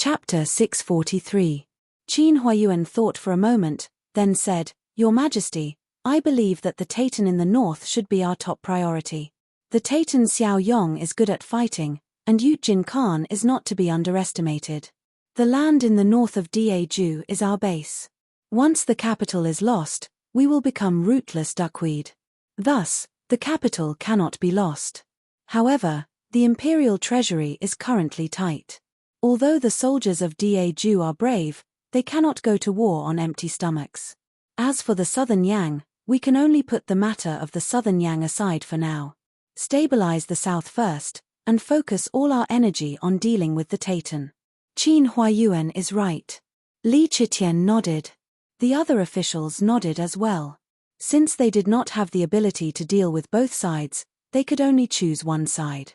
Chapter 643. Qin Huayuan thought for a moment, then said, Your Majesty, I believe that the Taitan in the north should be our top priority. The Taitan Xiao Yong is good at fighting, and Yujin Khan is not to be underestimated. The land in the north of Daju is our base. Once the capital is lost, we will become rootless duckweed. Thus, the capital cannot be lost. However, the imperial treasury is currently tight. Although the soldiers of Daju are brave, they cannot go to war on empty stomachs. As for the southern Yang, we can only put the matter of the southern Yang aside for now. Stabilize the south first, and focus all our energy on dealing with the Taitan. Qin Huayuan is right. Li Chitian nodded. The other officials nodded as well. Since they did not have the ability to deal with both sides, they could only choose one side.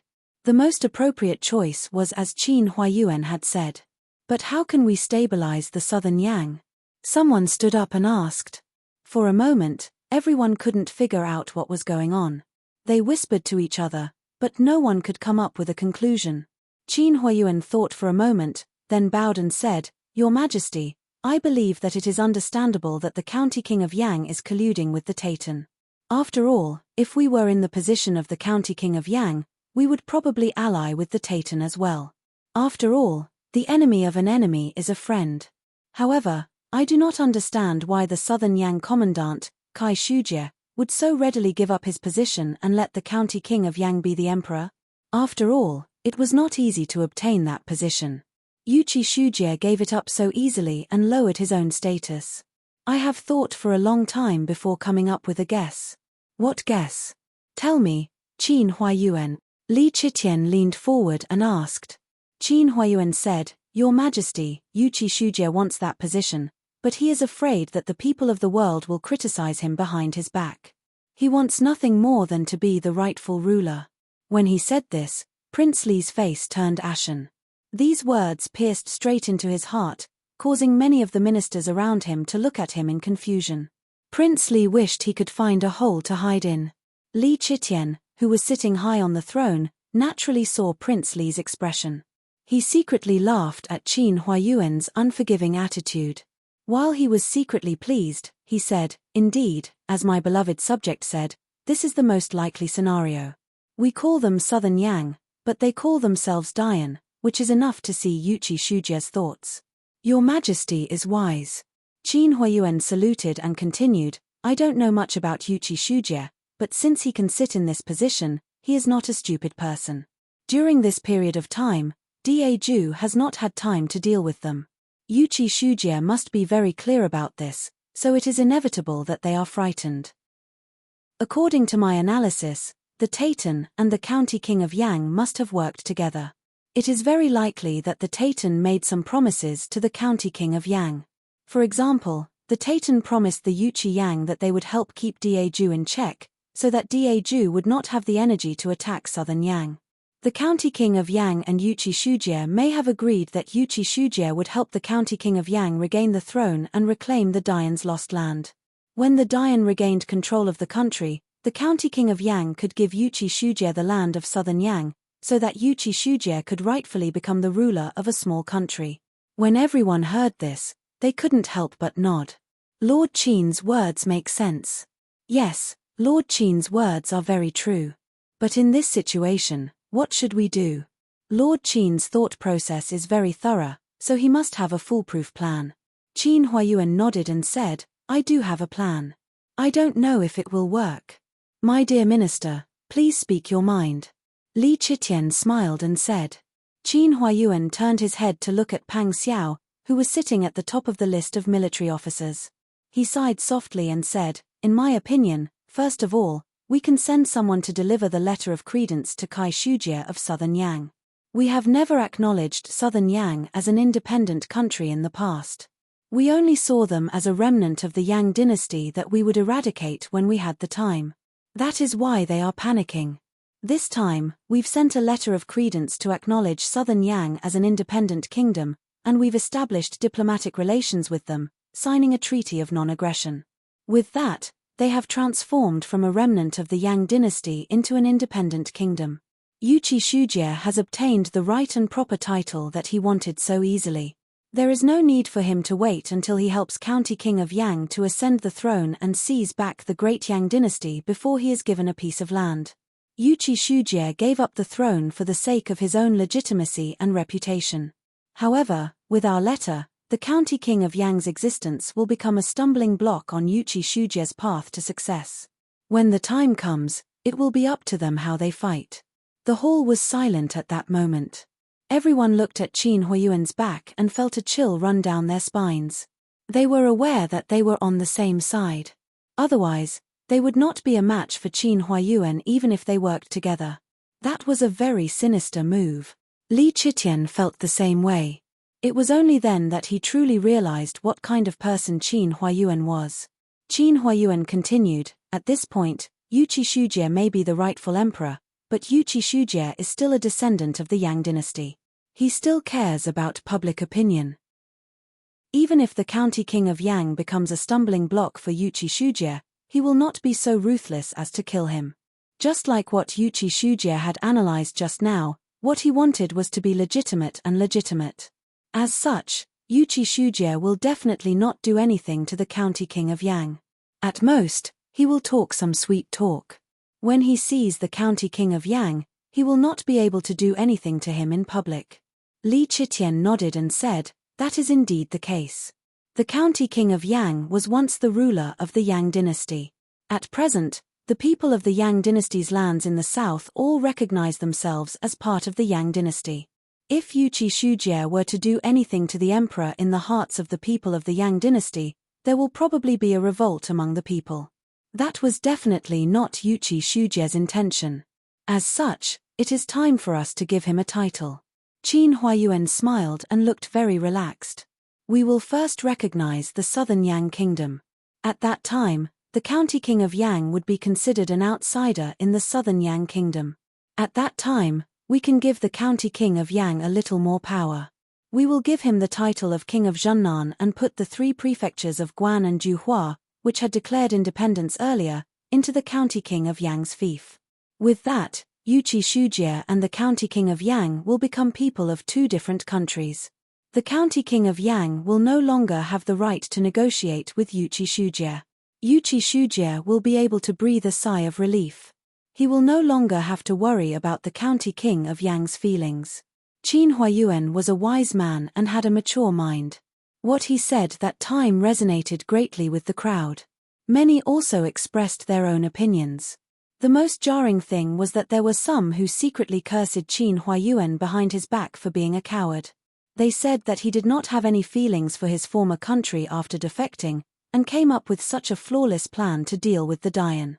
The most appropriate choice was as Qin Huayuan had said. But how can we stabilize the southern Yang? Someone stood up and asked. For a moment, everyone couldn't figure out what was going on. They whispered to each other, but no one could come up with a conclusion. Qin Huayuan thought for a moment, then bowed and said, Your Majesty, I believe that it is understandable that the County King of Yang is colluding with the Taitan. After all, if we were in the position of the County King of Yang, we would probably ally with the Taitan as well. After all, the enemy of an enemy is a friend. However, I do not understand why the southern Yang commandant, Kai Shujie, would so readily give up his position and let the County King of Yang be the emperor. After all, it was not easy to obtain that position. Yuqi Shujie gave it up so easily and lowered his own status. I have thought for a long time before coming up with a guess. What guess? Tell me, Qin Huayuan. Li Chitian leaned forward and asked. Qin Huayuan said, Your Majesty, Yuqi Shujie wants that position, but he is afraid that the people of the world will criticize him behind his back. He wants nothing more than to be the rightful ruler. When he said this, Prince Li's face turned ashen. These words pierced straight into his heart, causing many of the ministers around him to look at him in confusion. Prince Li wished he could find a hole to hide in. Li Chitian, who was sitting high on the throne, naturally saw Prince Li's expression. He secretly laughed at Qin Huayuan's unforgiving attitude. While he was secretly pleased, he said, Indeed, as my beloved subject said, this is the most likely scenario. We call them Southern Yang, but they call themselves Dian, which is enough to see Yuqi Shujie's thoughts. Your Majesty is wise. Qin Huayuan saluted and continued, I don't know much about Yuqi Shujie, but since he can sit in this position, he is not a stupid person. During this period of time, Daju has not had time to deal with them. Yuqi Shujie must be very clear about this, so it is inevitable that they are frightened. According to my analysis, the Taitan and the County King of Yang must have worked together. It is very likely that the Taitan made some promises to the County King of Yang. For example, the Taitan promised the Yuqi Yang that they would help keep Daju in check, so that Daju would not have the energy to attack southern Yang. The County King of Yang and Yuqi Shujie may have agreed that Yuqi Shujie would help the County King of Yang regain the throne and reclaim the Dian's lost land. When the Dian regained control of the country, the County King of Yang could give Yuqi Shujie the land of southern Yang, so that Yuqi Shujie could rightfully become the ruler of a small country. When everyone heard this, they couldn't help but nod. Lord Qin's words make sense. Yes, Lord Qin's words are very true. But in this situation, what should we do? Lord Qin's thought process is very thorough, so he must have a foolproof plan. Qin Huayuan nodded and said, I do have a plan. I don't know if it will work. My dear minister, please speak your mind. Li Chitian smiled and said. Qin Huayuan turned his head to look at Pang Xiao, who was sitting at the top of the list of military officers. He sighed softly and said, In my opinion, first of all, we can send someone to deliver the letter of credence to Kai Shujie of Southern Yang. We have never acknowledged Southern Yang as an independent country in the past. We only saw them as a remnant of the Yang dynasty that we would eradicate when we had the time. That is why they are panicking. This time, we've sent a letter of credence to acknowledge Southern Yang as an independent kingdom, and we've established diplomatic relations with them, signing a treaty of non-aggression. With that, they have transformed from a remnant of the Yang dynasty into an independent kingdom. Yuqi Shujie has obtained the right and proper title that he wanted so easily. There is no need for him to wait until he helps County King of Yang to ascend the throne and seize back the great Yang dynasty before he is given a piece of land. Yuqi Shujie gave up the throne for the sake of his own legitimacy and reputation. However, with our letter, the County King of Yang's existence will become a stumbling block on Yuqi Shujie's path to success. When the time comes, it will be up to them how they fight. The hall was silent at that moment. Everyone looked at Qin Huayuan's back and felt a chill run down their spines. They were aware that they were on the same side. Otherwise, they would not be a match for Qin Huayuan even if they worked together. That was a very sinister move. Li Chitian felt the same way. It was only then that he truly realized what kind of person Qin Huayuan was. Qin Huayuan continued, "At this point, Yuqi Shujie may be the rightful emperor, but Yuqi Shujie is still a descendant of the Yang dynasty. He still cares about public opinion. Even if the County King of Yang becomes a stumbling block for Yuqi Shujie, he will not be so ruthless as to kill him." Just like what Yuqi Shujie had analyzed just now, what he wanted was to be legitimate and legitimate. As such, Yuqi Shujie will definitely not do anything to the County King of Yang. At most, he will talk some sweet talk. When he sees the County King of Yang, he will not be able to do anything to him in public. Li Chitian nodded and said, "That is indeed the case. The County King of Yang was once the ruler of the Yang dynasty. At present, the people of the Yang dynasty's lands in the south all recognize themselves as part of the Yang dynasty. If Yuqi Shujie were to do anything to the emperor in the hearts of the people of the Yang dynasty, there will probably be a revolt among the people. That was definitely not Yuqi Shujie's intention. As such, it is time for us to give him a title." Qin Huayuan smiled and looked very relaxed. "We will first recognize the Southern Yang Kingdom. At that time, the County King of Yang would be considered an outsider in the Southern Yang Kingdom. At that time, we can give the County King of Yang a little more power. We will give him the title of King of Zhennan and put the 3 prefectures of Guan and Juhua, which had declared independence earlier, into the County King of Yang's fief. With that, Yuqi Shujie and the County King of Yang will become people of 2 different countries. The County King of Yang will no longer have the right to negotiate with Yuqi Shujie. Yuqi Shujie will be able to breathe a sigh of relief. He will no longer have to worry about the County King of Yang's feelings." Qin Huayuan was a wise man and had a mature mind. What he said that time resonated greatly with the crowd. Many also expressed their own opinions. The most jarring thing was that there were some who secretly cursed Qin Huayuan behind his back for being a coward. They said that he did not have any feelings for his former country after defecting, and came up with such a flawless plan to deal with the Dian.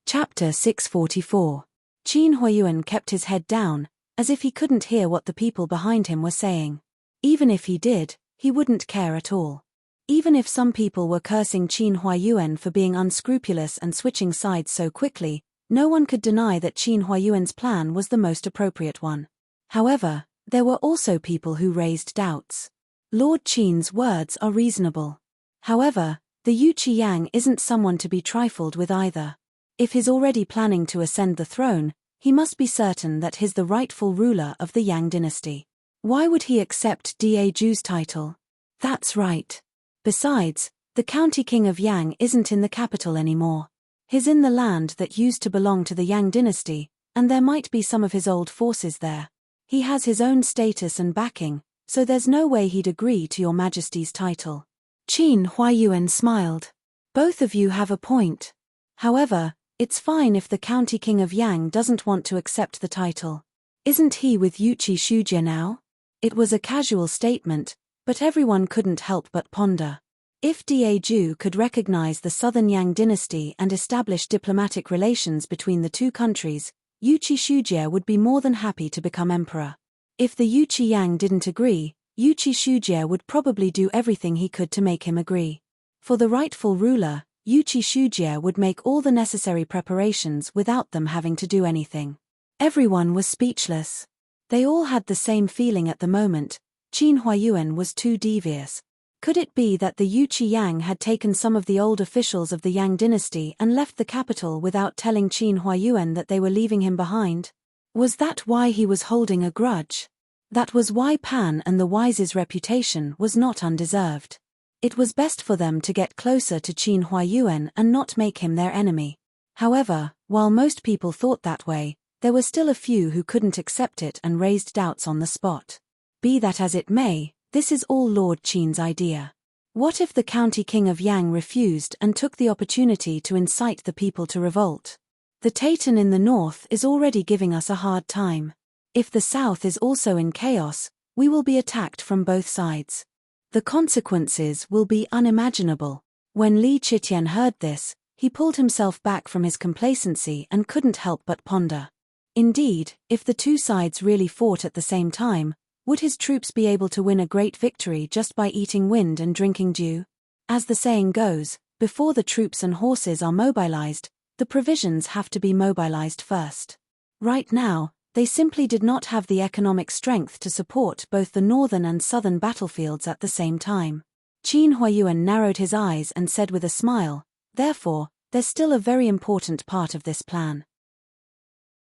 Chapter 644. Qin Huayuan kept his head down, as if he couldn't hear what the people behind him were saying. Even if he did, he wouldn't care at all. Even if some people were cursing Qin Huayuan for being unscrupulous and switching sides so quickly, no one could deny that Qin Huayuan's plan was the most appropriate one. However, there were also people who raised doubts. Lord Qin's words are reasonable. However, the Yuqi Yang isn't someone to be trifled with either. If he's already planning to ascend the throne, he must be certain that he's the rightful ruler of the Yang dynasty. Why would he accept Daju's title? That's right. Besides, the County King of Yang isn't in the capital anymore. He's in the land that used to belong to the Yang dynasty, and there might be some of his old forces there. He has his own status and backing, so there's no way he'd agree to your Majesty's title. Qin Huayuan smiled. Both of you have a point. However, it's fine if the County King of Yang doesn't want to accept the title. Isn't he with Yuqi Shujie now? It was a casual statement, but everyone couldn't help but ponder. If Daju could recognize the Southern Yang dynasty and establish diplomatic relations between the 2 countries, Yuqi Shujie would be more than happy to become emperor. If the Yuqi Yang didn't agree, Yuqi Shujie would probably do everything he could to make him agree. For the rightful ruler, Yuqi Shujie would make all the necessary preparations without them having to do anything. Everyone was speechless. They all had the same feeling at the moment. Qin Huayuan was too devious. Could it be that the Yuchi Yang had taken some of the old officials of the Yang dynasty and left the capital without telling Qin Huayuan that they were leaving him behind? Was that why he was holding a grudge? That was why Pan and the Wise's reputation was not undeserved. It was best for them to get closer to Qin Huayuan and not make him their enemy. However, while most people thought that way, there were still a few who couldn't accept it and raised doubts on the spot. Be that as it may, this is all Lord Qin's idea. What if the county king of Yang refused and took the opportunity to incite the people to revolt? The Taytan in the north is already giving us a hard time. If the south is also in chaos, we will be attacked from both sides. The consequences will be unimaginable. When Li Chitian heard this, he pulled himself back from his complacency and couldn't help but ponder. Indeed, if the two sides really fought at the same time, would his troops be able to win a great victory just by eating wind and drinking dew? As the saying goes, before the troops and horses are mobilized, the provisions have to be mobilized first. Right now, they simply did not have the economic strength to support both the northern and southern battlefields at the same time. Qin Huayuan narrowed his eyes and said with a smile, "Therefore, there's still a very important part of this plan.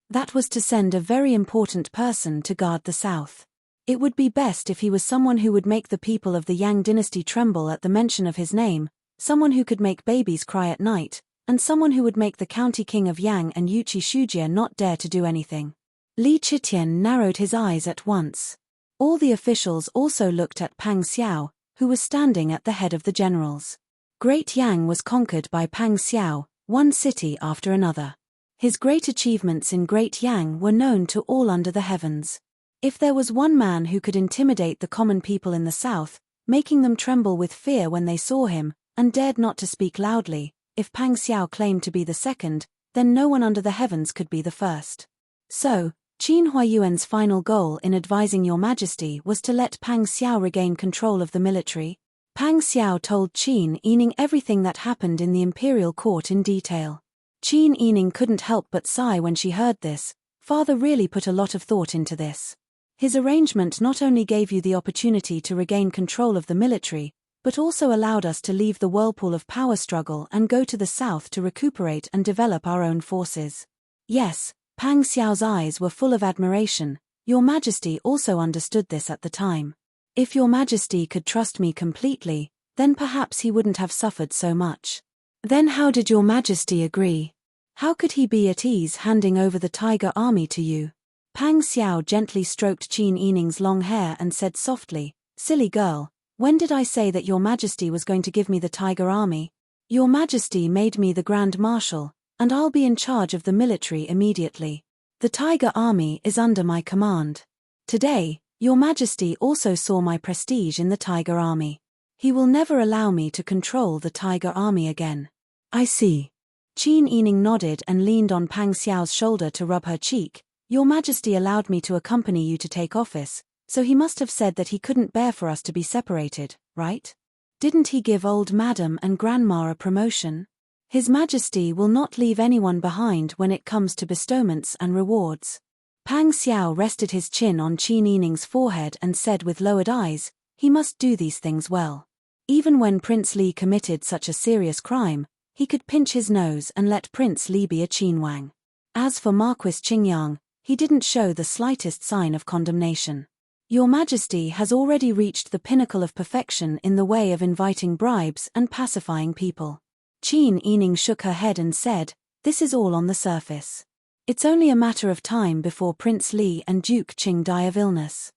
That was to send a very important person to guard the south. It would be best if he was someone who would make the people of the Yang dynasty tremble at the mention of his name, someone who could make babies cry at night, and someone who would make the county king of Yang and Yuchi Shujia not dare to do anything." Li Chitian narrowed his eyes at once. All the officials also looked at Pang Xiao, who was standing at the head of the generals. Great Yang was conquered by Pang Xiao, one city after another. His great achievements in Great Yang were known to all under the heavens. If there was one man who could intimidate the common people in the south, making them tremble with fear when they saw him, and dared not to speak loudly, if Pang Xiao claimed to be the second, then no one under the heavens could be the first. So, Qin Huayuan's final goal in advising Your Majesty was to let Pang Xiao regain control of the military. Pang Xiao told Qin Yining everything that happened in the imperial court in detail. Qin Yining couldn't help but sigh when she heard this. Father really put a lot of thought into this. His arrangement not only gave you the opportunity to regain control of the military, but also allowed us to leave the whirlpool of power struggle and go to the south to recuperate and develop our own forces. Yes, Pang Xiao's eyes were full of admiration. Your Majesty also understood this at the time. If Your Majesty could trust me completely, then perhaps he wouldn't have suffered so much. Then how did Your Majesty agree? How could he be at ease handing over the tiger army to you? Pang Xiao gently stroked Qin Yining's long hair and said softly, "Silly girl, when did I say that Your Majesty was going to give me the tiger army? Your Majesty made me the Grand Marshal, and I'll be in charge of the military immediately. The tiger army is under my command. Today, Your Majesty also saw my prestige in the tiger army. He will never allow me to control the tiger army again." "I see." Qin Yining nodded and leaned on Pang Xiao's shoulder to rub her cheek. "Your Majesty allowed me to accompany you to take office, so he must have said that he couldn't bear for us to be separated, right? Didn't he give old Madam and Grandma a promotion? His Majesty will not leave anyone behind when it comes to bestowments and rewards." Pang Xiao rested his chin on Qin Yining's forehead and said with lowered eyes, "He must do these things well. Even when Prince Li committed such a serious crime, he could pinch his nose and let Prince Li be a Qinwang. As for Marquis Qingyang, he didn't show the slightest sign of condemnation. Your Majesty has already reached the pinnacle of perfection in the way of inviting bribes and pacifying people." Qin Yining shook her head and said, "This is all on the surface. It's only a matter of time before Prince Li and Duke Qing die of illness.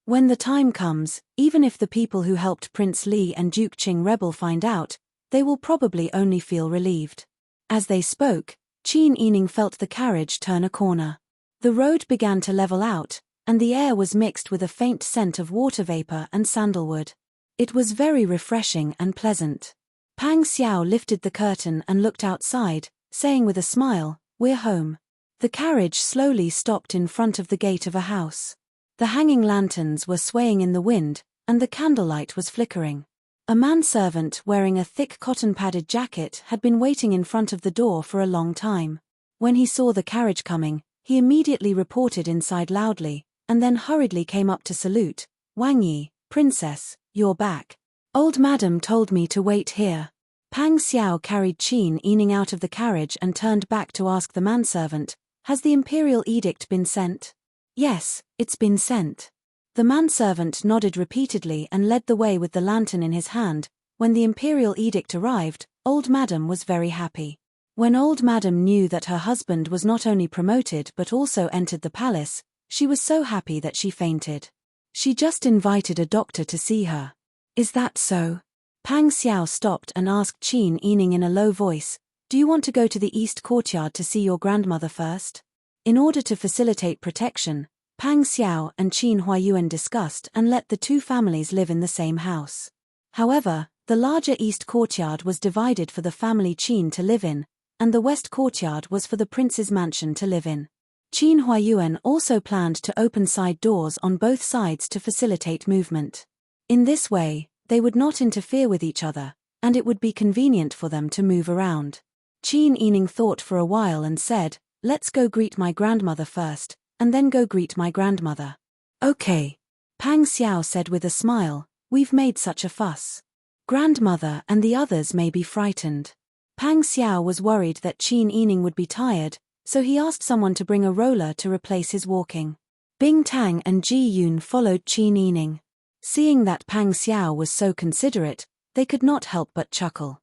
When the time comes, even if the people who helped Prince Li and Duke Qing rebel find out, they will probably only feel relieved." As they spoke, Qin Yining felt the carriage turn a corner. The road began to level out, and the air was mixed with a faint scent of water vapor and sandalwood. It was very refreshing and pleasant. Pang Xiao lifted the curtain and looked outside, saying with a smile, "We're home." The carriage slowly stopped in front of the gate of a house. The hanging lanterns were swaying in the wind, and the candlelight was flickering. A manservant wearing a thick cotton-padded jacket had been waiting in front of the door for a long time. When he saw the carriage coming, he immediately reported inside loudly, and then hurriedly came up to salute. "Wang Yi, Princess, your back. Old madam told me to wait here. Pang Xiao carried Qin Yining out of the carriage and turned back to ask the manservant, has the imperial edict been sent? Yes, it's been sent. The manservant nodded repeatedly and led the way with the lantern in his hand. When the imperial edict arrived, old madam was very happy. When old madam knew that her husband was not only promoted but also entered the palace, she was so happy that she fainted. She just invited a doctor to see her. Is that so? Pang Xiao stopped and asked Qin Yining in a low voice, do you want to go to the east courtyard to see your grandmother first? In order to facilitate protection, Pang Xiao and Qin Huayuan discussed and let the two families live in the same house. However, the larger east courtyard was divided for the family Qin to live in, and the west courtyard was for the prince's mansion to live in. Qin Huayuan also planned to open side doors on both sides to facilitate movement. In this way, they would not interfere with each other, and it would be convenient for them to move around. Qin Yining thought for a while and said, let's go greet my grandmother first, and then go greet my grandmother. Okay. Pang Xiao said with a smile, we've made such a fuss. Grandmother and the others may be frightened. Pang Xiao was worried that Qin Yining would be tired, so he asked someone to bring a roller to replace his walking. Bing Tang and Ji Yun followed Qin Yining. Seeing that Pang Xiao was so considerate, they could not help but chuckle.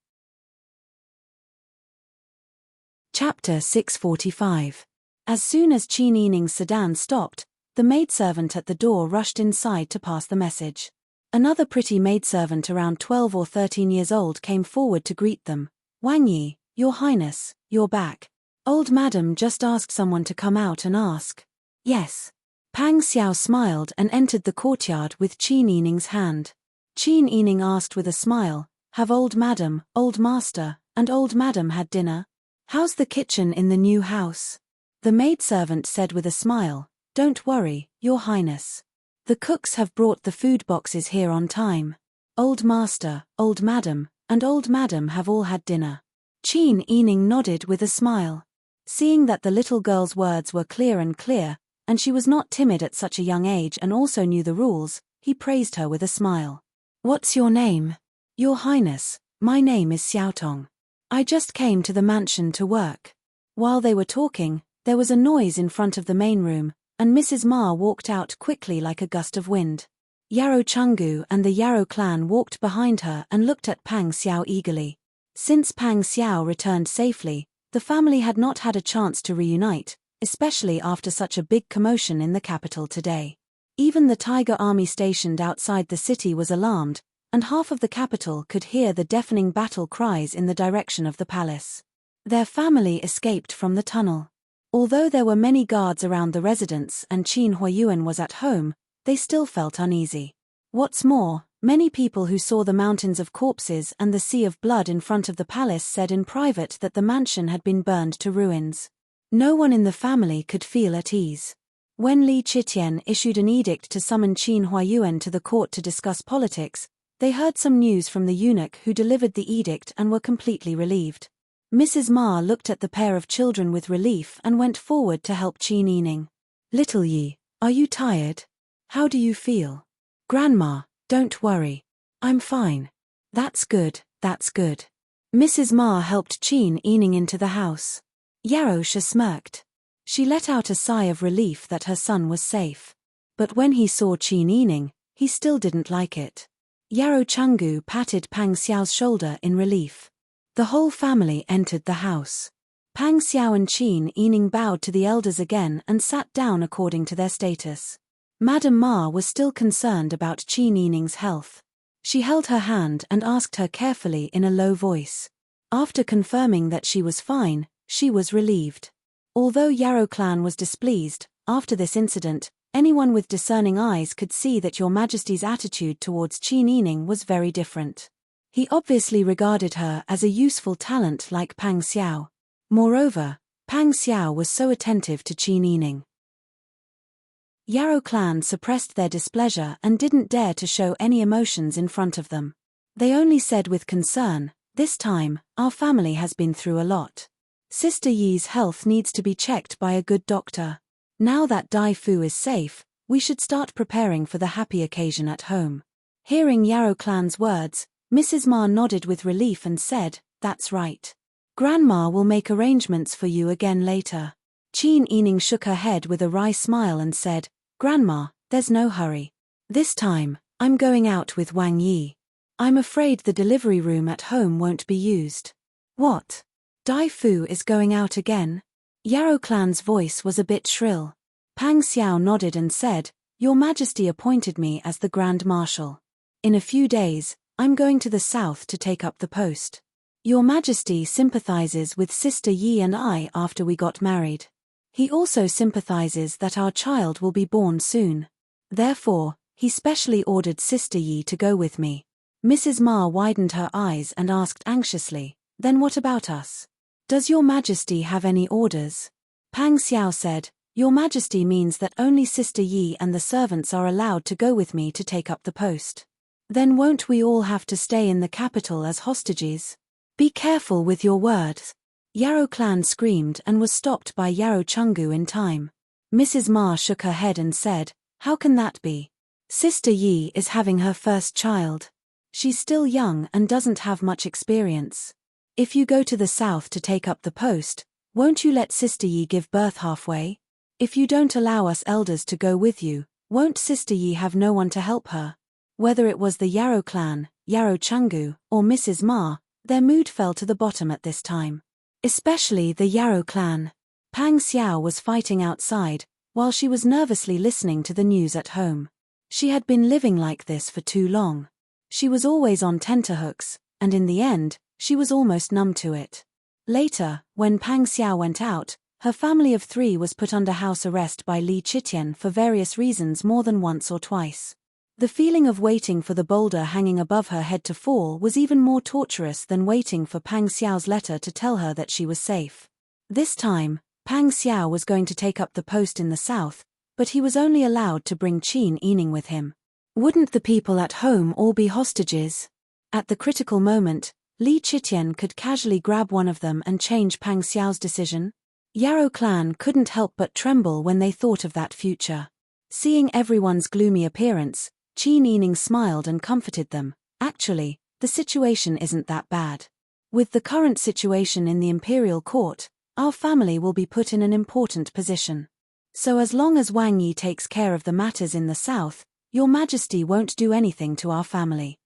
Chapter 645. As soon as Qin Yining's sedan stopped, the maidservant at the door rushed inside to pass the message. Another pretty maidservant around 12 or 13 years old came forward to greet them. Wang Yi, your highness, you're back. Old madam just asked someone to come out and ask. Yes. Pang Xiao smiled and entered the courtyard with Qin Yining's hand. Qin Yining asked with a smile, have old madam, old master, and old madam had dinner? How's the kitchen in the new house? The maidservant said with a smile, don't worry, your highness. The cooks have brought the food boxes here on time. Old master, old madam, and old madam have all had dinner. Qin Yining nodded with a smile. Seeing that the little girl's words were clear, and she was not timid at such a young age and also knew the rules, he praised her with a smile. What's your name? Your highness, my name is Xiaotong. I just came to the mansion to work. While they were talking, there was a noise in front of the main room, and Mrs. Ma walked out quickly like a gust of wind. Yarrow Chungu and the Yarrow clan walked behind her and looked at Pang Xiao eagerly. Since Pang Xiao returned safely, the family had not had a chance to reunite, especially after such a big commotion in the capital today. Even the tiger army stationed outside the city was alarmed, and half of the capital could hear the deafening battle cries in the direction of the palace. Their family escaped from the tunnel. Although there were many guards around the residence and Qin Huayuan was at home, they still felt uneasy. What's more, many people who saw the mountains of corpses and the sea of blood in front of the palace said in private that the mansion had been burned to ruins. No one in the family could feel at ease. When Li Chitian issued an edict to summon Qin Huayuan to the court to discuss politics, they heard some news from the eunuch who delivered the edict and were completely relieved. Mrs. Ma looked at the pair of children with relief and went forward to help Qin Yining. Little Yi, are you tired? How do you feel? Grandma, don't worry. I'm fine. That's good, that's good. Mrs. Ma helped Qin Yining into the house. Yarosha smirked. She let out a sigh of relief that her son was safe. But when he saw Qin Yining, he still didn't like it. Yarrow Chungu patted Pang Xiao's shoulder in relief. The whole family entered the house. Pang Xiao and Qin Yining bowed to the elders again and sat down according to their status. Madame Ma was still concerned about Qin Yining's health. She held her hand and asked her carefully in a low voice. After confirming that she was fine, she was relieved. Although Yarrow clan was displeased, after this incident, anyone with discerning eyes could see that Your Majesty's attitude towards Qin Yining was very different. He obviously regarded her as a useful talent like Pang Xiao. Moreover, Pang Xiao was so attentive to Qin Yining. Yarrow clan suppressed their displeasure and didn't dare to show any emotions in front of them. They only said with concern, this time, our family has been through a lot. Sister Yi's health needs to be checked by a good doctor. Now that Dai Fu is safe, we should start preparing for the happy occasion at home. Hearing Yarrow clan's words, Mrs. Ma nodded with relief and said, "That's right. Grandma will make arrangements for you again later." Qin Yining shook her head with a wry smile and said, "Grandma, there's no hurry. This time, I'm going out with Wang Yi. I'm afraid the delivery room at home won't be used." "What? Dai Fu is going out again?" Yarrow clan's voice was a bit shrill. Pang Xiao nodded and said, "Your Majesty appointed me as the Grand Marshal. In a few days, I'm going to the south to take up the post. Your Majesty sympathizes with Sister Yi and I after we got married. He also sympathizes that our child will be born soon. Therefore, he specially ordered Sister Yi to go with me." Mrs. Ma widened her eyes and asked anxiously, "Then what about us? Does Your Majesty have any orders?" Pang Xiao said, "Your Majesty means that only Sister Yi and the servants are allowed to go with me to take up the post. Then won't we all have to stay in the capital as hostages?" "Be careful with your words." Yarrow clan screamed and was stopped by Yarrow Chungu in time. Mrs. Ma shook her head and said, "How can that be? Sister Yi is having her first child. She's still young and doesn't have much experience. If you go to the south to take up the post, won't you let Sister Yi give birth halfway? If you don't allow us elders to go with you, won't Sister Yi have no one to help her?" Whether it was the Yarrow clan, Yarrow Chungu, or Mrs. Ma, their mood fell to the bottom at this time. Especially the Yarrow clan. Pang Xiao was fighting outside, while she was nervously listening to the news at home. She had been living like this for too long. She was always on tenterhooks, and in the end, she was almost numb to it. Later, when Pang Xiao went out, her family of 3 was put under house arrest by Li Chitian for various reasons more than once or twice. The feeling of waiting for the boulder hanging above her head to fall was even more torturous than waiting for Pang Xiao's letter to tell her that she was safe. This time, Pang Xiao was going to take up the post in the south, but he was only allowed to bring Qin Yining with him. Wouldn't the people at home all be hostages? At the critical moment, Li Chitian could casually grab one of them and change Pang Xiao's decision. Yarrow clan couldn't help but tremble when they thought of that future. Seeing everyone's gloomy appearance, Qin Yining smiled and comforted them. "Actually, the situation isn't that bad. With the current situation in the imperial court, our family will be put in an important position. So as long as Wang Yi takes care of the matters in the south, Your Majesty won't do anything to our family."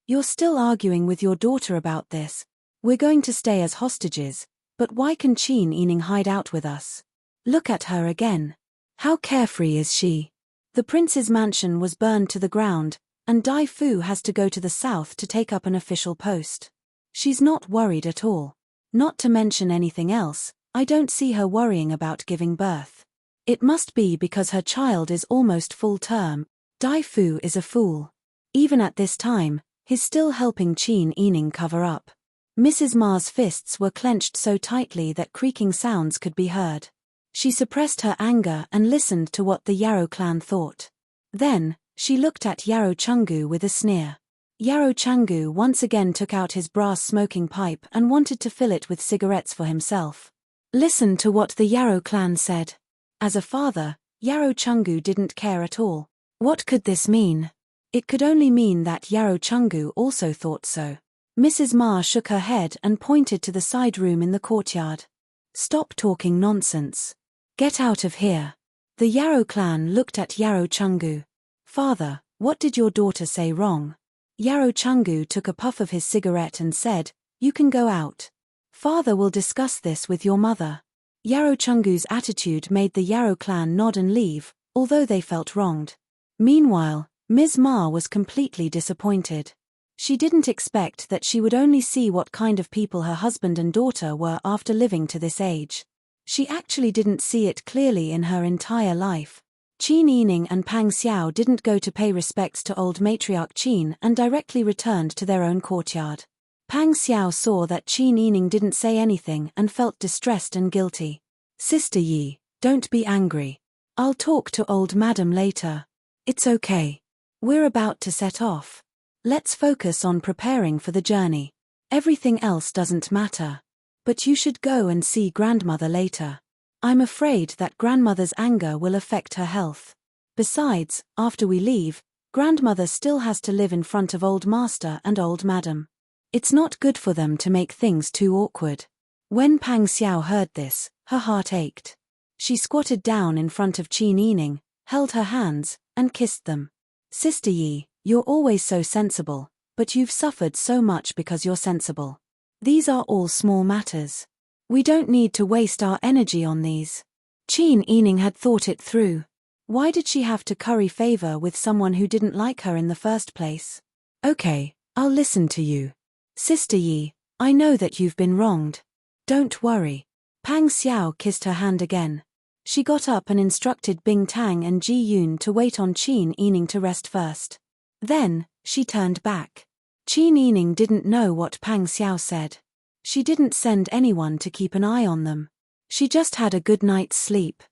"You're still arguing with your daughter about this. We're going to stay as hostages, but why can Qin Yining hide out with us? Look at her again. How carefree is she? The prince's mansion was burned to the ground, and Dai Fu has to go to the south to take up an official post. She's not worried at all. Not to mention anything else, I don't see her worrying about giving birth. It must be because her child is almost full term. Dai Fu is a fool. Even at this time, he's still helping Qin Yining cover up." Mrs. Ma's fists were clenched so tightly that creaking sounds could be heard. She suppressed her anger and listened to what the Yarrow clan thought. Then, she looked at Yarrow Chungu with a sneer. Yarrow Chungu once again took out his brass smoking pipe and wanted to fill it with cigarettes for himself. Listen to what the Yarrow clan said. As a father, Yarrow Chungu didn't care at all. What could this mean? It could only mean that Yarrow Chungu also thought so. Mrs. Ma shook her head and pointed to the side room in the courtyard. "Stop talking nonsense. Get out of here." The Yarrow clan looked at Yarrow Chungu. "Father, what did your daughter say wrong?" Yarrow Chungu took a puff of his cigarette and said, "You can go out. Father will discuss this with your mother." Yarrow Chungu's attitude made the Yarrow clan nod and leave, although they felt wronged. Meanwhile, Ms. Ma was completely disappointed. She didn't expect that she would only see what kind of people her husband and daughter were after living to this age. She actually didn't see it clearly in her entire life. Qin Yining and Pang Xiao didn't go to pay respects to old matriarch Qin and directly returned to their own courtyard. Pang Xiao saw that Qin Yining didn't say anything and felt distressed and guilty. "Sister Yi, don't be angry. I'll talk to old madam later. It's okay. We're about to set off. Let's focus on preparing for the journey. Everything else doesn't matter. But you should go and see grandmother later. I'm afraid that grandmother's anger will affect her health." Besides, after we leave, grandmother still has to live in front of old master and old madam. It's not good for them to make things too awkward. When Pang Xiao heard this, her heart ached. She squatted down in front of Qin Yining, held her hands, and kissed them. Sister Yi, you're always so sensible, but you've suffered so much because you're sensible. These are all small matters. We don't need to waste our energy on these. Qin Yining had thought it through. Why did she have to curry favor with someone who didn't like her in the first place? Okay, I'll listen to you. Sister Yi, I know that you've been wronged. Don't worry. Pang Xiao kissed her hand again. She got up and instructed Bing Tang and Ji Yun to wait on Qin Yining to rest first. Then, she turned back. Qin Yining didn't know what Pang Xiao said. She didn't send anyone to keep an eye on them. She just had a good night's sleep.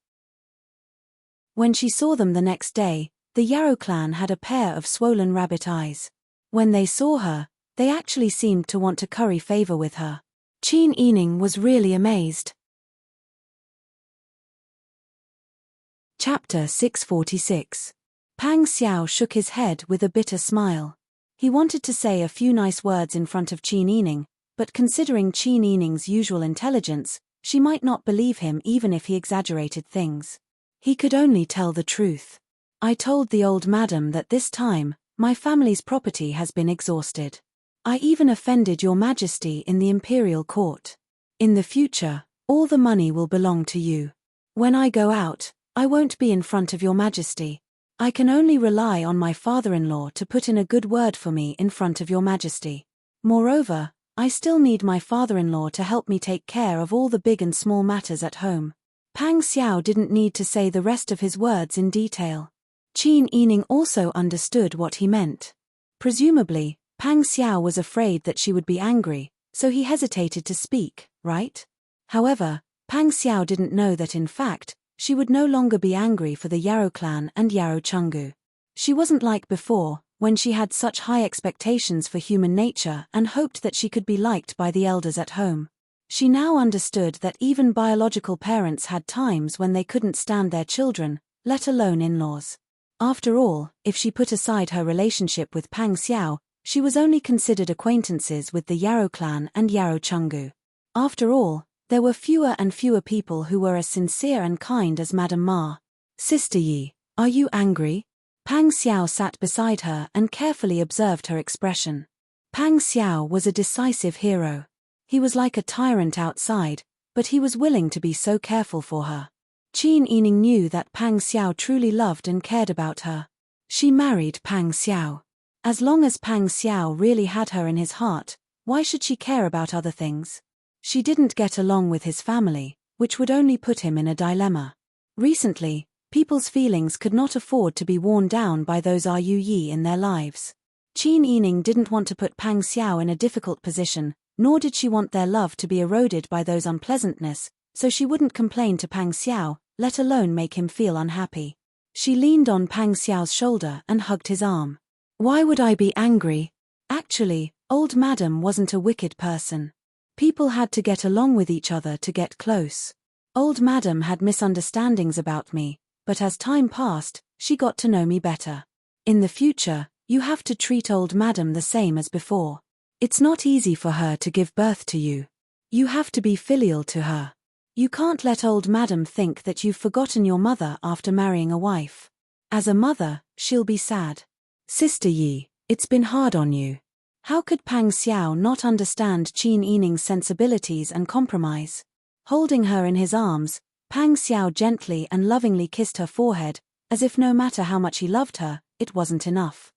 When she saw them the next day, the Yarrow clan had a pair of swollen rabbit eyes. When they saw her, they actually seemed to want to curry favor with her. Qin Yining was really amazed. Chapter 646. Pang Xiao shook his head with a bitter smile. He wanted to say a few nice words in front of Qin Yining, but considering Qin Yining's usual intelligence, she might not believe him even if he exaggerated things. He could only tell the truth. I told the old madam that this time, my family's property has been exhausted. I even offended your majesty in the imperial court. In the future, all the money will belong to you. When I go out, I won't be in front of your majesty. I can only rely on my father-in-law to put in a good word for me in front of your majesty. Moreover, I still need my father-in-law to help me take care of all the big and small matters at home. Pang Xiao didn't need to say the rest of his words in detail. Qin Yining also understood what he meant. Presumably, Pang Xiao was afraid that she would be angry, so he hesitated to speak, right? However, Pang Xiao didn't know that in fact, she would no longer be angry for the Yarrow clan and Yarrow Chenggu. She wasn't like before, when she had such high expectations for human nature and hoped that she could be liked by the elders at home. She now understood that even biological parents had times when they couldn't stand their children, let alone in-laws. After all, if she put aside her relationship with Pang Xiao, she was only considered acquaintances with the Yarrow clan and Yarrow Chenggu. After all, there were fewer and fewer people who were as sincere and kind as Madame Ma. Sister Yi, are you angry? Pang Xiao sat beside her and carefully observed her expression. Pang Xiao was a decisive hero. He was like a tyrant outside, but he was willing to be so careful for her. Qin Yining knew that Pang Xiao truly loved and cared about her. She married Pang Xiao. As long as Pang Xiao really had her in his heart, why should she care about other things? She didn't get along with his family, which would only put him in a dilemma. Recently, people's feelings could not afford to be worn down by those Yi in their lives. Qin Yining didn't want to put Pang Xiao in a difficult position, nor did she want their love to be eroded by those unpleasantness, so she wouldn't complain to Pang Xiao, let alone make him feel unhappy. She leaned on Pang Xiao's shoulder and hugged his arm. Why would I be angry? Actually, old madam wasn't a wicked person. People had to get along with each other to get close. Old madam had misunderstandings about me, but as time passed, she got to know me better. In the future, you have to treat old madam the same as before. It's not easy for her to give birth to you. You have to be filial to her. You can't let old madam think that you've forgotten your mother after marrying a wife. As a mother, she'll be sad. Sister Yi, it's been hard on you. How could Pang Xiao not understand Qin Yining's sensibilities and compromise? Holding her in his arms, Pang Xiao gently and lovingly kissed her forehead, as if no matter how much he loved her, it wasn't enough.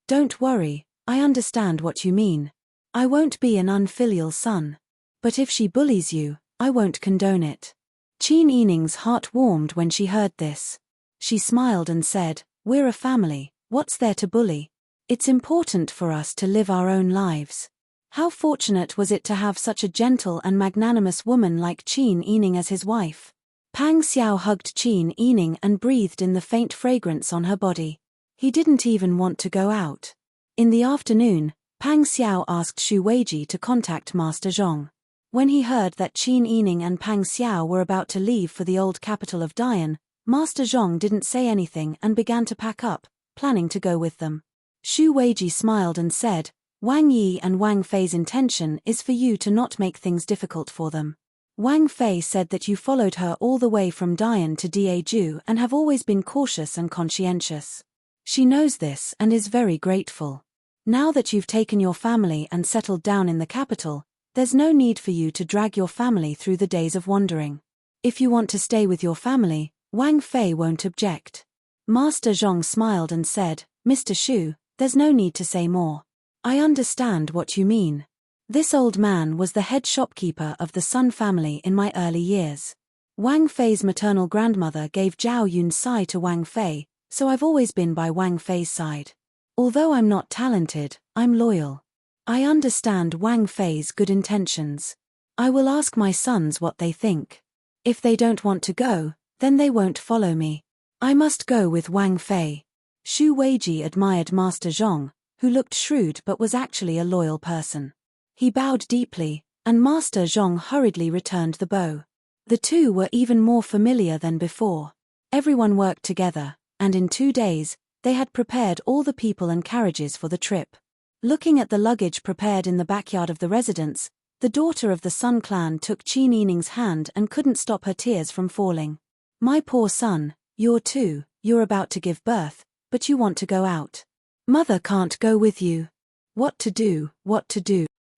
Don't worry, I understand what you mean. I won't be an unfilial son. But if she bullies you, I won't condone it. Qin Yining's heart warmed when she heard this. She smiled and said, we're a family, what's there to bully? It's important for us to live our own lives. How fortunate was it to have such a gentle and magnanimous woman like Qin Yining as his wife? Pang Xiao hugged Qin Yining and breathed in the faint fragrance on her body. He didn't even want to go out. In the afternoon, Pang Xiao asked Xu Weiji to contact Master Zhong. When he heard that Qin Yining and Pang Xiao were about to leave for the old capital of Dian, Master Zhong didn't say anything and began to pack up, planning to go with them. Xu Weiji smiled and said, Wang Yi and Wang Fei's intention is for you to not make things difficult for them. Wang Fei said that you followed her all the way from Dian to Daeju and have always been cautious and conscientious. She knows this and is very grateful. Now that you've taken your family and settled down in the capital, there's no need for you to drag your family through the days of wandering. If you want to stay with your family, Wang Fei won't object. Master Zhong smiled and said, Mr. Xu, there's no need to say more. I understand what you mean. This old man was the head shopkeeper of the Sun family in my early years. Wang Fei's maternal grandmother gave Zhao Yun's sai to Wang Fei, so I've always been by Wang Fei's side. Although I'm not talented, I'm loyal. I understand Wang Fei's good intentions. I will ask my sons what they think. If they don't want to go, then they won't follow me. I must go with Wang Fei. Xu Weiji admired Master Zhong, who looked shrewd but was actually a loyal person. He bowed deeply, and Master Zhong hurriedly returned the bow. The two were even more familiar than before. Everyone worked together, and in 2 days, they had prepared all the people and carriages for the trip. Looking at the luggage prepared in the backyard of the residence, the daughter of the Sun clan took Qin Yining's hand and couldn't stop her tears from falling. My poor son, you're about to give birth, but you want to go out. Mother can't go with you. What to do?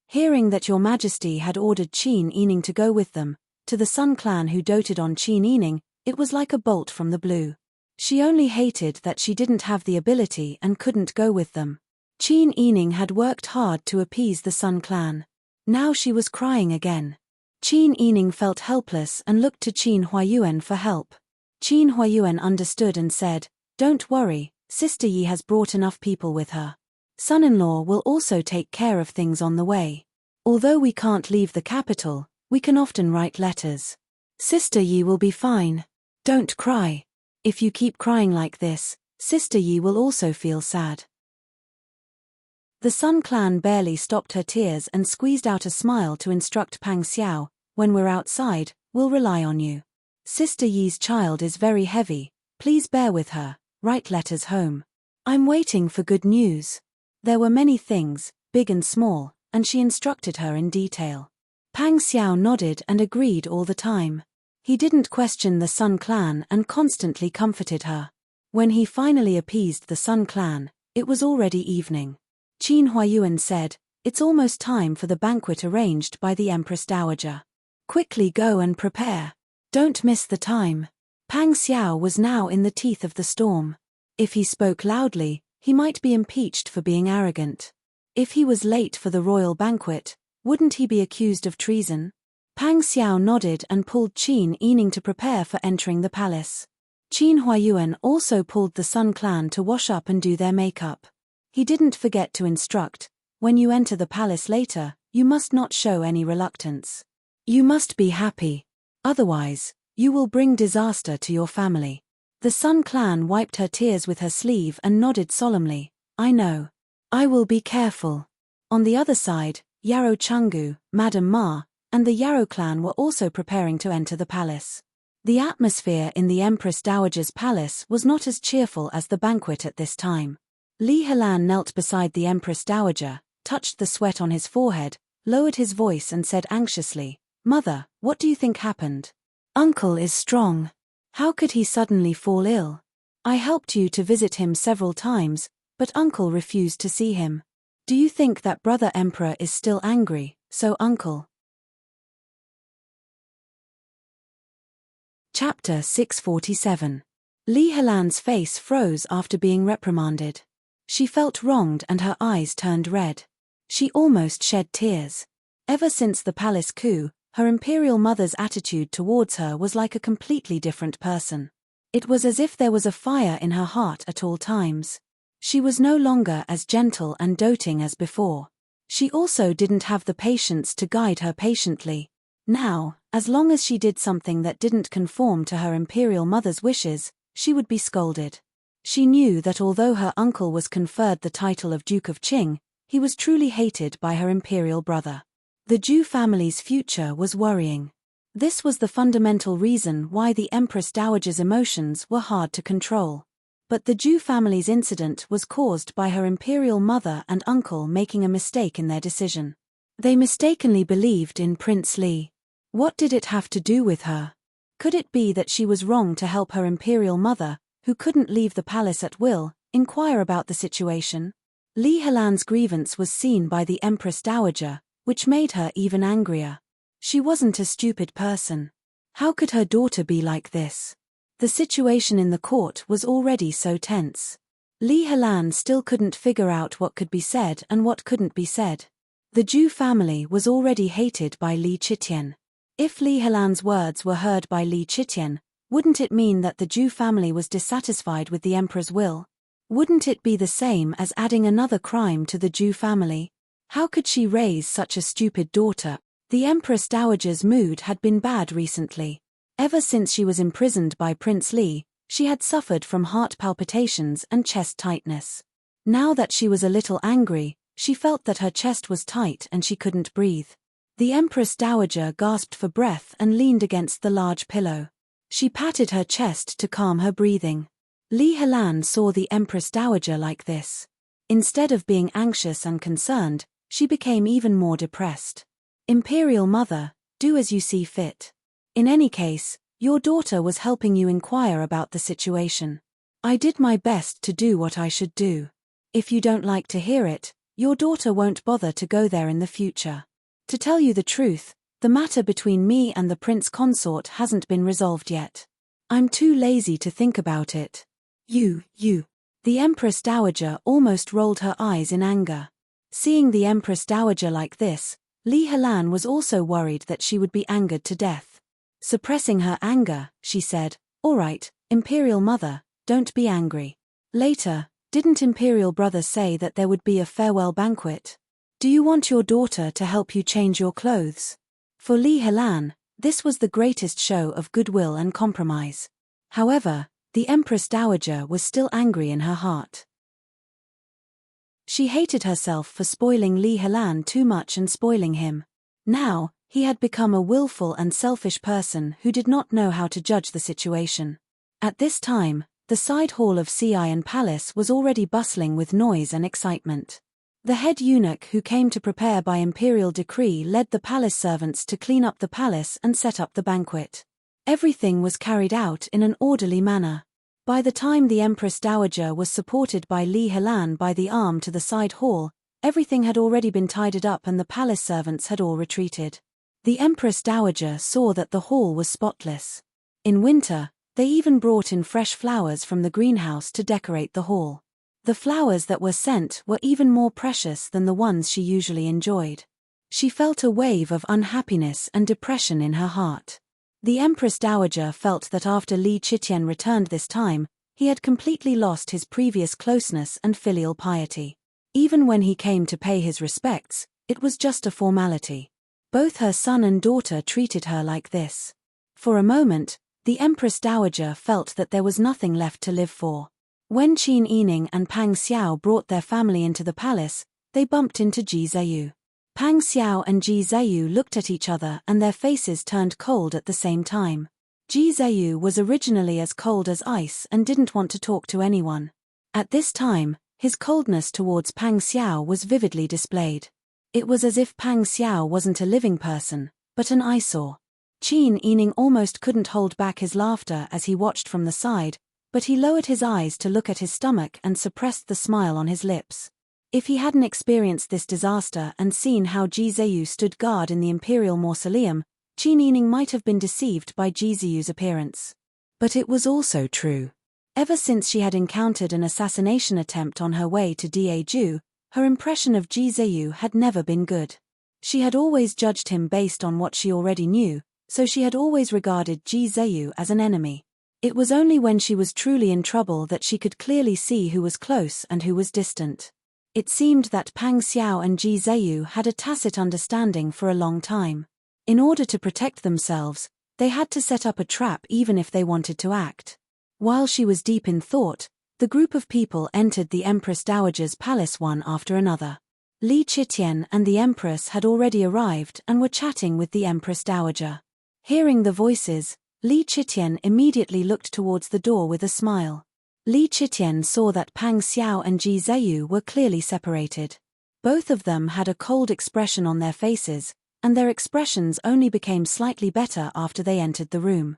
Hearing that your majesty had ordered Qin Yining to go with them, to the Sun clan who doted on Qin Yining, it was like a bolt from the blue. She only hated that she didn't have the ability and couldn't go with them. Qin Yining had worked hard to appease the Sun clan. Now she was crying again. Qin Yining felt helpless and looked to Qin Huayuan for help. Qin Huayuan understood and said, Don't worry, Sister Yi has brought enough people with her. Son-in-law will also take care of things on the way. Although we can't leave the capital, we can often write letters. Sister Yi will be fine. Don't cry. If you keep crying like this, Sister Yi will also feel sad. The Sun clan barely stopped her tears and squeezed out a smile to instruct Pang Xiao, When we're outside, we'll rely on you. Sister Yi's child is very heavy, please bear with her, write letters home. I'm waiting for good news. There were many things, big and small, and she instructed her in detail. Pang Xiao nodded and agreed all the time. He didn't question the Sun clan and constantly comforted her. When he finally appeased the Sun clan, it was already evening. Qin Huayuan said, It's almost time for the banquet arranged by the Empress Dowager. Quickly go and prepare. Don't miss the time. Pang Xiao was now in the teeth of the storm. If he spoke loudly, he might be impeached for being arrogant. If he was late for the royal banquet, wouldn't he be accused of treason? Pang Xiao nodded and pulled Qin Yining to prepare for entering the palace. Qin Huayuan also pulled the Sun clan to wash up and do their makeup. He didn't forget to instruct, when you enter the palace later, you must not show any reluctance. You must be happy. Otherwise, you will bring disaster to your family. The Sun clan wiped her tears with her sleeve and nodded solemnly, I know. I will be careful. On the other side, Yarrow Chungu, Madame Ma, and the Yarrow clan were also preparing to enter the palace. The atmosphere in the Empress Dowager's palace was not as cheerful as the banquet at this time. Li Helan knelt beside the Empress Dowager, touched the sweat on his forehead, lowered his voice and said anxiously, Mother, what do you think happened? Uncle is strong. How could he suddenly fall ill? I helped you to visit him several times, but Uncle refused to see him. Do you think that Brother Emperor is still angry, so Uncle? Chapter 647. Li Helan's face froze after being reprimanded. She felt wronged and her eyes turned red. She almost shed tears. Ever since the palace coup, her imperial mother's attitude towards her was like a completely different person. It was as if there was a fire in her heart at all times. She was no longer as gentle and doting as before. She also didn't have the patience to guide her patiently. Now, as long as she did something that didn't conform to her imperial mother's wishes, she would be scolded. She knew that although her uncle was conferred the title of Duke of Qing, he was truly hated by her imperial brother. The Zhu family's future was worrying. This was the fundamental reason why the Empress Dowager's emotions were hard to control. But the Zhu family's incident was caused by her imperial mother and uncle making a mistake in their decision. They mistakenly believed in Prince Li. What did it have to do with her? Could it be that she was wrong to help her imperial mother, who couldn't leave the palace at will, inquire about the situation? Li Helan's grievance was seen by the Empress Dowager, which made her even angrier. She wasn't a stupid person. How could her daughter be like this? The situation in the court was already so tense. Li Helan still couldn't figure out what could be said and what couldn't be said. The Zhu family was already hated by Li Qitian. If Li Helan's words were heard by Li Qitian, wouldn't it mean that the Zhu family was dissatisfied with the emperor's will? Wouldn't it be the same as adding another crime to the Zhu family? How could she raise such a stupid daughter? The Empress Dowager's mood had been bad recently. Ever since she was imprisoned by Prince Li, she had suffered from heart palpitations and chest tightness. Now that she was a little angry, she felt that her chest was tight and she couldn't breathe. The Empress Dowager gasped for breath and leaned against the large pillow. She patted her chest to calm her breathing. Li Helan saw the Empress Dowager like this. Instead of being anxious and concerned, she became even more depressed. Imperial Mother, do as you see fit. In any case, your daughter was helping you inquire about the situation. I did my best to do what I should do. If you don't like to hear it, your daughter won't bother to go there in the future. To tell you the truth, the matter between me and the prince consort hasn't been resolved yet. I'm too lazy to think about it. You. The Empress Dowager almost rolled her eyes in anger. Seeing the Empress Dowager like this, Li Helan was also worried that she would be angered to death. Suppressing her anger, she said, "All right, Imperial Mother, don't be angry. Later, didn't Imperial Brother say that there would be a farewell banquet? Do you want your daughter to help you change your clothes?" For Li Helan, this was the greatest show of goodwill and compromise. However, the Empress Dowager was still angry in her heart. She hated herself for spoiling Li Helan too much and spoiling him. Now, he had become a willful and selfish person who did not know how to judge the situation. At this time, the side hall of Xi'an Palace was already bustling with noise and excitement. The head eunuch who came to prepare by imperial decree led the palace servants to clean up the palace and set up the banquet. Everything was carried out in an orderly manner. By the time the Empress Dowager was supported by Li Helan by the arm to the side hall, everything had already been tidied up and the palace servants had all retreated. The Empress Dowager saw that the hall was spotless. In winter, they even brought in fresh flowers from the greenhouse to decorate the hall. The flowers that were sent were even more precious than the ones she usually enjoyed. She felt a wave of unhappiness and depression in her heart. The Empress Dowager felt that after Li Qitian returned this time, he had completely lost his previous closeness and filial piety. Even when he came to pay his respects, it was just a formality. Both her son and daughter treated her like this. For a moment, the Empress Dowager felt that there was nothing left to live for. When Qin Yining and Pang Xiao brought their family into the palace, they bumped into Ji Zheyu. Pang Xiao and Ji Zheyu looked at each other and their faces turned cold at the same time. Ji Zheyu was originally as cold as ice and didn't want to talk to anyone. At this time, his coldness towards Pang Xiao was vividly displayed. It was as if Pang Xiao wasn't a living person, but an eyesore. Qin Yining almost couldn't hold back his laughter as he watched from the side, but he lowered his eyes to look at his stomach and suppressed the smile on his lips. If he hadn't experienced this disaster and seen how Ji Zheyu stood guard in the imperial mausoleum, Qin Yining might have been deceived by Ji Zheyu's appearance. But it was also true. Ever since she had encountered an assassination attempt on her way to Daeju, her impression of Ji Zheyu had never been good. She had always judged him based on what she already knew, so she had always regarded Ji Zheyu as an enemy. It was only when she was truly in trouble that she could clearly see who was close and who was distant. It seemed that Pang Xiao and Ji Zheyu had a tacit understanding for a long time. In order to protect themselves, they had to set up a trap even if they wanted to act. While she was deep in thought, the group of people entered the Empress Dowager's palace one after another. Li Qitian and the Empress had already arrived and were chatting with the Empress Dowager. Hearing the voices, Li Chitian immediately looked towards the door with a smile. Li Chitian saw that Pang Xiao and Ji Zheyu were clearly separated. Both of them had a cold expression on their faces, and their expressions only became slightly better after they entered the room.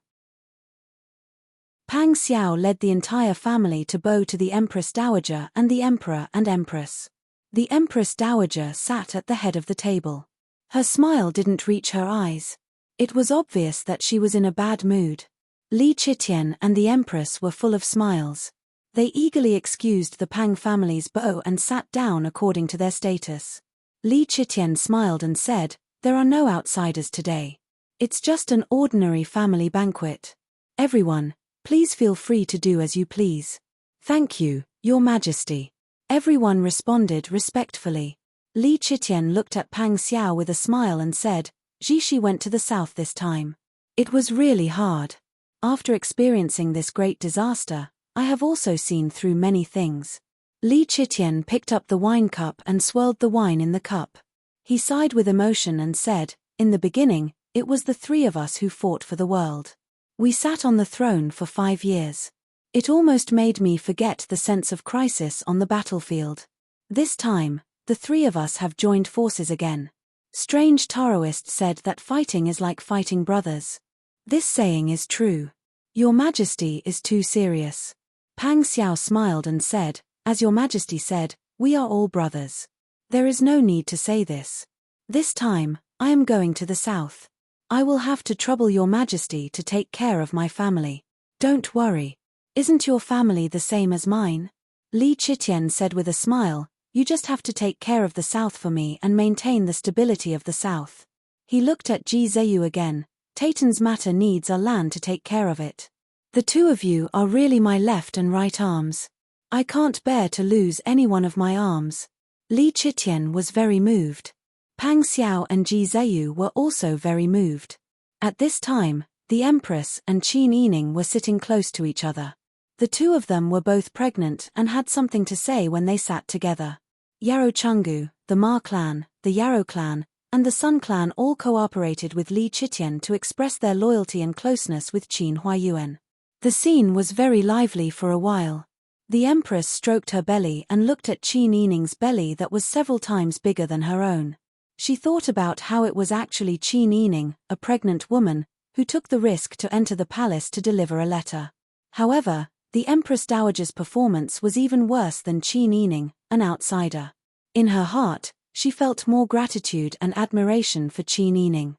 Pang Xiao led the entire family to bow to the Empress Dowager and the Emperor and Empress. The Empress Dowager sat at the head of the table. Her smile didn't reach her eyes. It was obvious that she was in a bad mood. Li Chitian and the Empress were full of smiles. They eagerly excused the Pang family's bow and sat down according to their status. Li Chitian smiled and said, "There are no outsiders today. It's just an ordinary family banquet. Everyone, please feel free to do as you please." "Thank you, Your Majesty." Everyone responded respectfully. Li Chitian looked at Pang Xiao with a smile and said, "Jishi went to the south this time. It was really hard. After experiencing this great disaster, I have also seen through many things." Li Chitian picked up the wine cup and swirled the wine in the cup. He sighed with emotion and said, "In the beginning, it was the three of us who fought for the world. We sat on the throne for 5 years. It almost made me forget the sense of crisis on the battlefield. This time, the three of us have joined forces again. Strange Taoist said that fighting is like fighting brothers. This saying is true. Your Majesty is too serious." Pang Xiao smiled and said, "As Your Majesty said, we are all brothers. There is no need to say this. This time, I am going to the south. I will have to trouble Your Majesty to take care of my family. Don't worry. Isn't your family the same as mine?" Li Chitian said with a smile, "You just have to take care of the south for me and maintain the stability of the south." He looked at Ji Zheyu again. "Tatan's matter needs our land to take care of it. The two of you are really my left and right arms. I can't bear to lose any one of my arms." Li Chitian was very moved. Pang Xiao and Ji Zheyu were also very moved. At this time, the Empress and Qin Yining were sitting close to each other. The two of them were both pregnant and had something to say when they sat together. Yarrow Chungu, the Ma clan, the Yarrow clan, and the Sun clan all cooperated with Li Chitian to express their loyalty and closeness with Qin Huayuan. The scene was very lively for a while. The Empress stroked her belly and looked at Qin Yining's belly that was several times bigger than her own. She thought about how it was actually Qin Yining, a pregnant woman, who took the risk to enter the palace to deliver a letter. However, the Empress Dowager's performance was even worse than Qin Yining, an outsider. In her heart, she felt more gratitude and admiration for Qin Yining.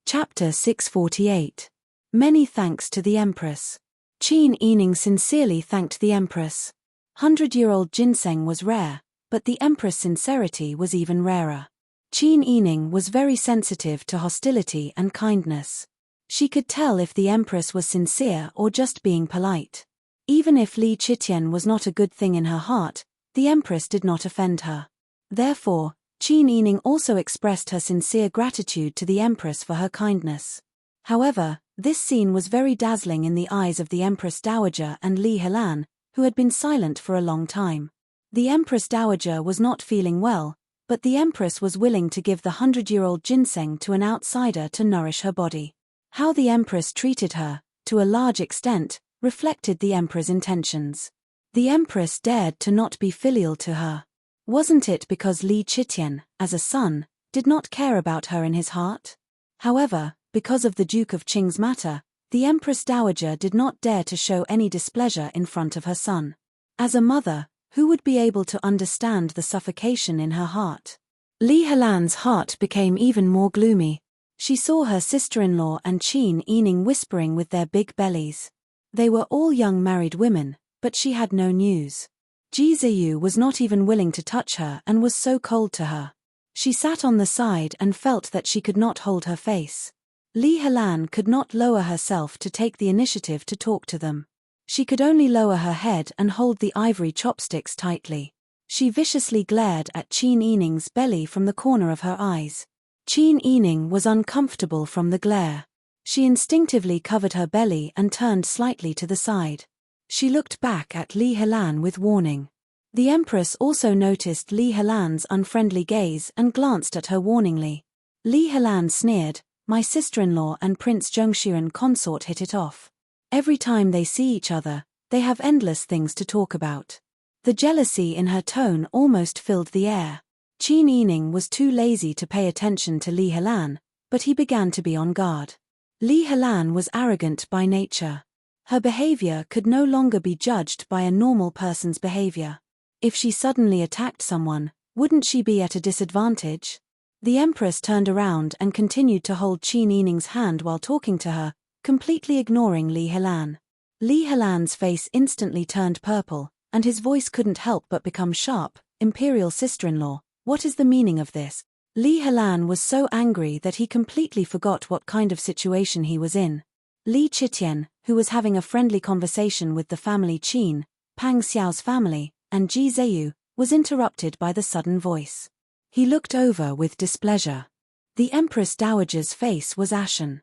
Chapter 648. Many thanks to the Empress. Qin Yining sincerely thanked the Empress. 100-year-old ginseng was rare, but the Empress' sincerity was even rarer. Qin Yining was very sensitive to hostility and kindness. She could tell if the Empress was sincere or just being polite. Even if Li Chitian was not a good thing in her heart, the Empress did not offend her. Therefore, Qin Yining also expressed her sincere gratitude to the Empress for her kindness. However, this scene was very dazzling in the eyes of the Empress Dowager and Li Helan, who had been silent for a long time. The Empress Dowager was not feeling well, but the Empress was willing to give the 100-year-old ginseng to an outsider to nourish her body. How the Empress treated her, to a large extent, reflected the Emperor's intentions. The Empress dared to not be filial to her. Wasn't it because Li Chitian, as a son, did not care about her in his heart? However, because of the Duke of Qing's matter, the Empress Dowager did not dare to show any displeasure in front of her son. As a mother, who would be able to understand the suffocation in her heart? Li Helan's heart became even more gloomy. She saw her sister-in-law and Qin Yining whispering with their big bellies. They were all young married women, but she had no news. Ji Zheyu was not even willing to touch her and was so cold to her. She sat on the side and felt that she could not hold her face. Li Helan could not lower herself to take the initiative to talk to them. She could only lower her head and hold the ivory chopsticks tightly. She viciously glared at Qin Yining's belly from the corner of her eyes. Qin Yining was uncomfortable from the glare. She instinctively covered her belly and turned slightly to the side. She looked back at Li Helan with warning. The Empress also noticed Li Helan's unfriendly gaze and glanced at her warningly. Li Helan sneered, "My sister-in-law and Prince Zhongshuan consort hit it off. Every time they see each other, they have endless things to talk about." The jealousy in her tone almost filled the air. Qin Yining was too lazy to pay attention to Li Helan, but he began to be on guard. Li Helan was arrogant by nature. Her behavior could no longer be judged by a normal person's behavior. If she suddenly attacked someone, wouldn't she be at a disadvantage? The Empress turned around and continued to hold Qin Yining's hand while talking to her, completely ignoring Li Helan. Li Helan's face instantly turned purple, and his voice couldn't help but become sharp. "Imperial sister-in-law, what is the meaning of this?" Li Helan was so angry that he completely forgot what kind of situation he was in. Li Qitian, who was having a friendly conversation with the family Qin, Pang Xiao's family, and Ji Zheyu, was interrupted by the sudden voice. He looked over with displeasure. The Empress Dowager's face was ashen.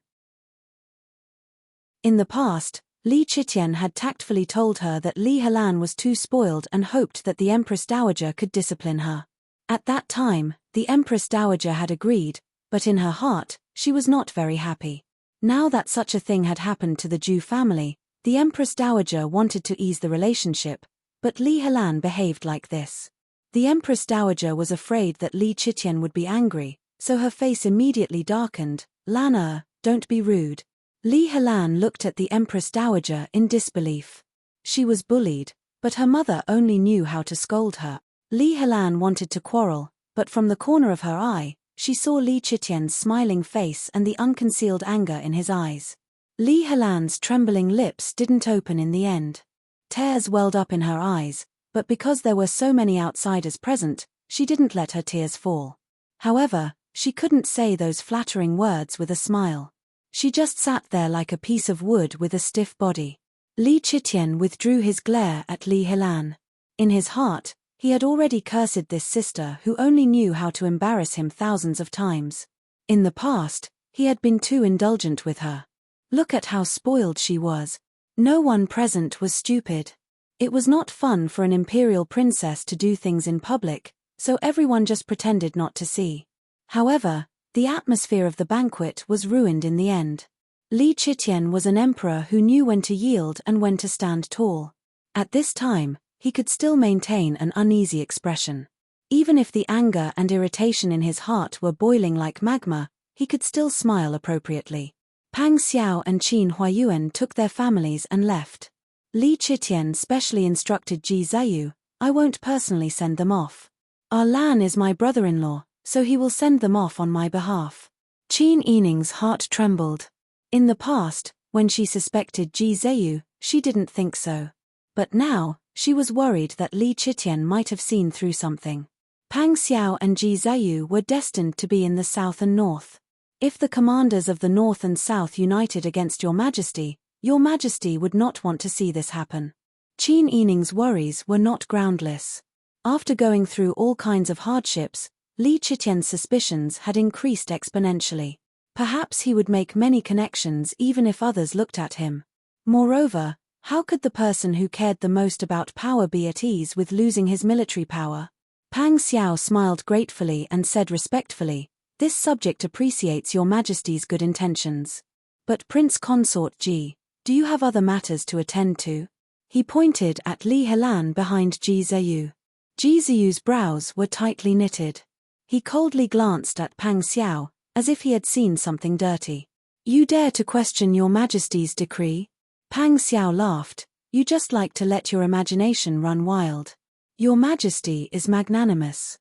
In the past, Li Qitian had tactfully told her that Li Helan was too spoiled and hoped that the Empress Dowager could discipline her. At that time, the Empress Dowager had agreed, but in her heart, she was not very happy. Now that such a thing had happened to the Zhu family, the Empress Dowager wanted to ease the relationship, but Li Helan behaved like this. The Empress Dowager was afraid that Li Qitian would be angry, so her face immediately darkened. "Lan don't be rude." Li Helan looked at the Empress Dowager in disbelief. She was bullied, but her mother only knew how to scold her. Li Helan wanted to quarrel, but from the corner of her eye, she saw Li Qitian's smiling face and the unconcealed anger in his eyes. Li Helan's trembling lips didn't open in the end. Tears welled up in her eyes, but because there were so many outsiders present, she didn't let her tears fall. However, she couldn't say those flattering words with a smile. She just sat there like a piece of wood with a stiff body. Li Qitian withdrew his glare at Li Helan. In his heart, he had already cursed this sister who only knew how to embarrass him thousands of times. In the past, he had been too indulgent with her. Look at how spoiled she was. No one present was stupid. It was not fun for an imperial princess to do things in public, so everyone just pretended not to see. However, the atmosphere of the banquet was ruined in the end. Li Qitian was an emperor who knew when to yield and when to stand tall. At this time, he could still maintain an uneasy expression. Even if the anger and irritation in his heart were boiling like magma, he could still smile appropriately. Pang Xiao and Qin Huayuan took their families and left. Li Qitian specially instructed Ji Zheyu, "I won't personally send them off. Our Lan is my brother-in-law, so he will send them off on my behalf." Qin Yining's heart trembled. In the past, when she suspected Ji Zheyu, she didn't think so. But now, she was worried that Li Qitian might have seen through something. Pang Xiao and Ji Zheyu were destined to be in the south and north. If the commanders of the north and south united against Your Majesty would not want to see this happen. Qin Yining's worries were not groundless. After going through all kinds of hardships, Li Qitian's suspicions had increased exponentially. Perhaps he would make many connections even if others looked at him. Moreover, how could the person who cared the most about power be at ease with losing his military power? Pang Xiao smiled gratefully and said respectfully, "This subject appreciates Your Majesty's good intentions. But Prince Consort Ji, do you have other matters to attend to?" He pointed at Li Helan behind Ji Zheyu. Ji Zheyu's brows were tightly knitted. He coldly glanced at Pang Xiao, as if he had seen something dirty. "You dare to question Your Majesty's decree?" Pang Xiao laughed. "You just like to let your imagination run wild. Your Majesty is magnanimous."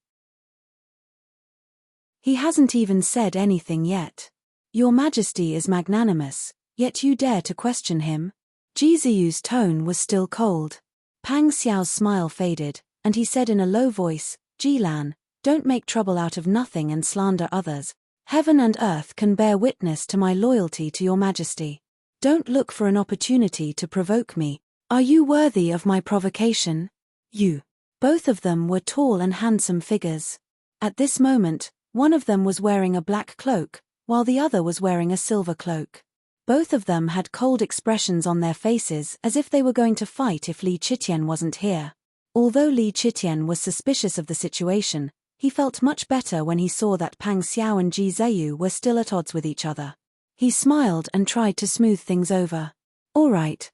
He hasn't even said anything yet. Your Majesty is magnanimous, yet you dare to question him? Ji Zheyu's tone was still cold. Pang Xiao's smile faded, and he said in a low voice, "Ji Lan, don't make trouble out of nothing and slander others. Heaven and earth can bear witness to my loyalty to Your Majesty. Don't look for an opportunity to provoke me. Are you worthy of my provocation? You." Both of them were tall and handsome figures. At this moment, one of them was wearing a black cloak, while the other was wearing a silver cloak. Both of them had cold expressions on their faces as if they were going to fight if Li Qitian wasn't here. Although Li Chitian was suspicious of the situation, he felt much better when he saw that Pang Xiao and Ji Zheyu were still at odds with each other. He smiled and tried to smooth things over. All right.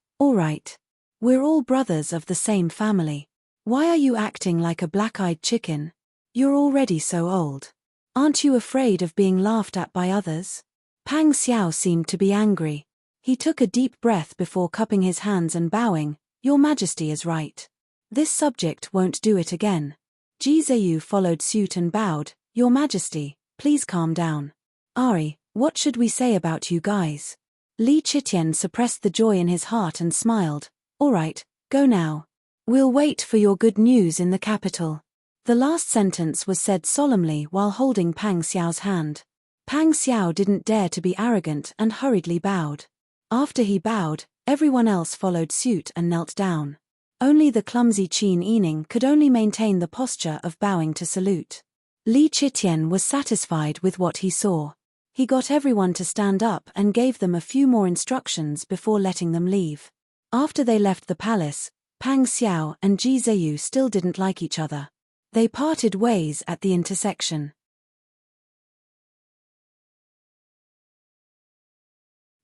We're all brothers of the same family. Why are you acting like a black-eyed chicken? You're already so old. Aren't you afraid of being laughed at by others? Pang Xiao seemed to be angry. He took a deep breath before cupping his hands and bowing. Your Majesty is right. This subject won't do it again. Ji Zheyu followed suit and bowed. Your Majesty, please calm down. Ari, what should we say about you guys? Li Chitian suppressed the joy in his heart and smiled. All right, go now. We'll wait for your good news in the capital. The last sentence was said solemnly while holding Pang Xiao's hand. Pang Xiao didn't dare to be arrogant and hurriedly bowed. After he bowed, everyone else followed suit and knelt down. Only the clumsy Qin Yining could only maintain the posture of bowing to salute. Li Chitian was satisfied with what he saw. He got everyone to stand up and gave them a few more instructions before letting them leave. After they left the palace, Pang Xiao and Ji Zheyu still didn't like each other. They parted ways at the intersection.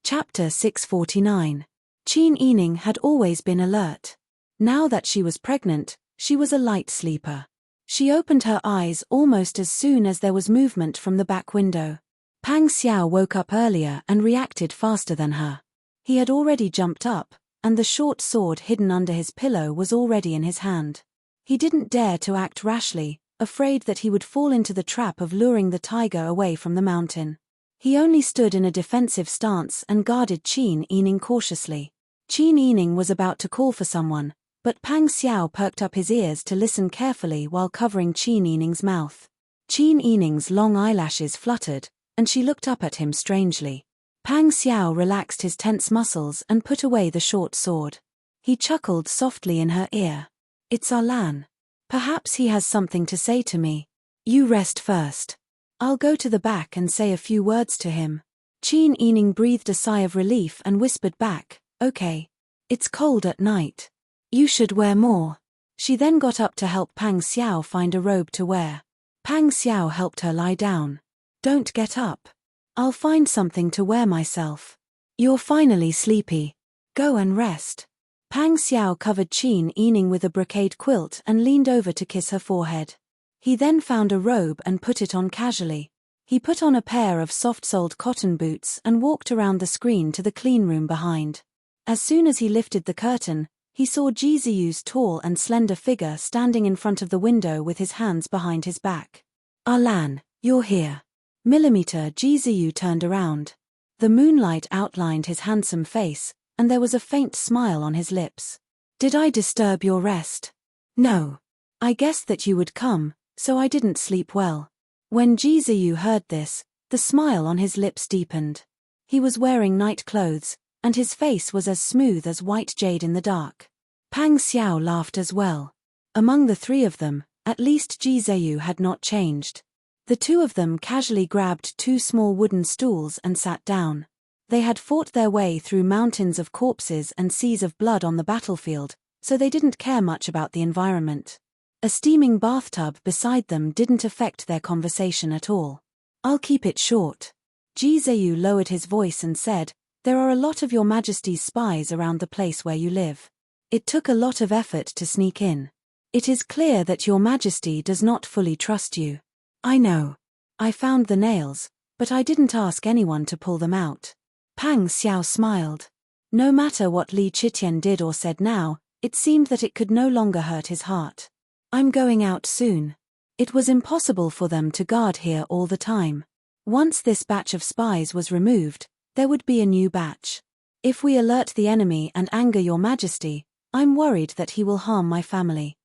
Chapter 649. Qin Yining had always been alert. Now that she was pregnant, she was a light sleeper. She opened her eyes almost as soon as there was movement from the back window. Pang Xiao woke up earlier and reacted faster than her. He had already jumped up, and the short sword hidden under his pillow was already in his hand. He didn't dare to act rashly, afraid that he would fall into the trap of luring the tiger away from the mountain. He only stood in a defensive stance and guarded Qin Yining cautiously. Qin Yining was about to call for someone, but Pang Xiao perked up his ears to listen carefully while covering Qin Yining's mouth. Qin Yining's long eyelashes fluttered, and she looked up at him strangely. Pang Xiao relaxed his tense muscles and put away the short sword. He chuckled softly in her ear. It's Arlan. Perhaps he has something to say to me. You rest first. I'll go to the back and say a few words to him. Qin Yining breathed a sigh of relief and whispered back, okay. It's cold at night. You should wear more. She then got up to help Pang Xiao find a robe to wear. Pang Xiao helped her lie down. Don't get up. I'll find something to wear myself. You're finally sleepy. Go and rest. Pang Xiao covered Qin Yining with a brocade quilt and leaned over to kiss her forehead. He then found a robe and put it on casually. He put on a pair of soft-soled cotton boots and walked around the screen to the clean room behind. As soon as he lifted the curtain, he saw Ji Zheyu's tall and slender figure standing in front of the window with his hands behind his back. Arlan, you're here. Ji Zheyu turned around. The moonlight outlined his handsome face, and there was a faint smile on his lips. Did I disturb your rest? No. I guessed that you would come, so I didn't sleep well. When Ji Zheyu heard this, the smile on his lips deepened. He was wearing night clothes, and his face was as smooth as white jade in the dark. Pang Xiao laughed as well. Among the three of them, at least Ji Zheyu had not changed. The two of them casually grabbed two small wooden stools and sat down. They had fought their way through mountains of corpses and seas of blood on the battlefield, so they didn't care much about the environment. A steaming bathtub beside them didn't affect their conversation at all. I'll keep it short. Ji Zheyu lowered his voice and said, there are a lot of your Majesty's spies around the place where you live. It took a lot of effort to sneak in. It is clear that your Majesty does not fully trust you. I know. I found the nails, but I didn't ask anyone to pull them out. Pang Xiao smiled. No matter what Li Chitian did or said now, it seemed that it could no longer hurt his heart. I'm going out soon. It was impossible for them to guard here all the time. Once this batch of spies was removed, there would be a new batch. If we alert the enemy and anger your Majesty, I'm worried that he will harm my family.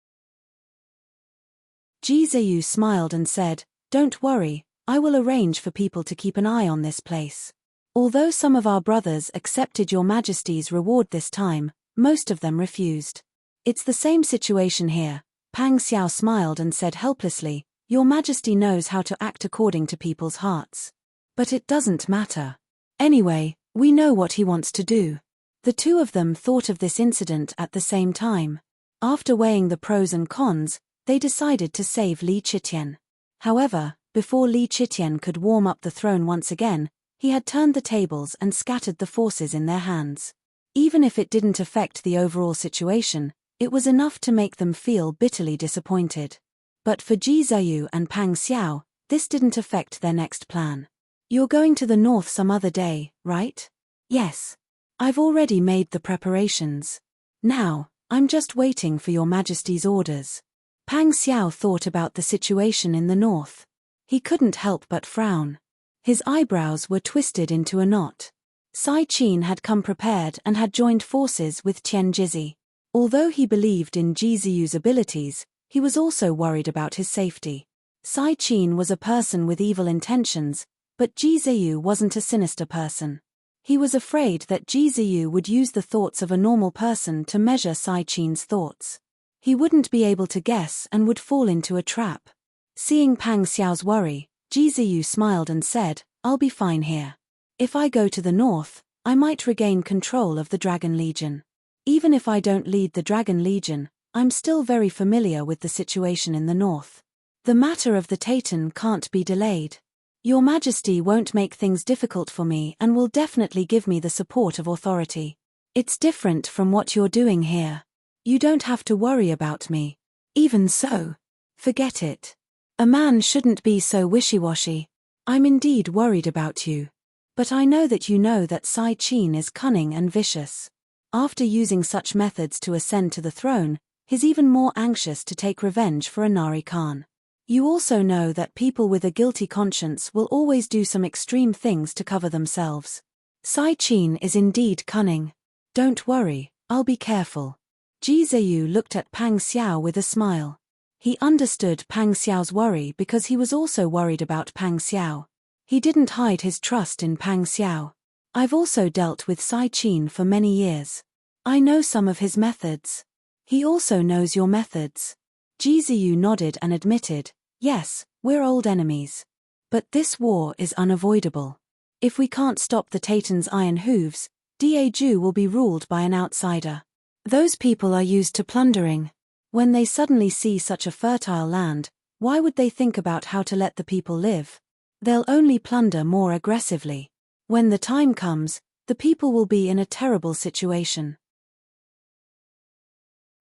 Ji Zheyu smiled and said, don't worry, I will arrange for people to keep an eye on this place. Although some of our brothers accepted your Majesty's reward this time, most of them refused. It's the same situation here. Pang Xiao smiled and said helplessly, your Majesty knows how to act according to people's hearts. But it doesn't matter. Anyway, we know what he wants to do. The two of them thought of this incident at the same time. After weighing the pros and cons, they decided to save Li Chitian. However, before Li Chitian could warm up the throne once again, he had turned the tables and scattered the forces in their hands. Even if it didn't affect the overall situation, it was enough to make them feel bitterly disappointed. But for Ji Ziyu and Pang Xiao, this didn't affect their next plan. You're going to the north some other day, right? Yes. I've already made the preparations. Now, I'm just waiting for your Majesty's orders. Pang Xiao thought about the situation in the north. He couldn't help but frown. His eyebrows were twisted into a knot. Sai Qin had come prepared and had joined forces with Tian Jizi. Although he believed in Ji Ziyu's abilities, he was also worried about his safety. Sai Qin was a person with evil intentions, but Ji Ziyu wasn't a sinister person. He was afraid that Ji Ziyu would use the thoughts of a normal person to measure Sai Qin's thoughts. He wouldn't be able to guess and would fall into a trap. Seeing Pang Xiao's worry, Ji Ziyu smiled and said, "I'll be fine here. If I go to the north, I might regain control of the Dragon Legion. Even if I don't lead the Dragon Legion, I'm still very familiar with the situation in the north. The matter of the Titan can't be delayed. Your Majesty won't make things difficult for me and will definitely give me the support of authority. It's different from what you're doing here. You don't have to worry about me. Even so, forget it. A man shouldn't be so wishy-washy. I'm indeed worried about you. But I know that Sai Qin is cunning and vicious. After using such methods to ascend to the throne, he's even more anxious to take revenge for Anari Khan. You also know that people with a guilty conscience will always do some extreme things to cover themselves. Sai Qin is indeed cunning. Don't worry, I'll be careful." Ji Ziyu looked at Pang Xiao with a smile. He understood Pang Xiao's worry because he was also worried about Pang Xiao. He didn't hide his trust in Pang Xiao. "I've also dealt with Sai Qin for many years. I know some of his methods. He also knows your methods." Ji Ziyu nodded and admitted, "Yes, we're old enemies. But this war is unavoidable. If we can't stop the Titan's iron hooves, Daeju will be ruled by an outsider. Those people are used to plundering. When they suddenly see such a fertile land, why would they think about how to let the people live? They'll only plunder more aggressively. When the time comes, the people will be in a terrible situation.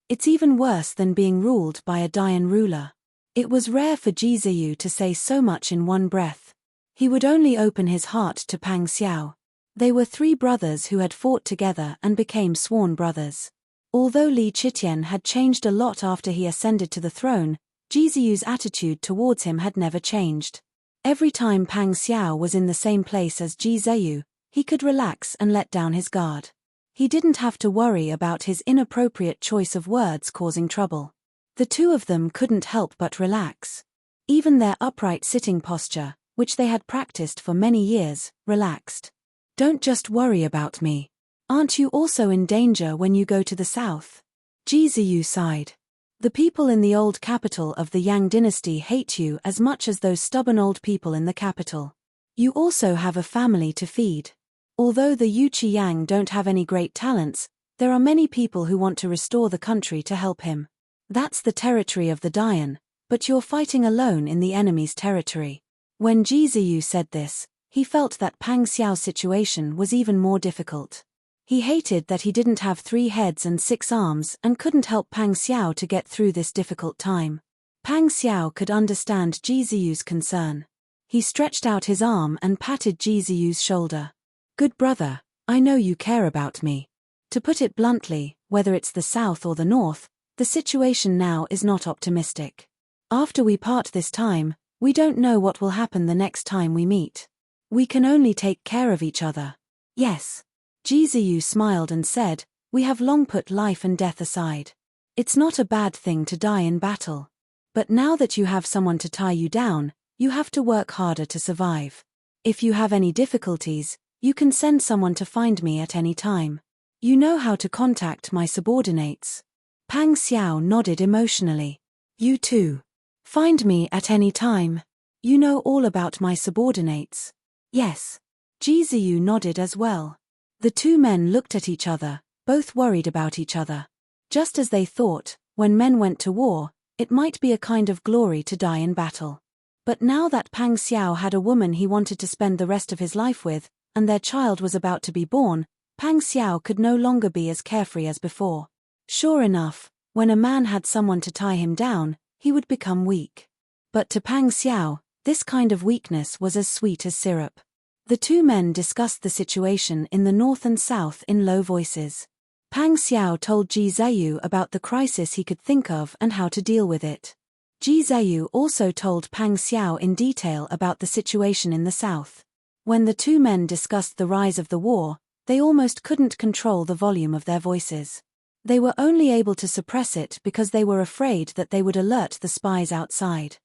It's even worse than being ruled by a Dayan ruler." It was rare for Ji Ziyu to say so much in one breath. He would only open his heart to Pang Xiao. They were three brothers who had fought together and became sworn brothers. Although Li Chitian had changed a lot after he ascended to the throne, Ji Ziyu's attitude towards him had never changed. Every time Pang Xiao was in the same place as Ji Ziyu, he could relax and let down his guard. He didn't have to worry about his inappropriate choice of words causing trouble. The two of them couldn't help but relax. Even their upright sitting posture, which they had practiced for many years, relaxed. "Don't just worry about me. Aren't you also in danger when you go to the south?" Ji Ziyu sighed. "The people in the old capital of the Yang dynasty hate you as much as those stubborn old people in the capital. You also have a family to feed. Although the Yuchi Yang don't have any great talents, there are many people who want to restore the country to help him. That's the territory of the Dayan, but you're fighting alone in the enemy's territory." When Ji Ziyu said this, he felt that Pang Xiao's situation was even more difficult. He hated that he didn't have 3 heads and 6 arms and couldn't help Pang Xiao to get through this difficult time. Pang Xiao could understand Ji Ziyu's concern. He stretched out his arm and patted Ji Ziyu's shoulder. "Good brother, I know you care about me. To put it bluntly, whether it's the south or the north, the situation now is not optimistic. After we part this time, we don't know what will happen the next time we meet. We can only take care of each other." "Yes." Ji Ziyu smiled and said, "We have long put life and death aside. It's not a bad thing to die in battle. But now that you have someone to tie you down, you have to work harder to survive. If you have any difficulties, you can send someone to find me at any time. You know how to contact my subordinates." Pang Xiao nodded emotionally. "You too. Find me at any time. You know all about my subordinates." "Yes." Ji Ziyu nodded as well. The two men looked at each other, both worried about each other. Just as they thought, When men went to war, it might be a kind of glory to die in battle. But now that Pang Xiao had a woman he wanted to spend the rest of his life with, and their child was about to be born, Pang Xiao could no longer be as carefree as before. Sure enough, when a man had someone to tie him down, he would become weak. But to Pang Xiao, this kind of weakness was as sweet as syrup. The two men discussed the situation in the north and south in low voices. Pang Xiao told Ji Zheyu about the crisis he could think of and how to deal with it. Ji Zheyu also told Pang Xiao in detail about the situation in the south. When the two men discussed the rise of the war, they almost couldn't control the volume of their voices. They were only able to suppress it because they were afraid that they would alert the spies outside.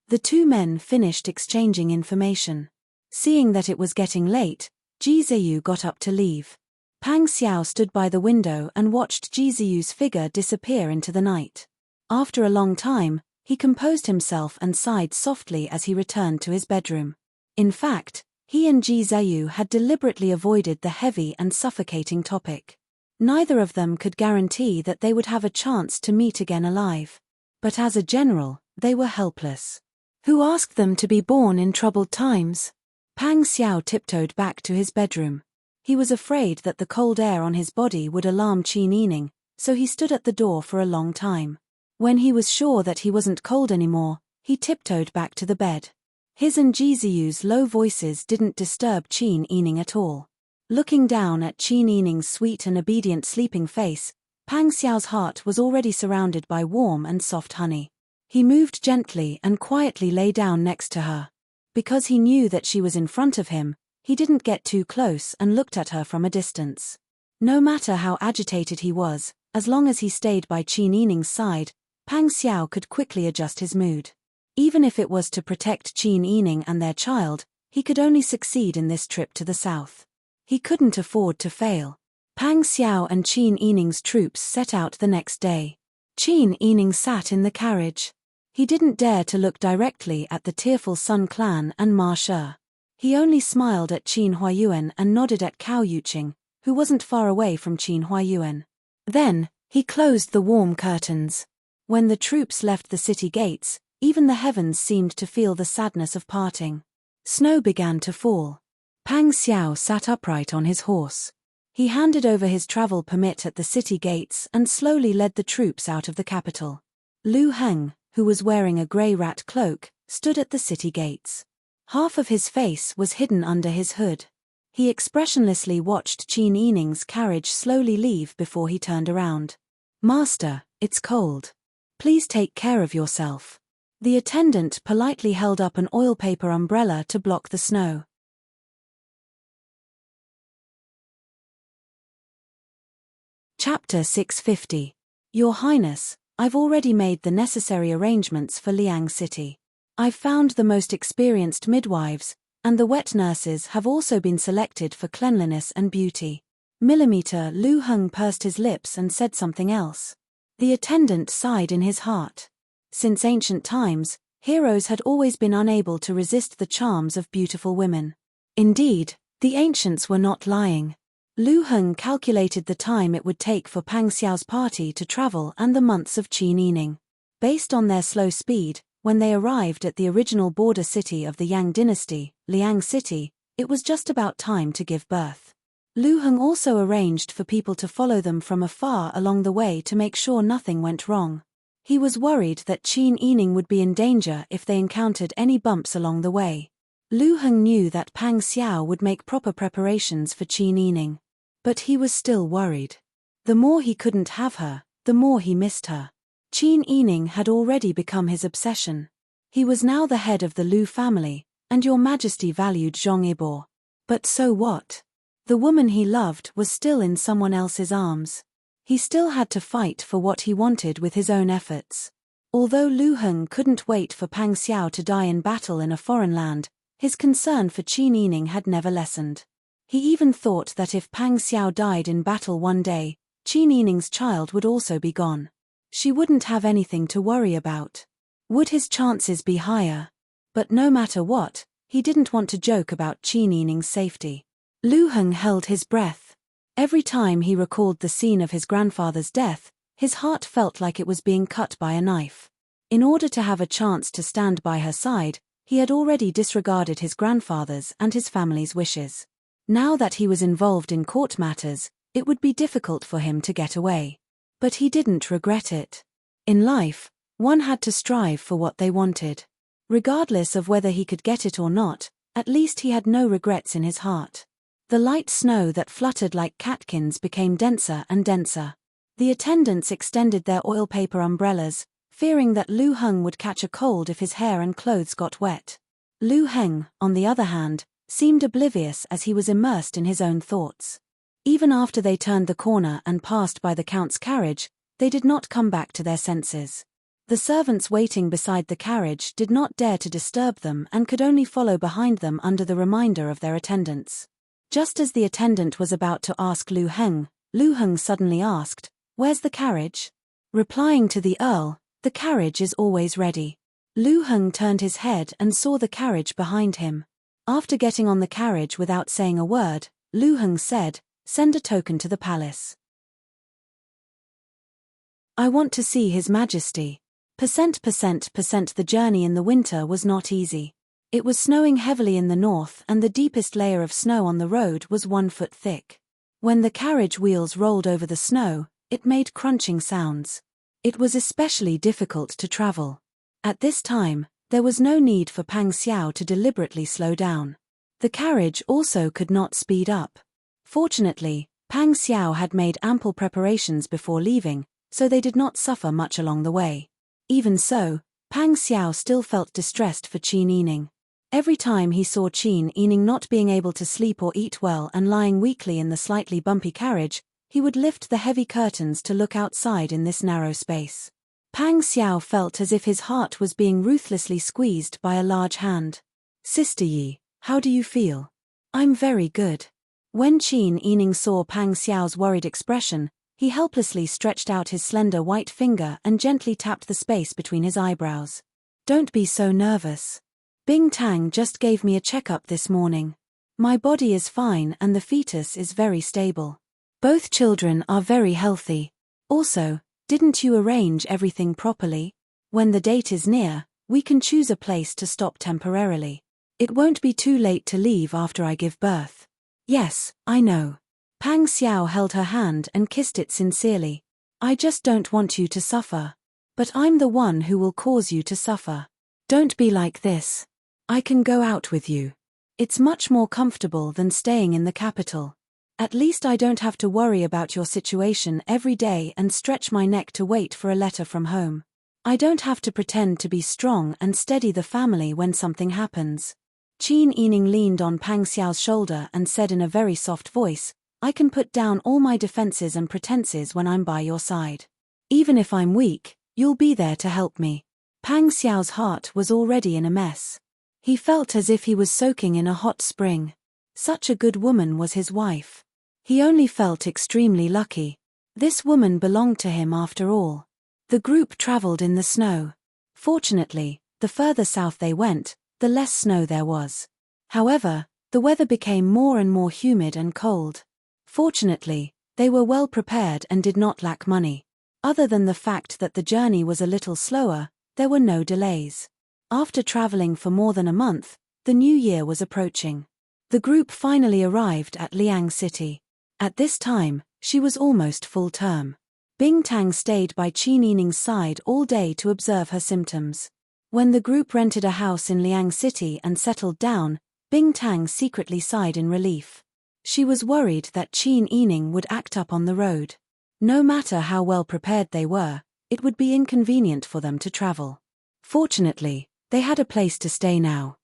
The two men finished exchanging information. Seeing that it was getting late, Ji Zheyu got up to leave. Pang Xiao stood by the window and watched Ji Zheyu's figure disappear into the night. After a long time, he composed himself and sighed softly as he returned to his bedroom. In fact, he and Ji Zheyu had deliberately avoided the heavy and suffocating topic. Neither of them could guarantee that they would have a chance to meet again alive. But as a general, they were helpless. Who asked them to be born in troubled times? Pang Xiao tiptoed back to his bedroom. He was afraid that the cold air on his body would alarm Qin Yining, so he stood at the door for a long time. When he was sure that he wasn't cold anymore, he tiptoed back to the bed. His and Ji Zheyu's low voices didn't disturb Qin Yining at all. Looking down at Qin Yining's sweet and obedient sleeping face, Pang Xiao's heart was already surrounded by warm and soft honey. He moved gently and quietly lay down next to her. Because he knew that she was in front of him, he didn't get too close and looked at her from a distance. No matter how agitated he was, as long as he stayed by Qin Yining's side, Pang Xiao could quickly adjust his mood. Even if it was to protect Qin Yining and their child, he could only succeed in this trip to the south. He couldn't afford to fail. Pang Xiao and Qin Yining's troops set out the next day. Qin Yining sat in the carriage. He didn't dare to look directly at the tearful Sun clan and Ma She. He only smiled at Qin Huayuan and nodded at Cao Yuqing, who wasn't far away from Qin Huayuan. Then, he closed the warm curtains. When the troops left the city gates, even the heavens seemed to feel the sadness of parting. Snow began to fall. Pang Xiao sat upright on his horse. He handed over his travel permit at the city gates and slowly led the troops out of the capital. Lu Heng, who was wearing a grey rat cloak, stood at the city gates. Half of his face was hidden under his hood. He expressionlessly watched Qin Yining's carriage slowly leave before he turned around. "Master, it's cold. Please take care of yourself." The attendant politely held up an oil paper umbrella to block the snow. Chapter 650. Your Highness, I've already made the necessary arrangements for Liang City. I've found the most experienced midwives, and the wet nurses have also been selected for cleanliness and beauty. Millimeter Lu Heng pursed his lips and said something else. The attendant sighed in his heart. Since ancient times, heroes had always been unable to resist the charms of beautiful women. Indeed, the ancients were not lying. Lu Heng calculated the time it would take for Pang Xiao's party to travel and the months of Qin Yining. Based on their slow speed, when they arrived at the original border city of the Yang dynasty, Liang City, it was just about time to give birth. Lu Heng also arranged for people to follow them from afar along the way to make sure nothing went wrong. He was worried that Qin Yining would be in danger if they encountered any bumps along the way. Lu Heng knew that Pang Xiao would make proper preparations for Qin Yining. But he was still worried. The more he couldn't have her, the more he missed her. Qin Yining had already become his obsession. He was now the head of the Lu family, and Your Majesty valued Zhong Ibo. But so what? The woman he loved was still in someone else's arms. He still had to fight for what he wanted with his own efforts. Although Lu Heng couldn't wait for Pang Xiao to die in battle in a foreign land, his concern for Qin Yining had never lessened. He even thought that if Pang Xiao died in battle one day, Qin Yining's child would also be gone. She wouldn't have anything to worry about. Would his chances be higher? But no matter what, he didn't want to joke about Qin Yining's safety. Lu Heng held his breath. Every time he recalled the scene of his grandfather's death, his heart felt like it was being cut by a knife. In order to have a chance to stand by her side, he had already disregarded his grandfather's and his family's wishes. Now that he was involved in court matters, it would be difficult for him to get away. But he didn't regret it. In life, one had to strive for what they wanted. Regardless of whether he could get it or not, at least he had no regrets in his heart. The light snow that fluttered like catkins became denser and denser. The attendants extended their oil paper umbrellas, fearing that Lu Heng would catch a cold if his hair and clothes got wet. Lu Heng, on the other hand, seemed oblivious as he was immersed in his own thoughts. Even after they turned the corner and passed by the Count's carriage, they did not come back to their senses. The servants waiting beside the carriage did not dare to disturb them and could only follow behind them under the reminder of their attendants. Just as the attendant was about to ask Lu Heng suddenly asked, "Where's the carriage?" Replying to the Earl, "The carriage is always ready." Lu Heng turned his head and saw the carriage behind him. After getting on the carriage without saying a word, Lu Heng said, "Send a token to the palace. I want to see His Majesty." The journey in the winter was not easy. It was snowing heavily in the north and the deepest layer of snow on the road was 1 foot thick. When the carriage wheels rolled over the snow, it made crunching sounds. It was especially difficult to travel. At this time, there was no need for Pang Xiao to deliberately slow down. The carriage also could not speed up. Fortunately, Pang Xiao had made ample preparations before leaving, so they did not suffer much along the way. Even so, Pang Xiao still felt distressed for Qin Yining. Every time he saw Qin Yining not being able to sleep or eat well and lying weakly in the slightly bumpy carriage, he would lift the heavy curtains to look outside in this narrow space. Pang Xiao felt as if his heart was being ruthlessly squeezed by a large hand. "Sister Yi, how do you feel?" "I'm very good." When Qin Yining saw Pang Xiao's worried expression, he helplessly stretched out his slender white finger and gently tapped the space between his eyebrows. "Don't be so nervous. Bing Tang just gave me a checkup this morning. My body is fine and the fetus is very stable. Both children are very healthy. Also, didn't you arrange everything properly? When the date is near, we can choose a place to stop temporarily. It won't be too late to leave after I give birth." "Yes, I know." Pang Xiao held her hand and kissed it sincerely. "I just don't want you to suffer. But I'm the one who will cause you to suffer. Don't be like this. I can go out with you. It's much more comfortable than staying in the capital. At least I don't have to worry about your situation every day and stretch my neck to wait for a letter from home. I don't have to pretend to be strong and steady the family when something happens." Qin Yining leaned on Pang Xiao's shoulder and said in a very soft voice, "I can put down all my defenses and pretenses when I'm by your side. Even if I'm weak, you'll be there to help me." Pang Xiao's heart was already in a mess. He felt as if he was soaking in a hot spring. Such a good woman was his wife. He only felt extremely lucky. This woman belonged to him after all. The group traveled in the snow. Fortunately, the further south they went, the less snow there was. However, the weather became more and more humid and cold. Fortunately, they were well prepared and did not lack money. Other than the fact that the journey was a little slower, there were no delays. After traveling for more than a month, the new year was approaching. The group finally arrived at Liang City. At this time, she was almost full term. Bing Tang stayed by Qin Yining's side all day to observe her symptoms. When the group rented a house in Liang City and settled down, Bing Tang secretly sighed in relief. She was worried that Qin Yining would act up on the road. No matter how well prepared they were, it would be inconvenient for them to travel. Fortunately, they had a place to stay now.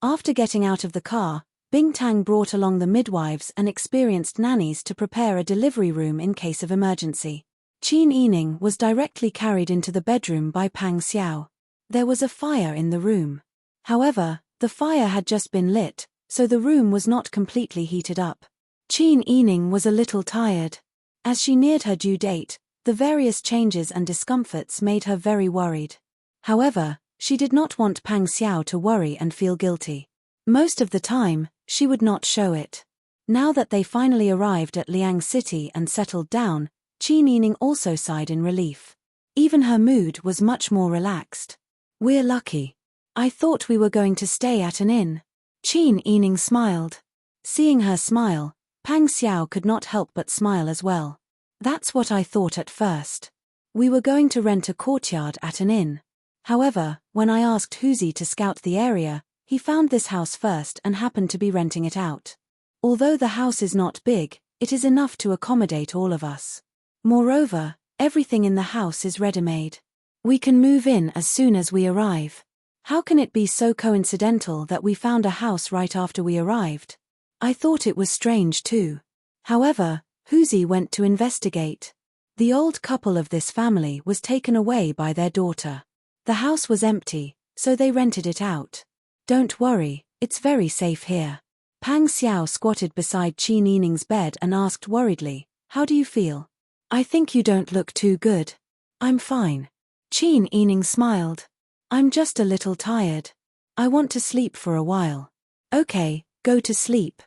After getting out of the car, Bing Tang brought along the midwives and experienced nannies to prepare a delivery room in case of emergency. Qin Yining was directly carried into the bedroom by Pang Xiao. There was a fire in the room. However, the fire had just been lit, so the room was not completely heated up. Qin Yining was a little tired. As she neared her due date, the various changes and discomforts made her very worried. However, she did not want Pang Xiao to worry and feel guilty. Most of the time, she would not show it. Now that they finally arrived at Liang City and settled down, Qin Yining also sighed in relief. Even her mood was much more relaxed. We're lucky. I thought we were going to stay at an inn. Qin Yining smiled. Seeing her smile, Pang Xiao could not help but smile as well. That's what I thought at first. We were going to rent a courtyard at an inn. However, when I asked Huzi to scout the area, he found this house first and happened to be renting it out. Although the house is not big, it is enough to accommodate all of us. Moreover, everything in the house is ready-made. We can move in as soon as we arrive. How can it be so coincidental that we found a house right after we arrived? I thought it was strange too. However, Huzi went to investigate. The old couple of this family was taken away by their daughter. The house was empty, so they rented it out. Don't worry, it's very safe here. Pang Xiao squatted beside Qin Yining's bed and asked worriedly, "How do you feel?" "I think you don't look too good." "I'm fine." Qin Yining smiled. "I'm just a little tired. I want to sleep for a while." "Okay, go to sleep.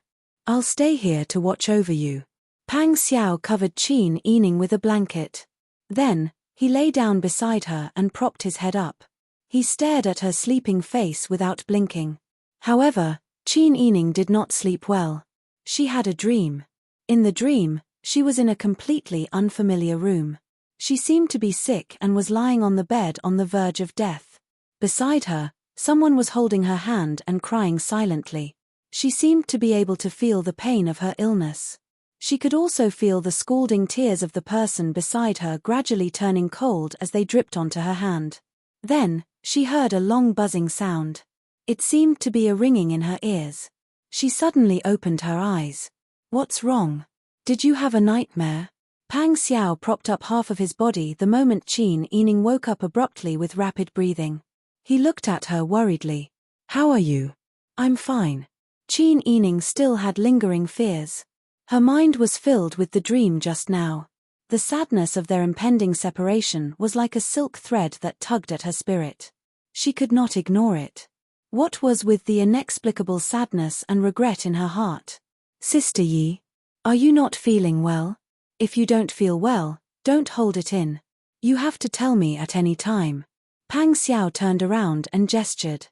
I'll stay here to watch over you." Pang Xiao covered Qin Yining with a blanket. Then, he lay down beside her and propped his head up. He stared at her sleeping face without blinking. However, Qin Yining did not sleep well. She had a dream. In the dream, she was in a completely unfamiliar room. She seemed to be sick and was lying on the bed on the verge of death. Beside her, someone was holding her hand and crying silently. She seemed to be able to feel the pain of her illness. She could also feel the scalding tears of the person beside her gradually turning cold as they dripped onto her hand. Then, she heard a long buzzing sound. It seemed to be a ringing in her ears. She suddenly opened her eyes. "What's wrong? Did you have a nightmare?" Pang Xiao propped up half of his body the moment Qin Yining woke up abruptly with rapid breathing. He looked at her worriedly. "How are you?" "I'm fine." Qin Yining still had lingering fears. Her mind was filled with the dream just now. The sadness of their impending separation was like a silk thread that tugged at her spirit. She could not ignore it. What was with the inexplicable sadness and regret in her heart? "Sister Yi, are you not feeling well? If you don't feel well, don't hold it in. You have to tell me at any time." Pang Xiao turned around and gestured.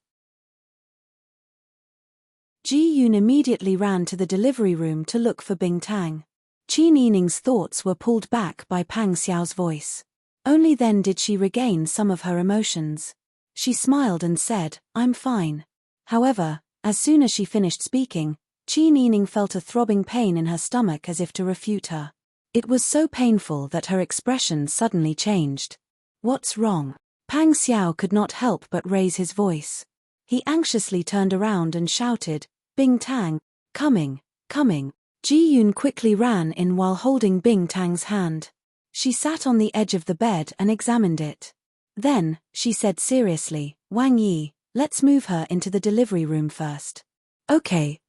Ji Yun immediately ran to the delivery room to look for Bing Tang. Qin Yining's thoughts were pulled back by Pang Xiao's voice. Only then did she regain some of her emotions. She smiled and said, "I'm fine." However, as soon as she finished speaking, Qin Yining felt a throbbing pain in her stomach as if to refute her. It was so painful that her expression suddenly changed. "What's wrong?" Pang Xiao could not help but raise his voice. He anxiously turned around and shouted, "Bing Tang, coming, coming." Ji Yun quickly ran in while holding Bing Tang's hand. She sat on the edge of the bed and examined it. Then, she said seriously, "Wang Yi, let's move her into the delivery room first." Okay.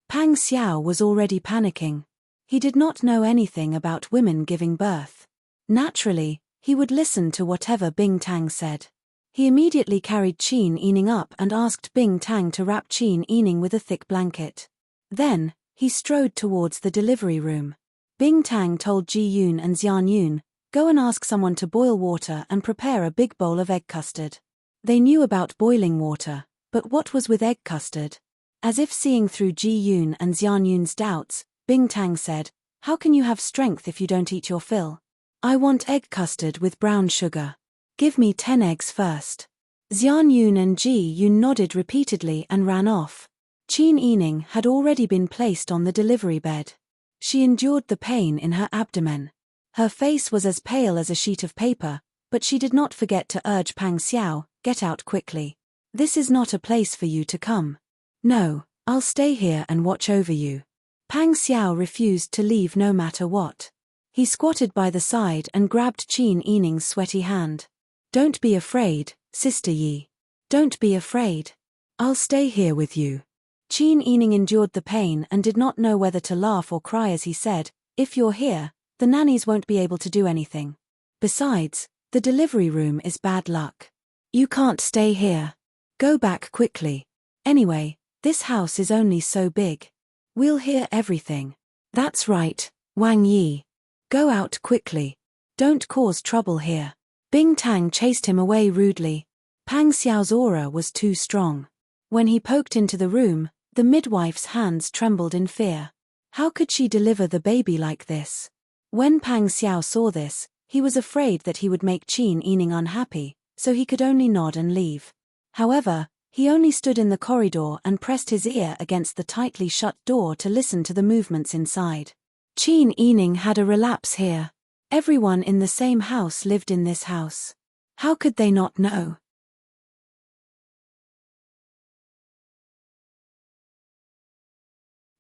Pang Xiao was already panicking. He did not know anything about women giving birth. Naturally, he would listen to whatever Bing Tang said. He immediately carried Qin Yining up and asked Bing Tang to wrap Qin Yining with a thick blanket. Then, he strode towards the delivery room. Bing Tang told Ji Yun and Xian Yun, "Go and ask someone to boil water and prepare a big bowl of egg custard." They knew about boiling water, but what was with egg custard? As if seeing through Ji Yun and Xian Yun's doubts, Bing Tang said, "How can you have strength if you don't eat your fill?" "I want egg custard with brown sugar. Give me 10 eggs first." Xian Yun and Ji Yun nodded repeatedly and ran off. Qin Yining had already been placed on the delivery bed. She endured the pain in her abdomen. Her face was as pale as a sheet of paper, but she did not forget to urge Pang Xiao, "Get out quickly. This is not a place for you to come." "No, I'll stay here and watch over you." Pang Xiao refused to leave no matter what. He squatted by the side and grabbed Qin Yining's sweaty hand. "Don't be afraid, Sister Yi. Don't be afraid. I'll stay here with you." Qin Yining endured the pain and did not know whether to laugh or cry as he said, "If you're here, the nannies won't be able to do anything. Besides, the delivery room is bad luck. You can't stay here. Go back quickly. Anyway, this house is only so big." We'll hear everything. That's right, Wang Yi. Go out quickly. Don't cause trouble here. Bing Tang chased him away rudely. Pang Xiao's aura was too strong. When he poked into the room, the midwife's hands trembled in fear. How could she deliver the baby like this? When Pang Xiao saw this, he was afraid that he would make Qin Yining unhappy, so he could only nod and leave. However, he only stood in the corridor and pressed his ear against the tightly shut door to listen to the movements inside. Qin Yining had a relapse here. Everyone in the same house lived in this house. How could they not know?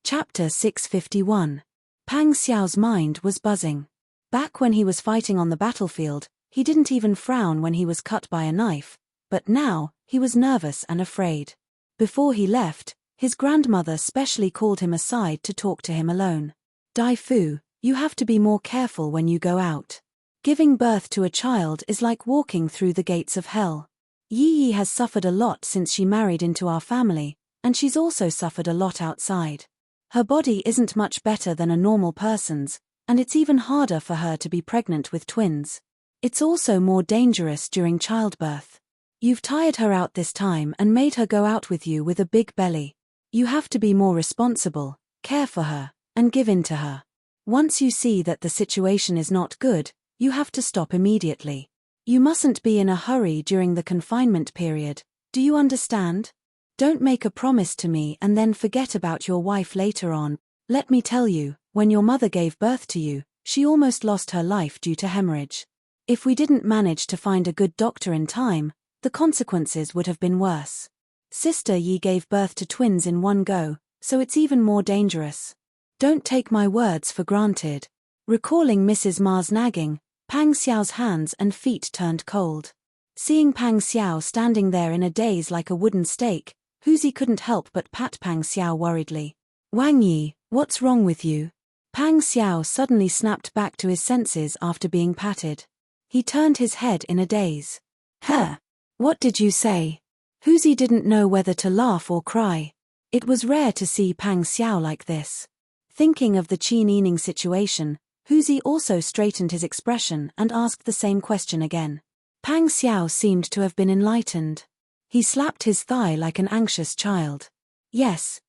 Chapter 651. Pang Xiao's mind was buzzing. Back when he was fighting on the battlefield, he didn't even frown when he was cut by a knife, but now, he was nervous and afraid. Before he left, his grandmother specially called him aside to talk to him alone. Dai Fu, you have to be more careful when you go out. Giving birth to a child is like walking through the gates of hell. Yi Yi has suffered a lot since she married into our family, and she's also suffered a lot outside. Her body isn't much better than a normal person's, and it's even harder for her to be pregnant with twins. It's also more dangerous during childbirth. You've tired her out this time and made her go out with you with a big belly. You have to be more responsible, care for her, and give in to her. Once you see that the situation is not good, you have to stop immediately. You mustn't be in a hurry during the confinement period, do you understand? Don't make a promise to me and then forget about your wife later on. Let me tell you, when your mother gave birth to you, she almost lost her life due to hemorrhage. If we didn't manage to find a good doctor in time, the consequences would have been worse. Sister Yi gave birth to twins in one go, so it's even more dangerous. Don't take my words for granted. Recalling Mrs. Ma's nagging, Pang Xiao's hands and feet turned cold. Seeing Pang Xiao standing there in a daze like a wooden stake, Huzi couldn't help but pat Pang Xiao worriedly. Wang Yi, what's wrong with you? Pang Xiao suddenly snapped back to his senses after being patted. He turned his head in a daze. Huh? What did you say? Huzi didn't know whether to laugh or cry. It was rare to see Pang Xiao like this. Thinking of the Qin Yining situation, Huzi also straightened his expression and asked the same question again. Pang Xiao seemed to have been enlightened. He slapped his thigh like an anxious child. Yes,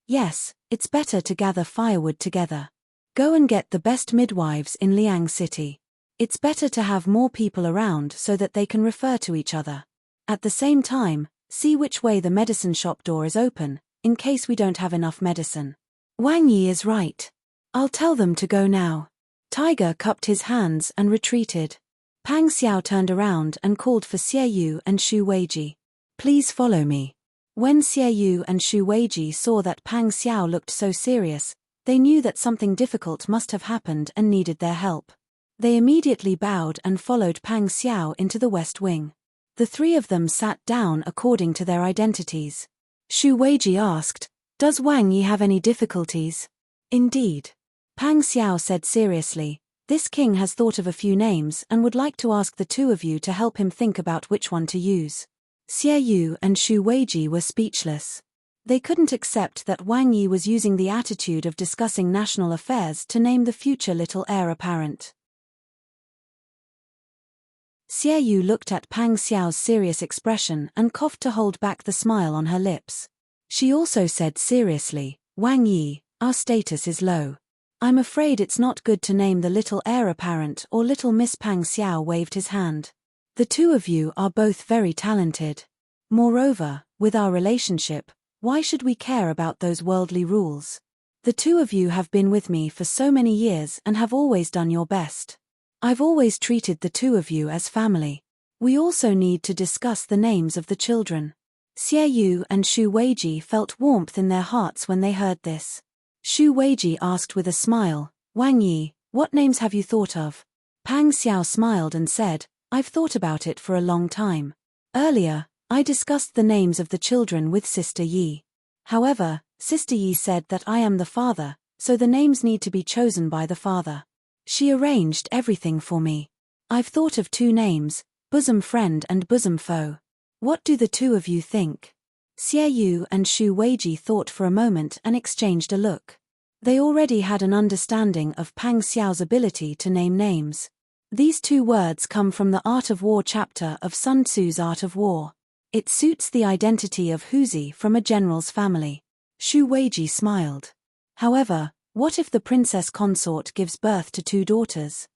it's better to gather firewood together. Go and get the best midwives in Liang City. It's better to have more people around so that they can refer to each other. At the same time, see which way the medicine shop door is open, in case we don't have enough medicine. Wang Yi is right. I'll tell them to go now. Tiger cupped his hands and retreated. Pang Xiao turned around and called for Xie Yu and Xu Weiji. Please follow me. When Xie Yu and Xu Weiji saw that Pang Xiao looked so serious, they knew that something difficult must have happened and needed their help. They immediately bowed and followed Pang Xiao into the west wing. The three of them sat down according to their identities. Xu Weiji asked, "Does Wang Yi have any difficulties?" "Indeed." Pang Xiao said seriously, "This king has thought of a few names and would like to ask the two of you to help him think about which one to use." Xie Yu and Xu Weiji were speechless. They couldn't accept that Wang Yi was using the attitude of discussing national affairs to name the future little heir apparent. Xie Yu looked at Pang Xiao's serious expression and coughed to hold back the smile on her lips. She also said seriously, "Wang Yi, our status is low. I'm afraid it's not good to name the little heir apparent or little Miss." Pang Xiao waved his hand. "The two of you are both very talented. Moreover, with our relationship, why should we care about those worldly rules? The two of you have been with me for so many years and have always done your best. I've always treated the two of you as family. We also need to discuss the names of the children." Xie Yu and Xu Weiji felt warmth in their hearts when they heard this. Xu Weiji asked with a smile, "Wang Yi, what names have you thought of?" Pang Xiao smiled and said, "I've thought about it for a long time. Earlier, I discussed the names of the children with Sister Yi. However, Sister Yi said that I am the father, so the names need to be chosen by the father. She arranged everything for me. I've thought of two names, bosom friend and bosom foe. What do the two of you think?" Xie Yu and Xu Weiji thought for a moment and exchanged a look. They already had an understanding of Pang Xiao's ability to name names. These two words come from the Art of War chapter of Sun Tzu's Art of War. It suits the identity of Huzi from a general's family. Shu Weiji smiled. However, what if the princess consort gives birth to two daughters?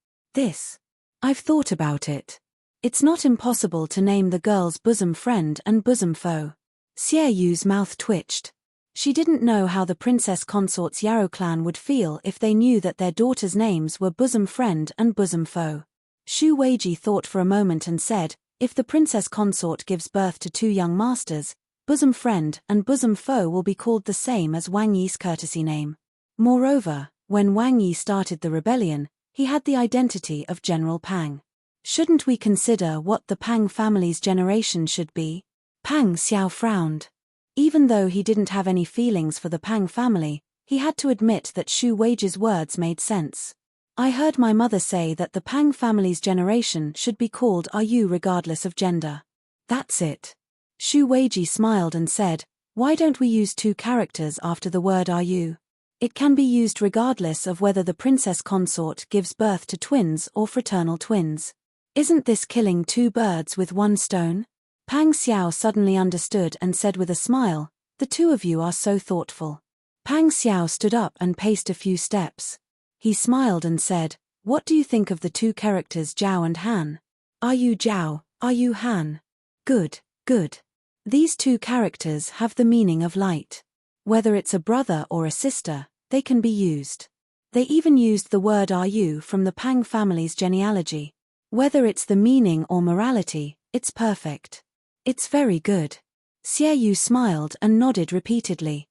I've thought about it. It's not impossible to name the girl's bosom friend and bosom foe. Xie Yu's mouth twitched. She didn't know how the princess consort's Yarrow clan would feel if they knew that their daughters' names were bosom friend and bosom foe. Shu Weiji thought for a moment and said, if the princess consort gives birth to two young masters, bosom friend and bosom foe will be called the same as Wang Yi's courtesy name. Moreover, when Wang Yi started the rebellion, he had the identity of General Pang. Shouldn't we consider what the Pang family's generation should be? Pang Xiao frowned. Even though he didn't have any feelings for the Pang family, he had to admit that Shu Weiji's words made sense. I heard my mother say that the Pang family's generation should be called Ru regardless of gender. That's it. Shu Weiji smiled and said, why don't we use two characters after the word Ru? It can be used regardless of whether the princess consort gives birth to twins or fraternal twins. Isn't this killing two birds with one stone? Pang Xiao suddenly understood and said with a smile, the two of you are so thoughtful. Pang Xiao stood up and paced a few steps. He smiled and said, what do you think of the two characters Zhao and Han? Are you Zhao, are you Han? Good, good. These two characters have the meaning of light. Whether it's a brother or a sister, they can be used. They even used the word Ru from the Pang family's genealogy. Whether it's the meaning or morality, it's perfect. It's very good. Xie Yu smiled and nodded repeatedly.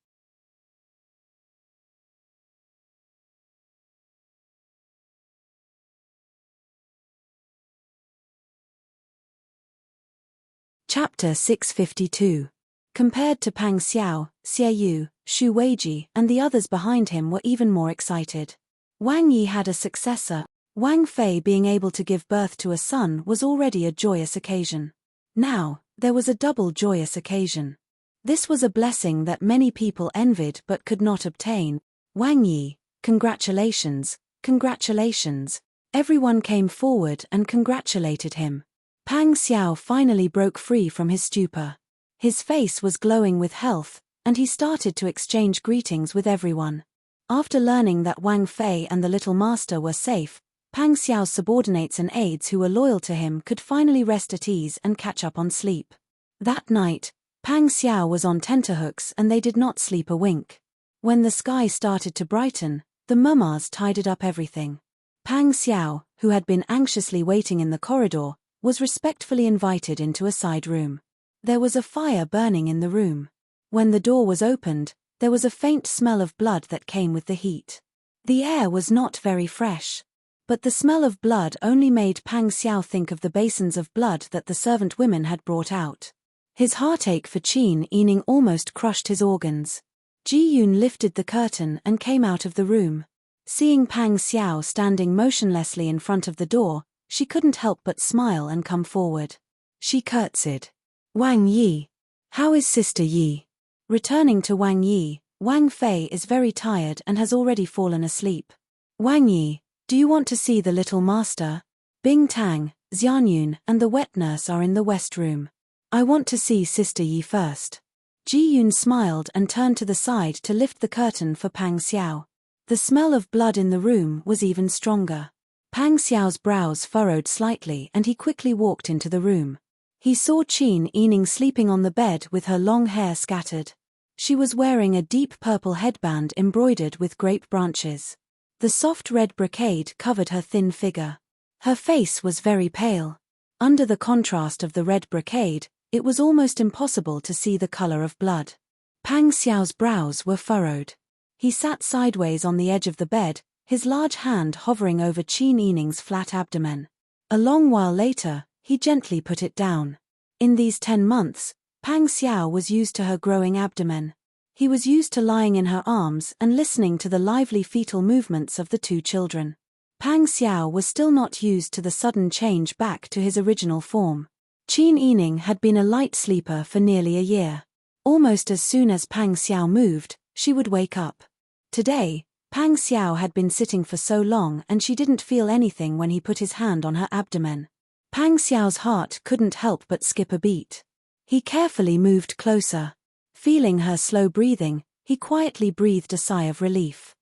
Chapter 652. Compared to Pang Xiao, Xie Yu, Shu Weiji, and the others behind him were even more excited. Wang Yi had a successor. Wang Fei being able to give birth to a son was already a joyous occasion. Now, there was a double joyous occasion. This was a blessing that many people envied but could not obtain. Wang Yi, congratulations, congratulations. Everyone came forward and congratulated him. Pang Xiao finally broke free from his stupor. His face was glowing with health, and he started to exchange greetings with everyone. After learning that Wang Fei and the little master were safe, Pang Xiao's subordinates and aides who were loyal to him could finally rest at ease and catch up on sleep. That night, Pang Xiao was on tenterhooks and they did not sleep a wink. When the sky started to brighten, the mummers tidied up everything. Pang Xiao, who had been anxiously waiting in the corridor, was respectfully invited into a side room. There was a fire burning in the room. When the door was opened, there was a faint smell of blood that came with the heat. The air was not very fresh. But the smell of blood only made Pang Xiao think of the basins of blood that the servant women had brought out. His heartache for Qin Yining almost crushed his organs. Ji Yun lifted the curtain and came out of the room. Seeing Pang Xiao standing motionlessly in front of the door, she couldn't help but smile and come forward. She curtsied. Wang Yi. How is Sister Yi? Returning to Wang Yi, Wang Fei is very tired and has already fallen asleep. Wang Yi, do you want to see the little master? Bing Tang, Xianyun, and the wet nurse are in the west room. I want to see Sister Yi first. Ji Yun smiled and turned to the side to lift the curtain for Pang Xiao. The smell of blood in the room was even stronger. Pang Xiao's brows furrowed slightly and he quickly walked into the room. He saw Qin Yining sleeping on the bed with her long hair scattered. She was wearing a deep purple headband embroidered with grape branches. The soft red brocade covered her thin figure. Her face was very pale. Under the contrast of the red brocade, it was almost impossible to see the color of blood. Pang Xiao's brows were furrowed. He sat sideways on the edge of the bed, his large hand hovering over Qin Yining's flat abdomen. A long while later, he gently put it down. In these 10 months, Pang Xiao was used to her growing abdomen. He was used to lying in her arms and listening to the lively fetal movements of the two children. Pang Xiao was still not used to the sudden change back to his original form. Qin Yining had been a light sleeper for nearly a year. Almost as soon as Pang Xiao moved, she would wake up. Today, Pang Xiao had been sitting for so long and she didn't feel anything when he put his hand on her abdomen. Pang Xiao's heart couldn't help but skip a beat. He carefully moved closer. Feeling her slow breathing, he quietly breathed a sigh of relief.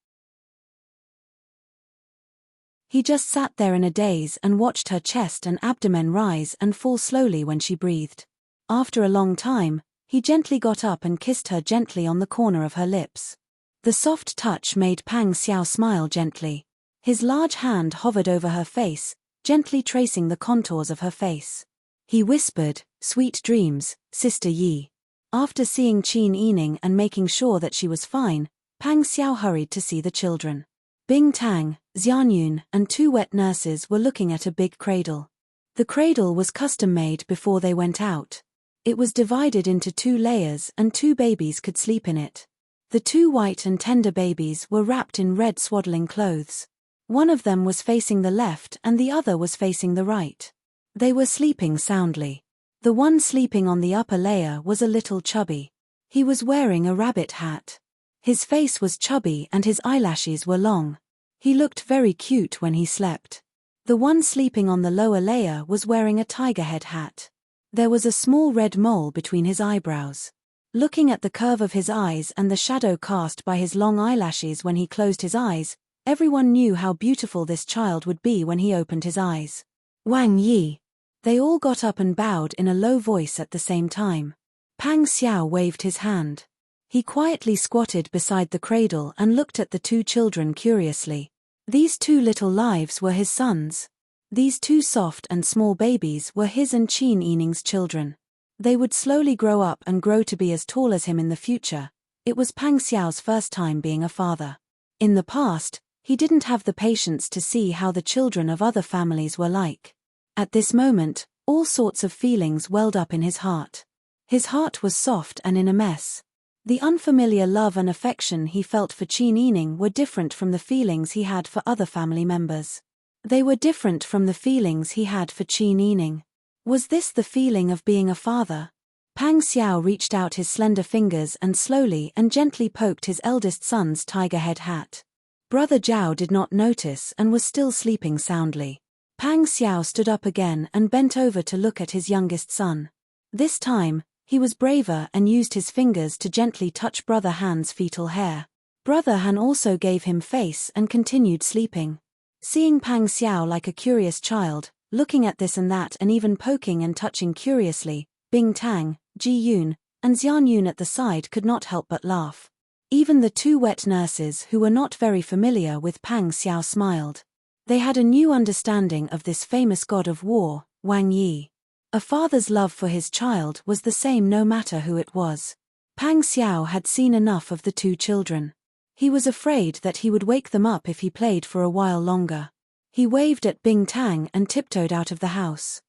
He just sat there in a daze and watched her chest and abdomen rise and fall slowly when she breathed. After a long time, he gently got up and kissed her gently on the corner of her lips. The soft touch made Pang Xiao smile gently. His large hand hovered over her face, gently tracing the contours of her face. He whispered, "Sweet dreams, Sister Yi." After seeing Qin Yining and making sure that she was fine, Pang Xiao hurried to see the children. Bing Tang, Xianyun, and 2 wet nurses were looking at a big cradle. The cradle was custom-made before they went out. It was divided into 2 layers and 2 babies could sleep in it. The 2 white and tender babies were wrapped in red swaddling clothes. One of them was facing the left and the other was facing the right. They were sleeping soundly. The one sleeping on the upper layer was a little chubby. He was wearing a rabbit hat. His face was chubby and his eyelashes were long. He looked very cute when he slept. The one sleeping on the lower layer was wearing a tiger head hat. There was a small red mole between his eyebrows. Looking at the curve of his eyes and the shadow cast by his long eyelashes when he closed his eyes, everyone knew how beautiful this child would be when he opened his eyes. Wang Yi. They all got up and bowed in a low voice at the same time. Pang Xiao waved his hand. He quietly squatted beside the cradle and looked at the 2 children curiously. These 2 little lives were his sons. These 2 soft and small babies were his and Qin Yining's children. They would slowly grow up and grow to be as tall as him in the future. It was Pang Xiao's first time being a father. In the past, he didn't have the patience to see how the children of other families were like. At this moment, all sorts of feelings welled up in his heart. His heart was soft and in a mess. The unfamiliar love and affection he felt for Qin Yining were different from the feelings he had for other family members. They were different from the feelings he had for Qin Yining. Was this the feeling of being a father? Pang Xiao reached out his slender fingers and slowly and gently poked his eldest son's tiger head hat. Brother Zhao did not notice and was still sleeping soundly. Pang Xiao stood up again and bent over to look at his youngest son. This time, he was braver and used his fingers to gently touch Brother Han's fetal hair. Brother Han also gave him face and continued sleeping. Seeing Pang Xiao like a curious child, looking at this and that and even poking and touching curiously, Bing Tang, Ji Yun, and Xian Yun at the side could not help but laugh. Even the 2 wet nurses who were not very familiar with Pang Xiao smiled. They had a new understanding of this famous god of war, Wang Yi. A father's love for his child was the same no matter who it was. Pang Xiao had seen enough of the 2 children. He was afraid that he would wake them up if he played for a while longer. He waved at Bing Tang and tiptoed out of the house.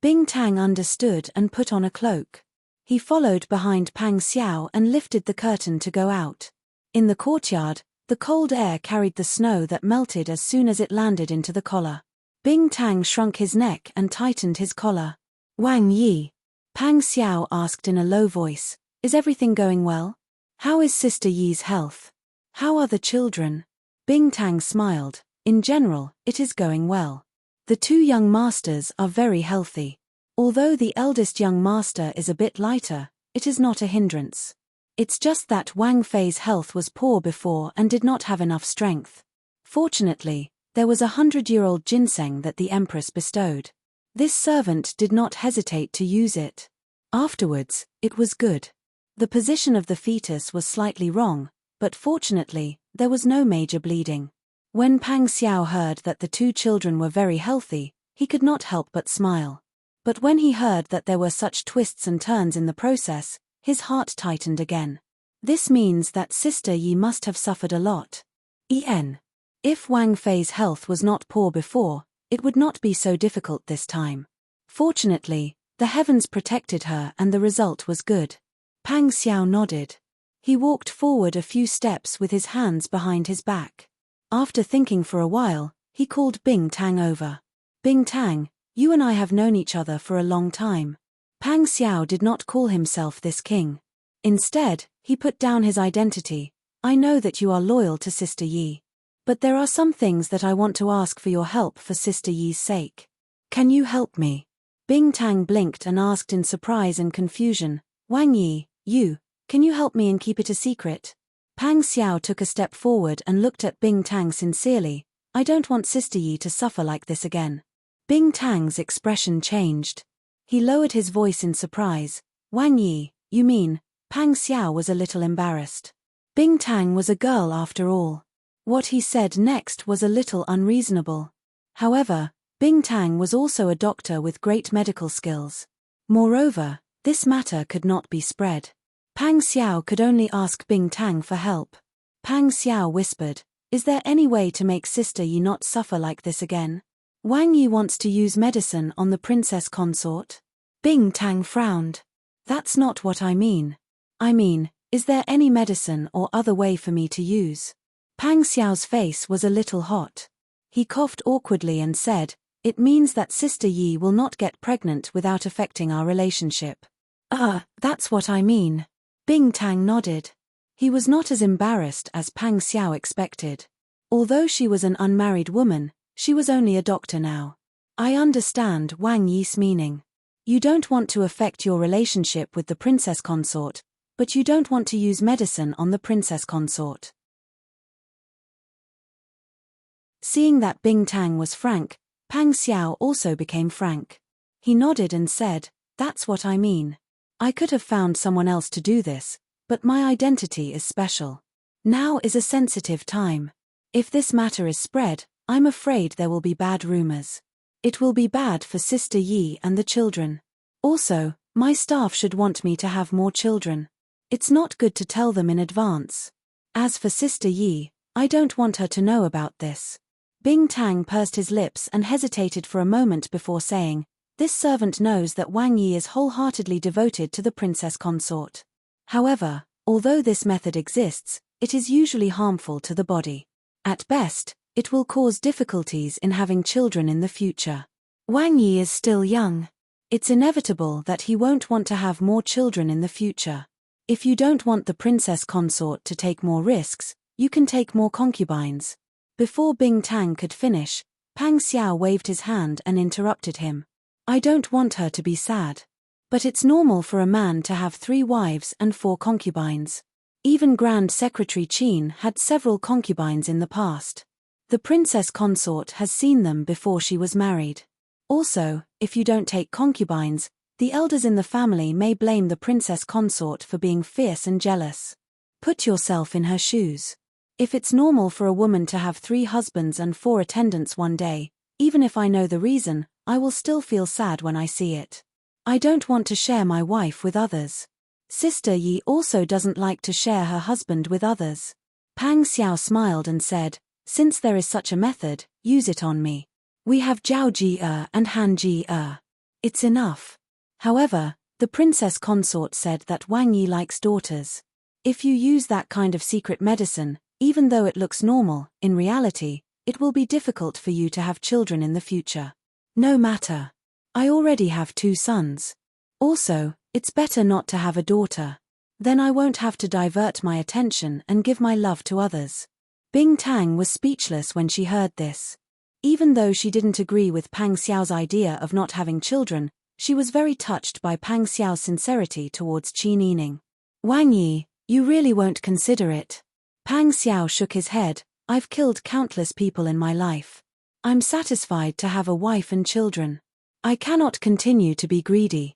Bing Tang understood and put on a cloak. He followed behind Pang Xiao and lifted the curtain to go out. In the courtyard, the cold air carried the snow that melted as soon as it landed into the collar. Bing Tang shrunk his neck and tightened his collar. Wang Yi. Pang Xiao asked in a low voice, "Is everything going well? How is Sister Yi's health? How are the children?" Bing Tang smiled. "In general, it is going well. The 2 young masters are very healthy. Although the eldest young master is a bit lighter, it is not a hindrance. It's just that Wang Fei's health was poor before and did not have enough strength. Fortunately, there was 100-year-old ginseng that the Empress bestowed. This servant did not hesitate to use it. Afterwards, it was good. The position of the fetus was slightly wrong, but fortunately, there was no major bleeding." When Pang Xiao heard that the 2 children were very healthy, he could not help but smile. But when he heard that there were such twists and turns in the process, his heart tightened again. This means that Sister Yi must have suffered a lot. If Wang Fei's health was not poor before, it would not be so difficult this time. Fortunately, the heavens protected her and the result was good. Pang Xiao nodded. He walked forward a few steps with his hands behind his back. After thinking for a while, he called Bing Tang over. "Bing Tang, you and I have known each other for a long time." Pang Xiao did not call himself this king. Instead, He put down his identity. I know that you are loyal to Sister Yi. But there are some things that I want to ask for your help for Sister Yi's sake. Can you help me? Bing Tang blinked and asked in surprise and confusion, Wang Yi, can you help me and keep it a secret? Pang Xiao took a step forward and looked at Bing Tang sincerely. I don't want Sister Yi to suffer like this again. Bing Tang's expression changed. He lowered his voice in surprise. Wang Yi, you mean? Pang Xiao was a little embarrassed. Bing Tang was a girl after all. What he said next was a little unreasonable. However, Bing Tang was also a doctor with great medical skills. Moreover, this matter could not be spread. Pang Xiao could only ask Bing Tang for help. Pang Xiao whispered, is there any way to make Sister Yi not suffer like this again? Wang Yi wants to use medicine on the princess consort. Bing Tang frowned. That's not what I mean. I mean, is there any medicine or other way for me to use? Pang Xiao's face was a little hot. He coughed awkwardly and said, it means that Sister Yi will not get pregnant without affecting our relationship. That's what I mean. Bing Tang nodded. He was not as embarrassed as Pang Xiao expected. Although she was an unmarried woman, she was only a doctor now. I understand Wang Yi's meaning. You don't want to affect your relationship with the princess consort, but you don't want to use medicine on the princess consort. Seeing that Bing Tang was frank, Pang Xiao also became frank. He nodded and said, that's what I mean. I could have found someone else to do this, but my identity is special. Now is a sensitive time. If this matter is spread, I'm afraid there will be bad rumors. It will be bad for Sister Yi and the children. Also, my staff should want me to have more children. It's not good to tell them in advance. As for Sister Yi, I don't want her to know about this. Bing Tang pursed his lips and hesitated for a moment before saying, this servant knows that Wang Yi is wholeheartedly devoted to the princess consort. However, although this method exists, it is usually harmful to the body. At best, it will cause difficulties in having children in the future. Wang Yi is still young. It's inevitable that he won't want to have more children in the future. If you don't want the princess consort to take more risks, you can take more concubines. Before Bing Tang could finish, Pang Xiao waved his hand and interrupted him. I don't want her to be sad. But it's normal for a man to have 3 wives and 4 concubines. Even Grand Secretary Qin had several concubines in the past. The princess consort has seen them before she was married. Also, if you don't take concubines, the elders in the family may blame the princess consort for being fierce and jealous. Put yourself in her shoes. If it's normal for a woman to have 3 husbands and 4 attendants one day, even if I know the reason, I will still feel sad when I see it. I don't want to share my wife with others. Sister Yi also doesn't like to share her husband with others. Pang Xiao smiled and said, since there is such a method, use it on me. We have Zhao Ji and Han Ji. It's enough. However, the princess consort said that Wang Yi likes daughters. If you use that kind of secret medicine, even though it looks normal, in reality, it will be difficult for you to have children in the future. No matter. I already have 2 sons. Also, it's better not to have a daughter. Then I won't have to divert my attention and give my love to others. Bing Tang was speechless when she heard this. Even though she didn't agree with Pang Xiao's idea of not having children, she was very touched by Pang Xiao's sincerity towards Qin Yining. Wang Yi, you really won't consider it? Pang Xiao shook his head. I've killed countless people in my life. I'm satisfied to have a wife and children. I cannot continue to be greedy.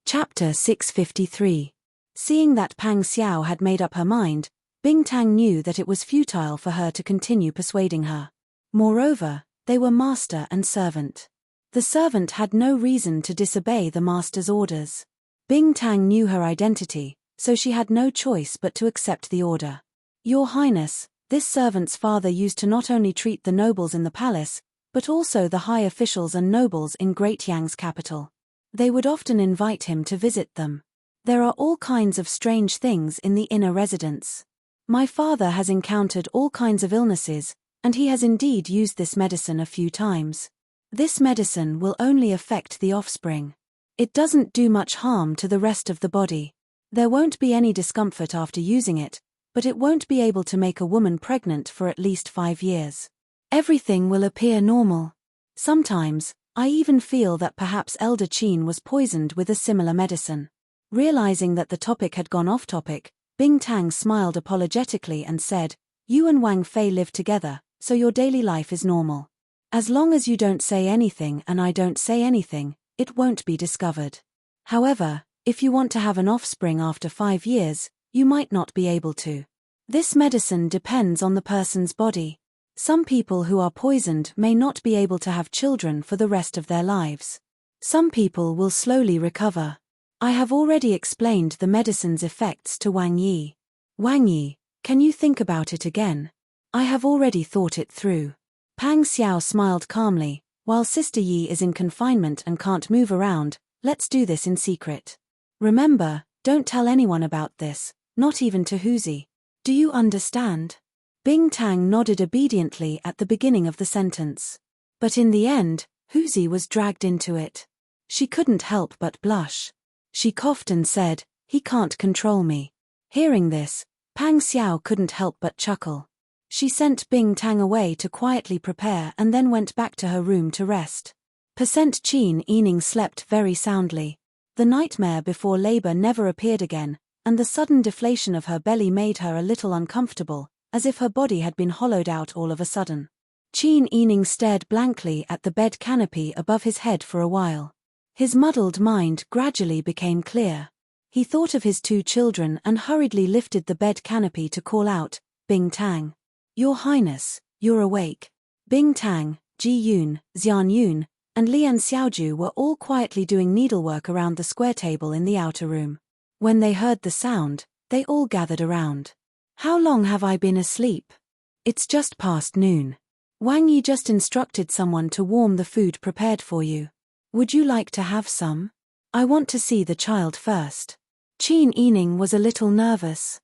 Chapter 653. Seeing that Pang Xiao had made up her mind, Bing Tang knew that it was futile for her to continue persuading her. Moreover, they were master and servant. The servant had no reason to disobey the master's orders. Bing Tang knew her identity, so she had no choice but to accept the order. Your Highness, this servant's father used to not only treat the nobles in the palace, but also the high officials and nobles in Great Yang's capital. They would often invite him to visit them. There are all kinds of strange things in the inner residence. My father has encountered all kinds of illnesses, and he has indeed used this medicine a few times. This medicine will only affect the offspring. It doesn't do much harm to the rest of the body. There won't be any discomfort after using it, but it won't be able to make a woman pregnant for at least 5 years. Everything will appear normal. Sometimes, I even feel that perhaps Elder Qin was poisoned with a similar medicine. Realizing that the topic had gone off topic, Bing Tang smiled apologetically and said, "You and Wang Fei live together, so your daily life is normal. As long as you don't say anything and I don't say anything, it won't be discovered. However, if you want to have an offspring after 5 years, you might not be able to. This medicine depends on the person's body. Some people who are poisoned may not be able to have children for the rest of their lives. Some people will slowly recover. I have already explained the medicine's effects to Wang Yi. Wang Yi, can you think about it again? I have already thought it through." Pang Xiao smiled calmly. "While Sister Yi is in confinement and can't move around, let's do this in secret. Remember, don't tell anyone about this, not even to Huzi. Do you understand?" Bing Tang nodded obediently at the beginning of the sentence. But in the end, Huzi was dragged into it. She couldn't help but blush. She coughed and said, "He can't control me." Hearing this, Pang Xiao couldn't help but chuckle. She sent Bing Tang away to quietly prepare and then went back to her room to rest. Percent Qin Yining slept very soundly. The nightmare before labor never appeared again, and the sudden deflation of her belly made her a little uncomfortable, as if her body had been hollowed out all of a sudden. Qin Yining stared blankly at the bed canopy above his head for a while. His muddled mind gradually became clear. He thought of his 2 children and hurriedly lifted the bed canopy to call out, "Bing Tang. Your Highness, you're awake." Bing Tang, Ji Yun, Xian Yun, and Lian Xiaoju were all quietly doing needlework around the square table in the outer room. When they heard the sound, they all gathered around. "How long have I been asleep? It's just past noon. Wang Yi just instructed someone to warm the food prepared for you. Would you like to have some? I want to see the child first." Qin Yining was a little nervous.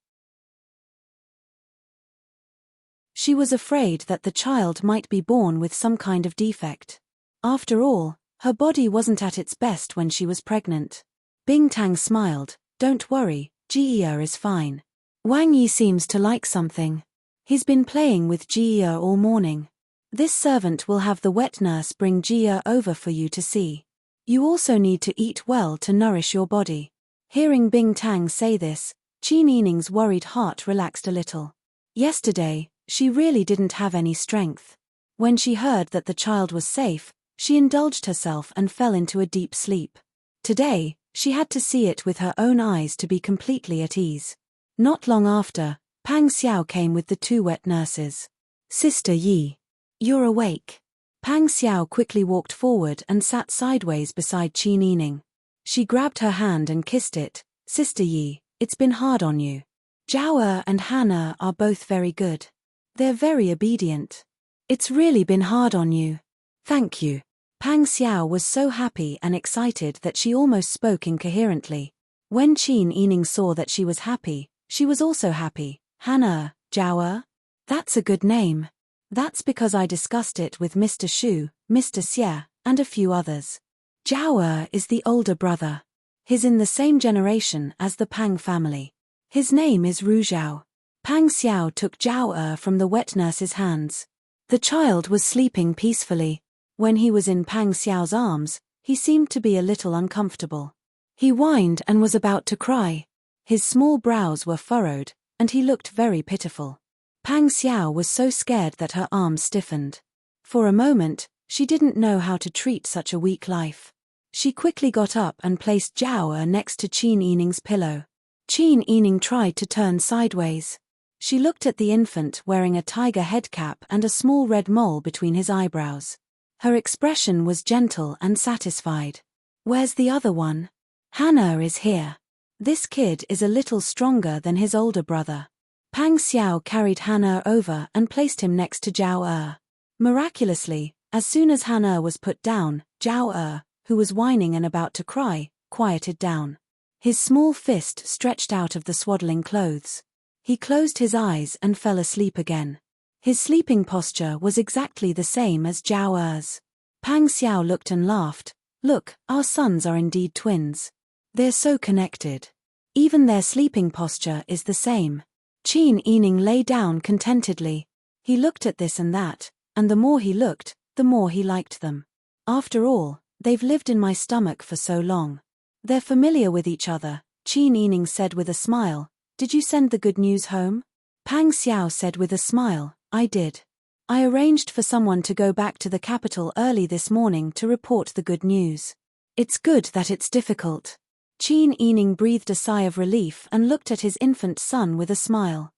She was afraid that the child might be born with some kind of defect. After all, her body wasn't at its best when she was pregnant. Bing Tang smiled. "Don't worry, Jia is fine. Wang Yi seems to like something. He's been playing with Jia all morning. This servant will have the wet nurse bring Jia over for you to see. You also need to eat well to nourish your body." Hearing Bing Tang say this, Qin Yining's worried heart relaxed a little. Yesterday, she really didn't have any strength. When she heard that the child was safe, she indulged herself and fell into a deep sleep. Today, she had to see it with her own eyes to be completely at ease. Not long after, Pang Xiao came with the 2 wet nurses. "Sister Yi, you're awake." Pang Xiao quickly walked forward and sat sideways beside Qin Yining. She grabbed her hand and kissed it. "Sister Yi, it's been hard on you. Zhao and Hannah are both very good. They're very obedient. It's really been hard on you. Thank you." Pang Xiao was so happy and excited that she almost spoke incoherently. When Qin Yining saw that she was happy, she was also happy. "Hannah, Zhao? That's a good name. That's because I discussed it with Mr. Shu, Mr. Xie, and a few others. Zhao is the older brother. He's in the same generation as the Pang family. His name is Ru Zhao." Pang Xiao took Zhao from the wet nurse's hands. The child was sleeping peacefully. When he was in Pang Xiao's arms, he seemed to be a little uncomfortable. He whined and was about to cry. His small brows were furrowed, and he looked very pitiful. Pang Xiao was so scared that her arms stiffened. For a moment, she didn't know how to treat such a weak life. She quickly got up and placed Zhao next to Qin Yining's pillow. Qin Yining tried to turn sideways. She looked at the infant wearing a tiger head cap and a small red mole between his eyebrows. Her expression was gentle and satisfied. "Where's the other one?" "Hannah is here. This kid is a little stronger than his older brother." Pang Xiao carried Hannah over and placed him next to Zhao. Miraculously, as soon as Hannah was put down, Zhao, who was whining and about to cry, quieted down. His small fist stretched out of the swaddling clothes. He closed his eyes and fell asleep again. His sleeping posture was exactly the same as Zhao's. Pang Xiao looked and laughed. Look, our sons are indeed twins. They're so connected. Even their sleeping posture is the same. Qin Yining lay down contentedly. He looked at this and that, and the more he looked, the more he liked them. After all, they've lived in my stomach for so long. They're familiar with each other, Qin Yining said with a smile. Did you send the good news home? Pang Xiao said with a smile, I did. I arranged for someone to go back to the capital early this morning to report the good news. It's good that it's difficult. Qin Yining breathed a sigh of relief and looked at his infant son with a smile.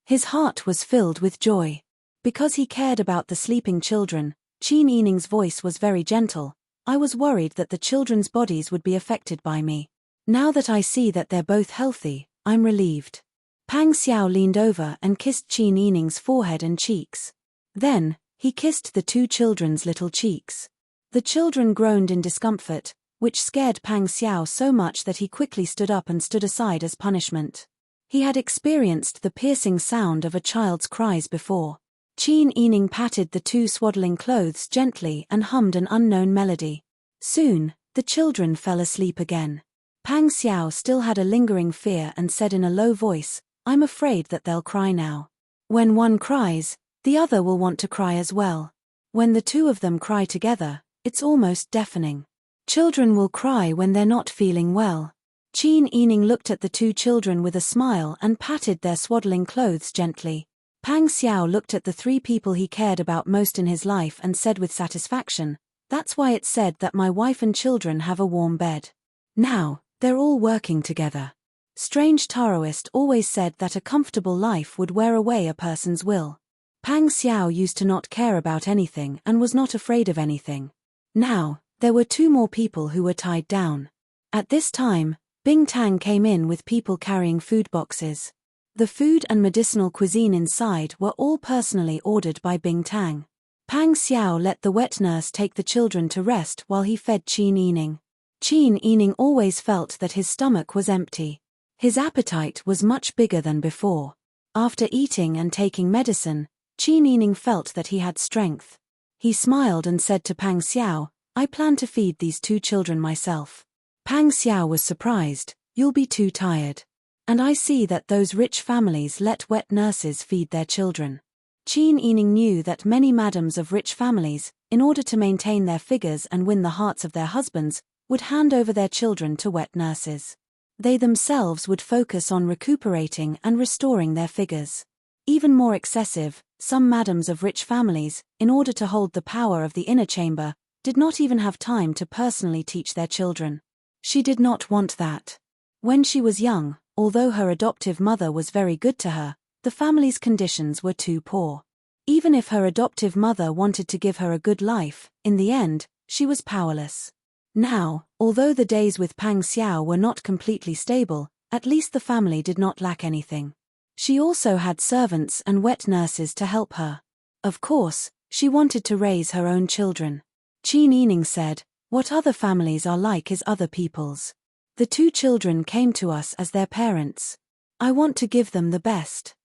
His heart was filled with joy. Because he cared about the sleeping children, Qin Yining's voice was very gentle. I was worried that the children's bodies would be affected by me. Now that I see that they're both healthy, I'm relieved. Pang Xiao leaned over and kissed Qin Yining's forehead and cheeks. Then, he kissed the two children's little cheeks. The children groaned in discomfort, which scared Pang Xiao so much that he quickly stood up and stood aside as punishment. He had experienced the piercing sound of a child's cries before. Qin Yining patted the two swaddling clothes gently and hummed an unknown melody. Soon, the children fell asleep again. Pang Xiao still had a lingering fear and said in a low voice, I'm afraid that they'll cry now. When one cries, the other will want to cry as well. When the two of them cry together, it's almost deafening. Children will cry when they're not feeling well. Qin Yining looked at the two children with a smile and patted their swaddling clothes gently. Pang Xiao looked at the three people he cared about most in his life and said with satisfaction, that's why it's said that my wife and children have a warm bed. Now, they're all working together. Strange Taoist always said that a comfortable life would wear away a person's will. Pang Xiao used to not care about anything and was not afraid of anything. Now, there were two more people who were tied down. At this time, Bing Tang came in with people carrying food boxes. The food and medicinal cuisine inside were all personally ordered by Bing Tang. Pang Xiao let the wet nurse take the children to rest while he fed Qin Yining. Qin Yining always felt that his stomach was empty. His appetite was much bigger than before. After eating and taking medicine, Qin Yining felt that he had strength. He smiled and said to Pang Xiao, I plan to feed these two children myself. Pang Xiao was surprised, you'll be too tired. And I see that those rich families let wet nurses feed their children. Qin Yining knew that many madams of rich families, in order to maintain their figures and win the hearts of their husbands, would hand over their children to wet nurses. They themselves would focus on recuperating and restoring their figures. Even more excessive, some madams of rich families, in order to hold the power of the inner chamber, did not even have time to personally teach their children. She did not want that. When she was young, although her adoptive mother was very good to her, the family's conditions were too poor. Even if her adoptive mother wanted to give her a good life, in the end, she was powerless. Now, although the days with Pang Xiao were not completely stable, at least the family did not lack anything. She also had servants and wet nurses to help her. Of course, she wanted to raise her own children. Qin Yining said, what other families are like is other people's. The two children came to us as their parents. I want to give them the best.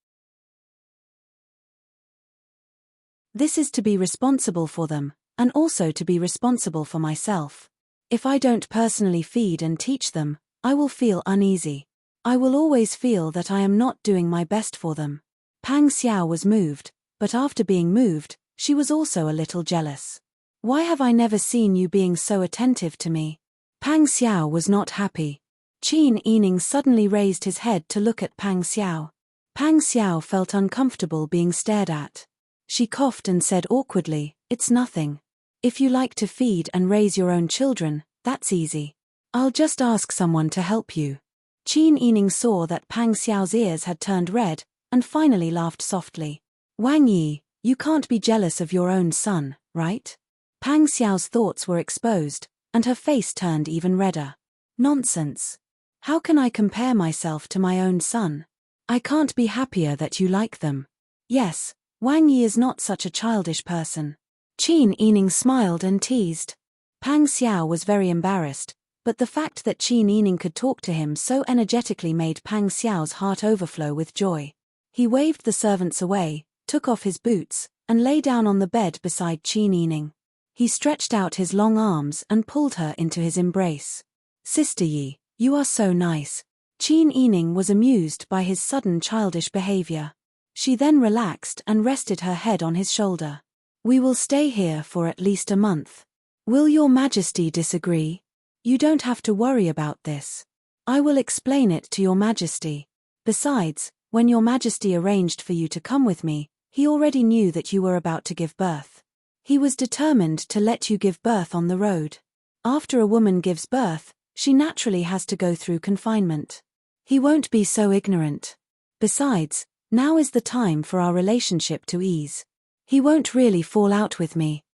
This is to be responsible for them, and also to be responsible for myself. If I don't personally feed and teach them, I will feel uneasy. I will always feel that I am not doing my best for them. Pang Xiao was moved, but after being moved, she was also a little jealous. Why have I never seen you being so attentive to me? Pang Xiao was not happy. Qin Yining suddenly raised his head to look at Pang Xiao. Pang Xiao felt uncomfortable being stared at. She coughed and said awkwardly, it's nothing. If you like to feed and raise your own children, that's easy. I'll just ask someone to help you. Qin Yining saw that Pang Xiao's ears had turned red, and finally laughed softly. Wang Yi, you can't be jealous of your own son, right? Pang Xiao's thoughts were exposed, and her face turned even redder. Nonsense. How can I compare myself to my own son? I can't be happier that you like them. Yes, Wang Yi is not such a childish person. Qin Yining smiled and teased. Pang Xiao was very embarrassed, but the fact that Qin Yining could talk to him so energetically made Pang Xiao's heart overflow with joy. He waved the servants away, took off his boots, and lay down on the bed beside Qin Yining. He stretched out his long arms and pulled her into his embrace. "Sister Yi, you are so nice." Qin Yining was amused by his sudden childish behavior. She then relaxed and rested her head on his shoulder. "We will stay here for at least a month. Will your Majesty disagree? You don't have to worry about this. I will explain it to your Majesty. Besides, when your Majesty arranged for you to come with me, he already knew that you were about to give birth. He was determined to let you give birth on the road. After a woman gives birth, she naturally has to go through confinement. He won't be so ignorant. Besides, now is the time for our relationship to ease. He won't really fall out with me."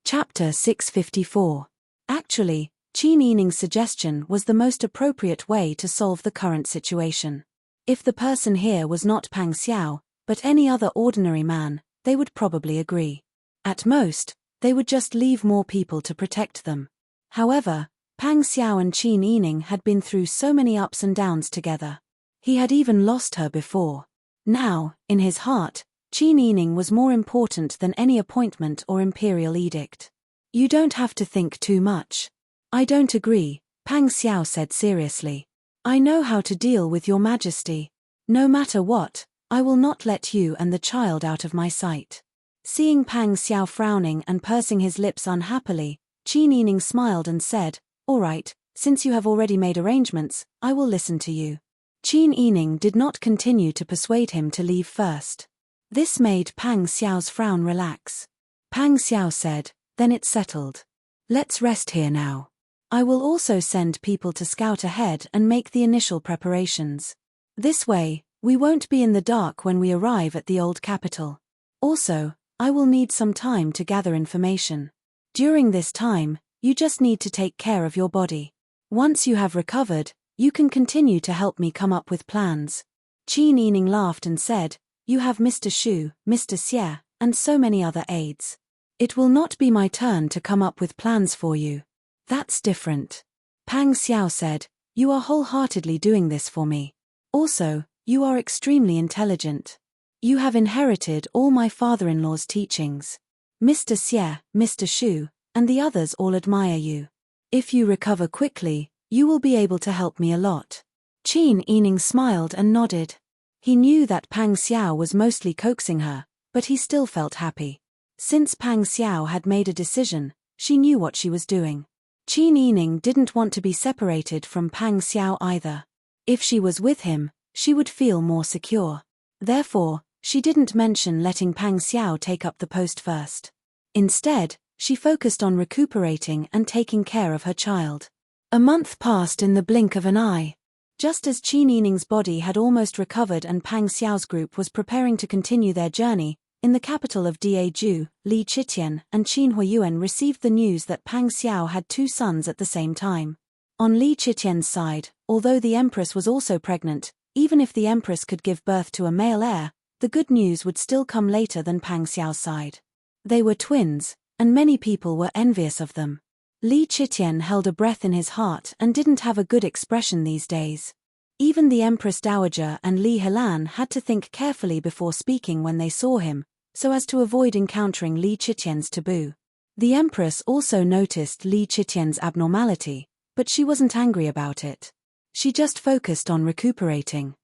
Chapter 654. Actually, Qin Yining's suggestion was the most appropriate way to solve the current situation. If the person here was not Pang Xiao, but any other ordinary man, they would probably agree. At most, they would just leave more people to protect them. However, Pang Xiao and Qin Yining had been through so many ups and downs together. He had even lost her before. Now, in his heart, Qin Yining was more important than any appointment or imperial edict. "You don't have to think too much." "I don't agree," Pang Xiao said seriously. "I know how to deal with your Majesty. No matter what, I will not let you and the child out of my sight." Seeing Pang Xiao frowning and pursing his lips unhappily, Qin Yining smiled and said, "All right, since you have already made arrangements, I will listen to you." Qin Yining did not continue to persuade him to leave first. This made Pang Xiao's frown relax. Pang Xiao said, "Then it's settled. Let's rest here now. I will also send people to scout ahead and make the initial preparations. This way, we won't be in the dark when we arrive at the old capital. Also, I will need some time to gather information. During this time, you just need to take care of your body. Once you have recovered, you can continue to help me come up with plans." Qin Yining laughed and said, "You have Mr. Shu, Mr. Xie, and so many other aides. It will not be my turn to come up with plans for you." "That's different." Pang Xiao said, "You are wholeheartedly doing this for me. Also, you are extremely intelligent. You have inherited all my father-in-law's teachings. Mr. Xie, Mr. Shu, and the others all admire you. If you recover quickly, you will be able to help me a lot." Qin Yining smiled and nodded. He knew that Pang Xiao was mostly coaxing her, but he still felt happy. Since Pang Xiao had made a decision, she knew what she was doing. Qin Yining didn't want to be separated from Pang Xiao either. If she was with him, she would feel more secure. Therefore, she didn't mention letting Pang Xiao take up the post first. Instead, she focused on recuperating and taking care of her child. A month passed in the blink of an eye. Just as Qin Yining's body had almost recovered and Pang Xiao's group was preparing to continue their journey, in the capital of Daeju, Li Qitian and Qin Huiyuan received the news that Pang Xiao had two sons at the same time. On Li Qitian's side, although the empress was also pregnant, even if the empress could give birth to a male heir, the good news would still come later than Pang Xiao's side. They were twins, and many people were envious of them. Li Qitian held a breath in his heart and didn't have a good expression these days. Even the Empress Dowager and Li Helan had to think carefully before speaking when they saw him, so as to avoid encountering Li Qitian's taboo. The Empress also noticed Li Qitian's abnormality, but she wasn't angry about it. She just focused on recuperating.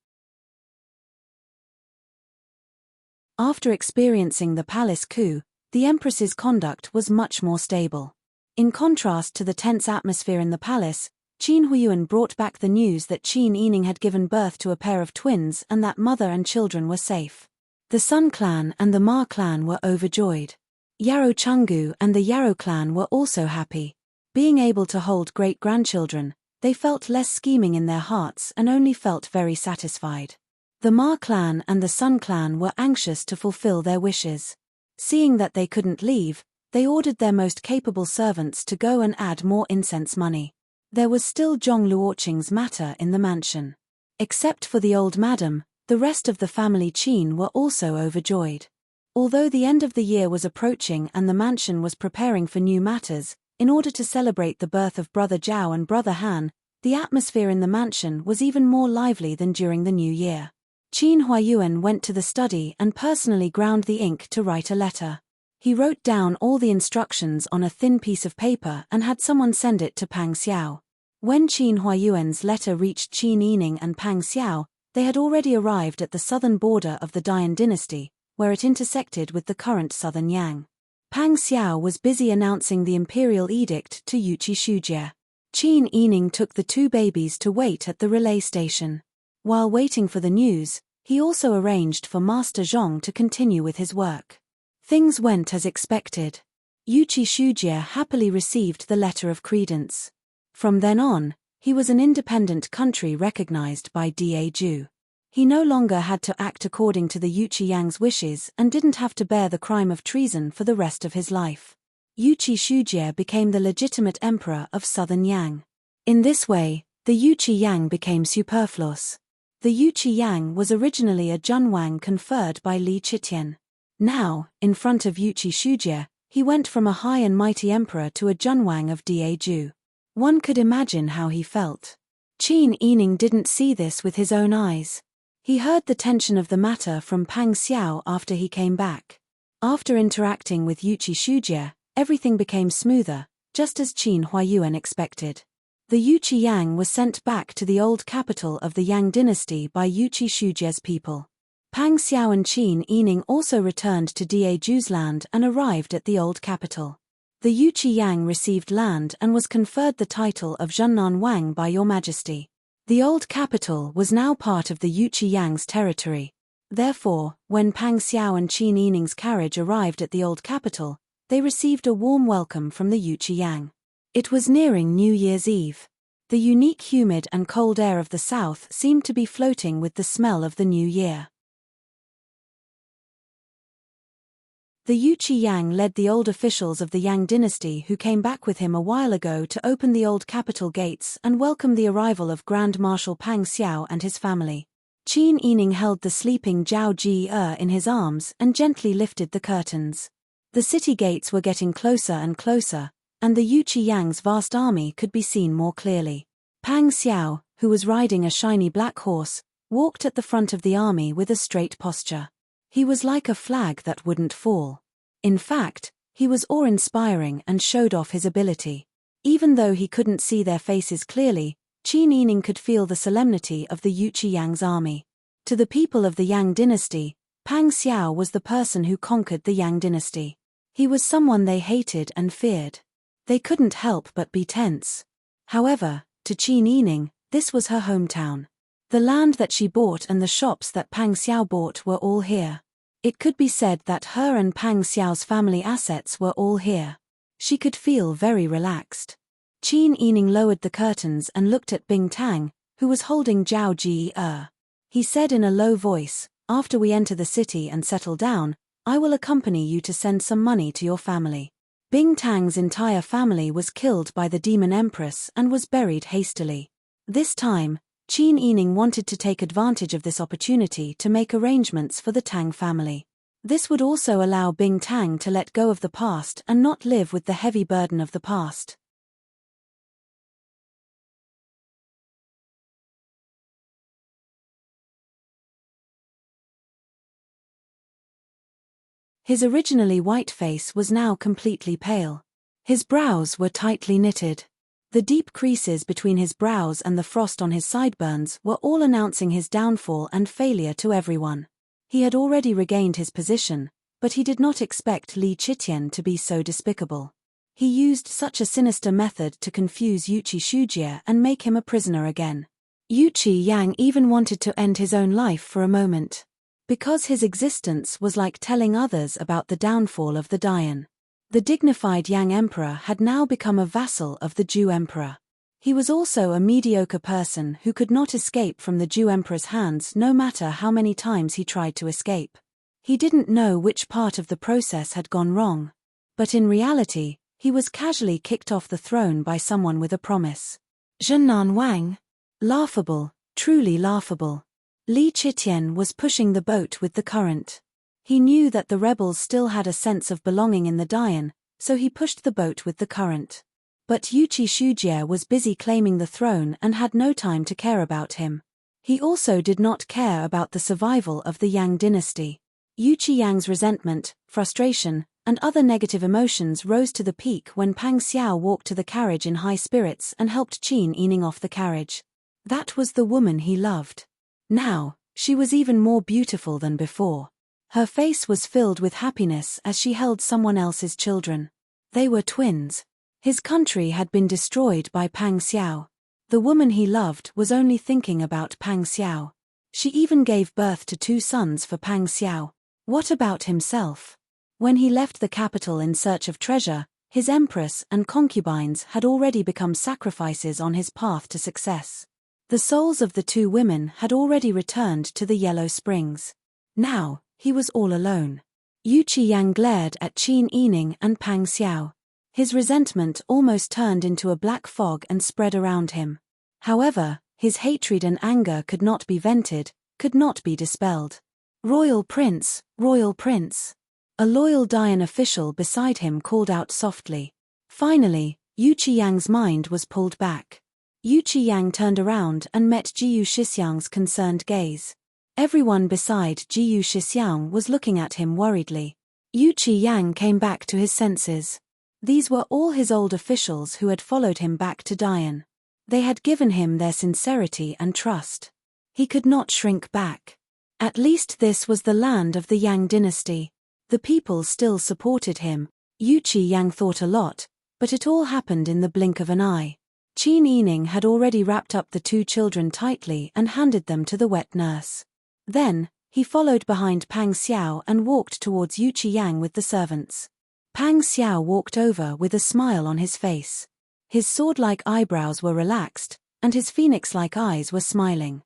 After experiencing the palace coup, the Empress's conduct was much more stable. In contrast to the tense atmosphere in the palace, Qin Huiyuan brought back the news that Qin Yining had given birth to a pair of twins and that mother and children were safe. The Sun clan and the Ma clan were overjoyed. Yarrow Chenggu and the Yarrow clan were also happy. Being able to hold great-grandchildren, they felt less scheming in their hearts and only felt very satisfied. The Ma clan and the Sun clan were anxious to fulfill their wishes. Seeing that they couldn't leave, they ordered their most capable servants to go and add more incense money. There was still Zhong Luoqing's matter in the mansion. Except for the old madam, the rest of the family Qin were also overjoyed. Although the end of the year was approaching and the mansion was preparing for new matters, in order to celebrate the birth of Brother Zhao and Brother Han, The atmosphere in the mansion was even more lively than during the New Year. Qin Huayuan went to the study and personally ground the ink to write a letter. He wrote down all the instructions on a thin piece of paper and had someone send it to Pang Xiao. When Qin Huayuan's letter reached Qin Yining and Pang Xiao, they had already arrived at the southern border of the Dian dynasty, where it intersected with the current southern Yang. Pang Xiao was busy announcing the imperial edict to Yuqi Shujie. Qin Yining took the two babies to wait at the relay station. While waiting for the news, he also arranged for Master Zhong to continue with his work. Things went as expected. Yuqi Shujie happily received the letter of credence. From then on, he was an independent country recognized by Daju. He no longer had to act according to the Yuqi Yang's wishes and didn't have to bear the crime of treason for the rest of his life. Yuqi Shujie became the legitimate emperor of southern Yang. In this way, the Yuqi Yang became superfluous. The Yuqi Yang was originally a Junwang conferred by Li Chitian. Now, in front of Yuqi Shujie, he went from a high and mighty emperor to a Junwang of Daju. One could imagine how he felt. Qin Yining didn't see this with his own eyes. He heard the tension of the matter from Pang Xiao after he came back. After interacting with Yuqi Shujie, everything became smoother, just as Qin Huayuan expected. The Yuqi Yang was sent back to the old capital of the Yang dynasty by Yuqi Shujie's people. Pang Xiao and Qin Yining also returned to Daju's land and arrived at the old capital. The Yuqi Yang received land and was conferred the title of Zhennan Wang by Your Majesty. The old capital was now part of the Yuqi Yang's territory. Therefore, when Pang Xiao and Qin Yining's carriage arrived at the old capital, they received a warm welcome from the Yuqi Yang. It was nearing New Year's Eve. The unique humid and cold air of the south seemed to be floating with the smell of the new year. The Yuqi Yang led the old officials of the Yang dynasty who came back with him a while ago to open the old capital gates and welcome the arrival of Grand Marshal Pang Xiao and his family. Qin Yining held the sleeping Zhao Ji in his arms and gently lifted the curtains. The city gates were getting closer and closer, and the Yuqi Yang's vast army could be seen more clearly. Pang Xiao, who was riding a shiny black horse, walked at the front of the army with a straight posture. He was like a flag that wouldn't fall. In fact, he was awe-inspiring and showed off his ability. Even though he couldn't see their faces clearly, Qin Yining could feel the solemnity of the Yuqi Yang's army. To the people of the Yang dynasty, Pang Xiao was the person who conquered the Yang dynasty. He was someone they hated and feared. They couldn't help but be tense. However, to Qin Yining, this was her hometown. The land that she bought and the shops that Pang Xiao bought were all here. It could be said that her and Pang Xiao's family assets were all here. She could feel very relaxed. Qin Yining lowered the curtains and looked at Bing Tang, who was holding Zhao Ji. He said in a low voice, "After we enter the city and settle down, I will accompany you to send some money to your family." Bing Tang's entire family was killed by the Demon Empress and was buried hastily. This time, Qin Yining wanted to take advantage of this opportunity to make arrangements for the Tang family. This would also allow Bing Tang to let go of the past and not live with the heavy burden of the past. His originally white face was now completely pale. His brows were tightly knitted. The deep creases between his brows and the frost on his sideburns were all announcing his downfall and failure to everyone. He had already regained his position, but he did not expect Li Chitian to be so despicable. He used such a sinister method to confuse Yuqi Shujie and make him a prisoner again. Yuqi Yang even wanted to end his own life for a moment. Because his existence was like telling others about the downfall of the Dian. The dignified Yang Emperor had now become a vassal of the Jew Emperor. He was also a mediocre person who could not escape from the Jew Emperor's hands no matter how many times he tried to escape. He didn't know which part of the process had gone wrong. But in reality, he was casually kicked off the throne by someone with a promise. Zhennan Wang? Laughable, truly laughable. Li Chitian was pushing the boat with the current. He knew that the rebels still had a sense of belonging in the Dian, so he pushed the boat with the current. But Yuqi Shujie was busy claiming the throne and had no time to care about him. He also did not care about the survival of the Yang dynasty. Yuqi Yang's resentment, frustration, and other negative emotions rose to the peak when Pang Xiao walked to the carriage in high spirits and helped Qin Yining off the carriage. That was the woman he loved. Now, she was even more beautiful than before. Her face was filled with happiness as she held someone else's children. They were twins. His country had been destroyed by Pang Xiao. The woman he loved was only thinking about Pang Xiao. She even gave birth to 2 sons for Pang Xiao. What about himself? When he left the capital in search of treasure, his empress and concubines had already become sacrifices on his path to success. The souls of the 2 women had already returned to the Yellow Springs. Now, he was all alone. Yuqi Yang glared at Qin Yining and Pang Xiao. His resentment almost turned into a black fog and spread around him. However, his hatred and anger could not be vented, could not be dispelled. Royal Prince, Royal Prince. A loyal Dian official beside him called out softly. Finally, Yuqi Yang's mind was pulled back. Yuqi Yang turned around and met Jiyu Shixiang's concerned gaze. Everyone beside Jiyu Shixiang was looking at him worriedly. Yuqi Yang came back to his senses. These were all his old officials who had followed him back to Dian. They had given him their sincerity and trust. He could not shrink back. At least this was the land of the Yang dynasty. The people still supported him. Yuqi Yang thought a lot, but it all happened in the blink of an eye. Qin Yining had already wrapped up the 2 children tightly and handed them to the wet nurse. Then, he followed behind Pang Xiao and walked towards Yuqi Yang with the servants. Pang Xiao walked over with a smile on his face. His sword-like eyebrows were relaxed, and his phoenix-like eyes were smiling.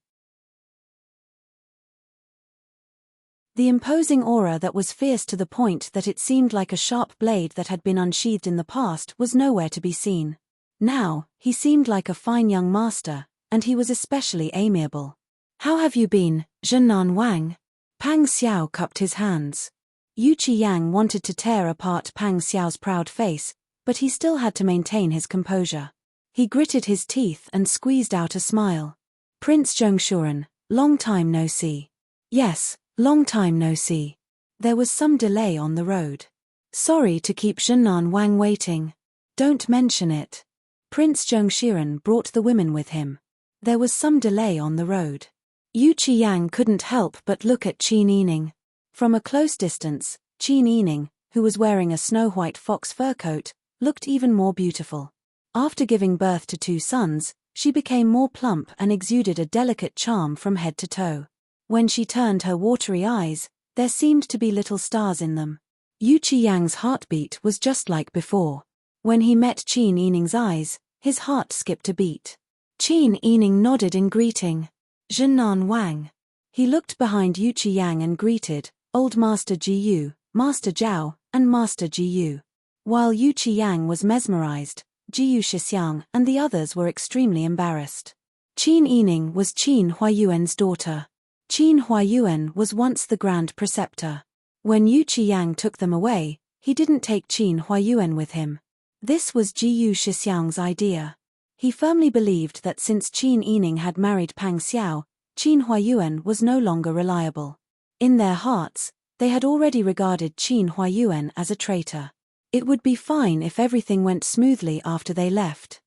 The imposing aura that was fierce to the point that it seemed like a sharp blade that had been unsheathed in the past was nowhere to be seen. Now, he seemed like a fine young master, and he was especially amiable. "How have you been, Zhennan Wang?" Pang Xiao cupped his hands. Yuqi Yang wanted to tear apart Pang Xiao's proud face, but he still had to maintain his composure. He gritted his teeth and squeezed out a smile. "Prince Zhongshuren, long time no see." "Yes, long time no see." There was some delay on the road. "Sorry to keep Zhennan Wang waiting." "Don't mention it." Prince Zhongshuren brought the women with him. There was some delay on the road. Yuqi Yang couldn't help but look at Qin Yining. From a close distance, Qin Yining, who was wearing a snow-white fox fur coat, looked even more beautiful. After giving birth to 2 sons, she became more plump and exuded a delicate charm from head to toe. When she turned her watery eyes, there seemed to be little stars in them. Yuqi Yang's heartbeat was just like before. When he met Qin Yining's eyes, his heart skipped a beat. Qin Yining nodded in greeting. "Zhennan Wang." He looked behind Yuqi Yang and greeted, "Old Master Jiyu, Master Zhao, and Master Jiyu." While Yuqi Yang was mesmerized, Jiyu Shixiang and the others were extremely embarrassed. Qin Yining was Qin Huayuan's daughter. Qin Huayuan was once the Grand Preceptor. When Yuqi Yang took them away, he didn't take Qin Huayuan with him. This was Jiyu Shixiang's idea. He firmly believed that since Qin Yining had married Pang Xiao, Qin Huayuan was no longer reliable. In their hearts, they had already regarded Qin Huayuan as a traitor. It would be fine if everything went smoothly after they left.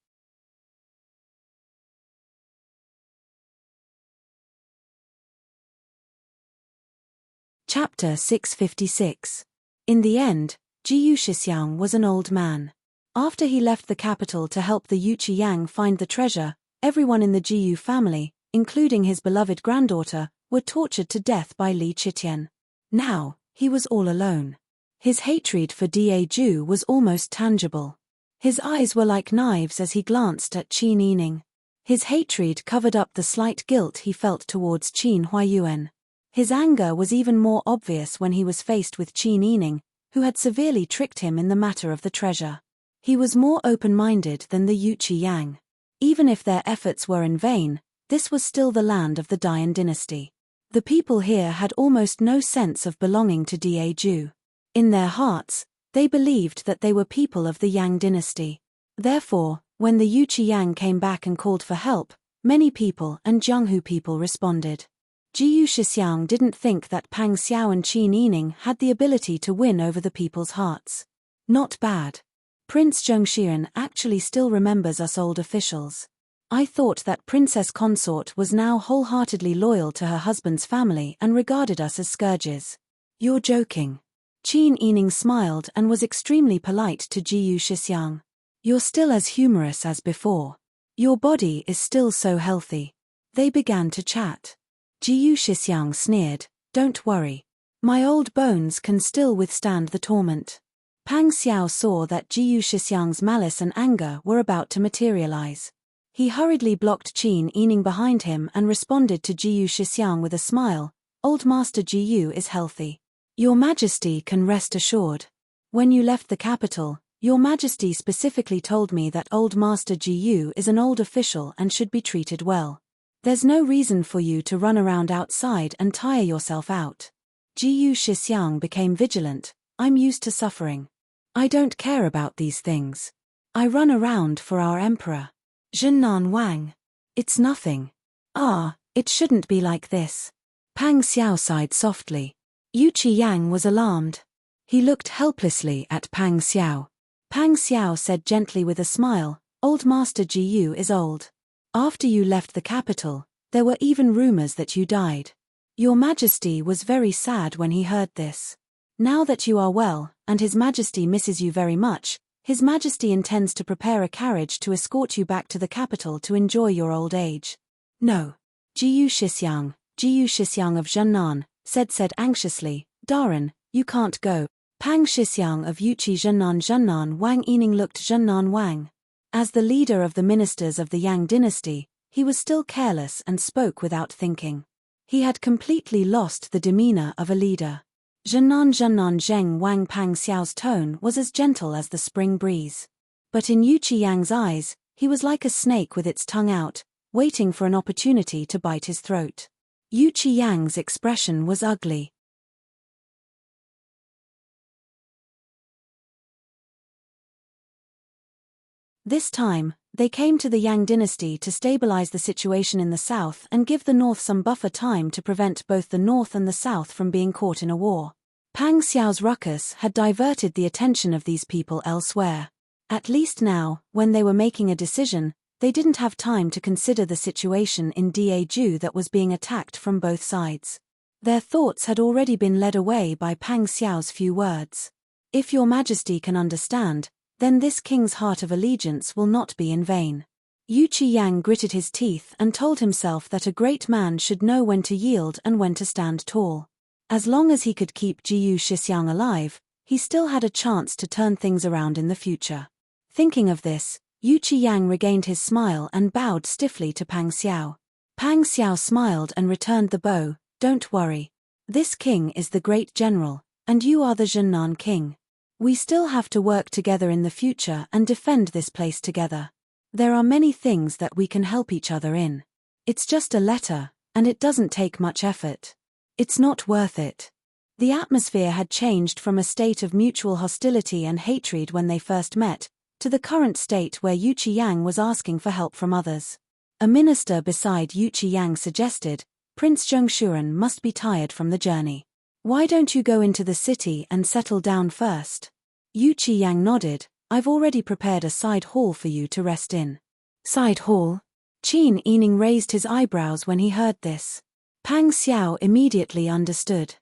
Chapter 656. In the end, Jiyu Shixiang was an old man. After he left the capital to help the Yuqi Yang find the treasure, everyone in the Jiyu family, including his beloved granddaughter, were tortured to death by Li Qitian. Now, he was all alone. His hatred for Daiju was almost tangible. His eyes were like knives as he glanced at Qin Yining. His hatred covered up the slight guilt he felt towards Qin Huayuan. His anger was even more obvious when he was faced with Qin Yining, who had severely tricked him in the matter of the treasure. He was more open-minded than the Yuqi Yang. Even if their efforts were in vain, this was still the land of the Dian dynasty. The people here had almost no sense of belonging to Daiju. In their hearts, they believed that they were people of the Yang dynasty. Therefore, when the Yuchi Yang came back and called for help, many people and Jianghu people responded. Jiyu Shixiang didn't think that Pang Xiao and Qin Yining had the ability to win over the people's hearts. Not bad. Prince Zhengxian actually still remembers us old officials. I thought that Princess Consort was now wholeheartedly loyal to her husband's family and regarded us as scourges. You're joking. Qin Yining smiled and was extremely polite to Jiyu Shixiang. You're still as humorous as before. Your body is still so healthy. They began to chat. Jiyu Shixiang sneered, don't worry. My old bones can still withstand the torment. Pang Xiao saw that Jiyu Shixiang's malice and anger were about to materialize. He hurriedly blocked Qin Yining behind him and responded to Jiyu Shixiang with a smile, Old Master Jiyu is healthy. Your Majesty can rest assured. When you left the capital, Your Majesty specifically told me that Old Master Jiyu is an old official and should be treated well. There's no reason for you to run around outside and tire yourself out. Jiyu Shixiang became vigilant, I'm used to suffering. I don't care about these things. I run around for our emperor. Zhennan Wang. It's nothing. It shouldn't be like this. Pang Xiao sighed softly. Yuchi Yang was alarmed. He looked helplessly at Pang Xiao. Pang Xiao said gently with a smile, Old Master Jiyu is old. After you left the capital, there were even rumors that you died. Your Majesty was very sad when he heard this. Now that you are well, and His Majesty misses you very much, His Majesty intends to prepare a carriage to escort you back to the capital to enjoy your old age. No. Jiyu Shixiang of Zhennan, said anxiously, Daren, you can't go. Pang Shixiang of Yuchi Zhennan Wang Yining looked Zhennan Wang. As the leader of the ministers of the Yang dynasty, he was still careless and spoke without thinking. He had completely lost the demeanor of a leader. Zhennan Zheng Wang Pang Xiao's tone was as gentle as the spring breeze. But in Yuchi Yang's eyes, he was like a snake with its tongue out, waiting for an opportunity to bite his throat. Yuchi Yang's expression was ugly. This time, they came to the Yang dynasty to stabilize the situation in the south and give the north some buffer time to prevent both the north and the south from being caught in a war. Pang Xiao's ruckus had diverted the attention of these people elsewhere. At least now, when they were making a decision, they didn't have time to consider the situation in Daju that was being attacked from both sides. Their thoughts had already been led away by Pang Xiao's few words. If Your Majesty can understand, then this king's heart of allegiance will not be in vain. Yuchi Yang gritted his teeth and told himself that a great man should know when to yield and when to stand tall. As long as he could keep Jiyu Shixiang alive, he still had a chance to turn things around in the future. Thinking of this, Yuchi Yang regained his smile and bowed stiffly to Pang Xiao. Pang Xiao smiled and returned the bow, Don't worry. This king is the great general, and you are the Zhennan king. We still have to work together in the future and defend this place together. There are many things that we can help each other in. It's just a letter, and it doesn't take much effort. It's not worth it. The atmosphere had changed from a state of mutual hostility and hatred when they first met, to the current state where Yuchi Yang was asking for help from others. A minister beside Yuchi Yang suggested, Prince Zhengshuren must be tired from the journey. Why don't you go into the city and settle down first? Yuchi Yang nodded, I've already prepared a side hall for you to rest in. Side hall? Qin Yining raised his eyebrows when he heard this. Pang Xiao immediately understood.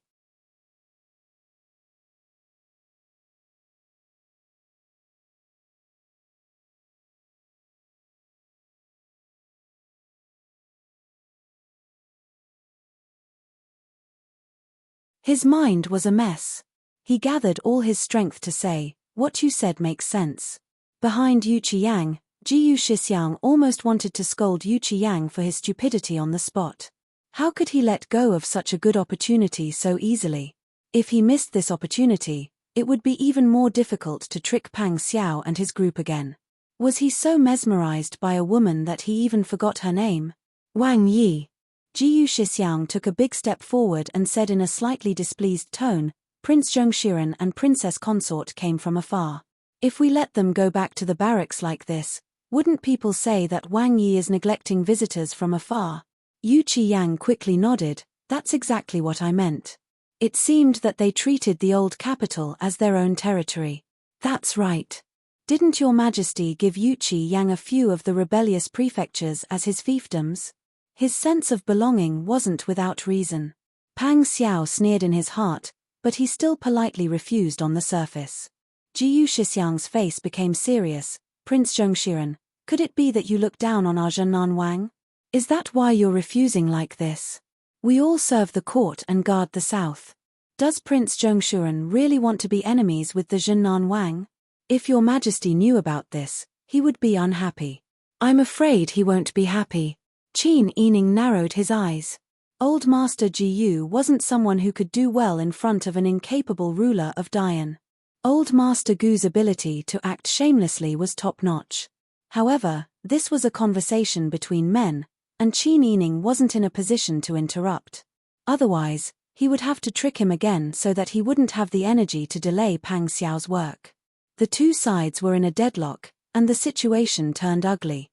His mind was a mess. He gathered all his strength to say, What you said makes sense. Behind Yuchi Yang, Jiyu Shixiang almost wanted to scold Yuchi Yang for his stupidity on the spot. How could he let go of such a good opportunity so easily? If he missed this opportunity, it would be even more difficult to trick Pang Xiao and his group again. Was he so mesmerized by a woman that he even forgot her name? Wang Yi. Jiyu Shixiang took a big step forward and said in a slightly displeased tone, Prince Zhengshuren and Princess Consort came from afar. If we let them go back to the barracks like this, wouldn't people say that Wang Yi is neglecting visitors from afar? Yu Qiyang quickly nodded. That's exactly what I meant. It seemed that they treated the old capital as their own territory. That's right. Didn't Your Majesty give Yu Qiyang a few of the rebellious prefectures as his fiefdoms? His sense of belonging wasn't without reason. Pang Xiao sneered in his heart, but he still politely refused on the surface. Jiyu Shixiang's face became serious. Prince Zhongshiren, could it be that you look down on our Zhennan Wang? Is that why you're refusing like this? We all serve the court and guard the south. Does Prince Zhongshiren really want to be enemies with the Zhennan Wang? If Your Majesty knew about this, he would be unhappy. I'm afraid he won't be happy. Qin Yining narrowed his eyes. Old Master Jiyu wasn't someone who could do well in front of an incapable ruler of Dian. Old Master Gu's ability to act shamelessly was top-notch. However, this was a conversation between men, and Qin Yining wasn't in a position to interrupt. Otherwise, he would have to trick him again so that he wouldn't have the energy to delay Pang Xiao's work. The two sides were in a deadlock, and the situation turned ugly.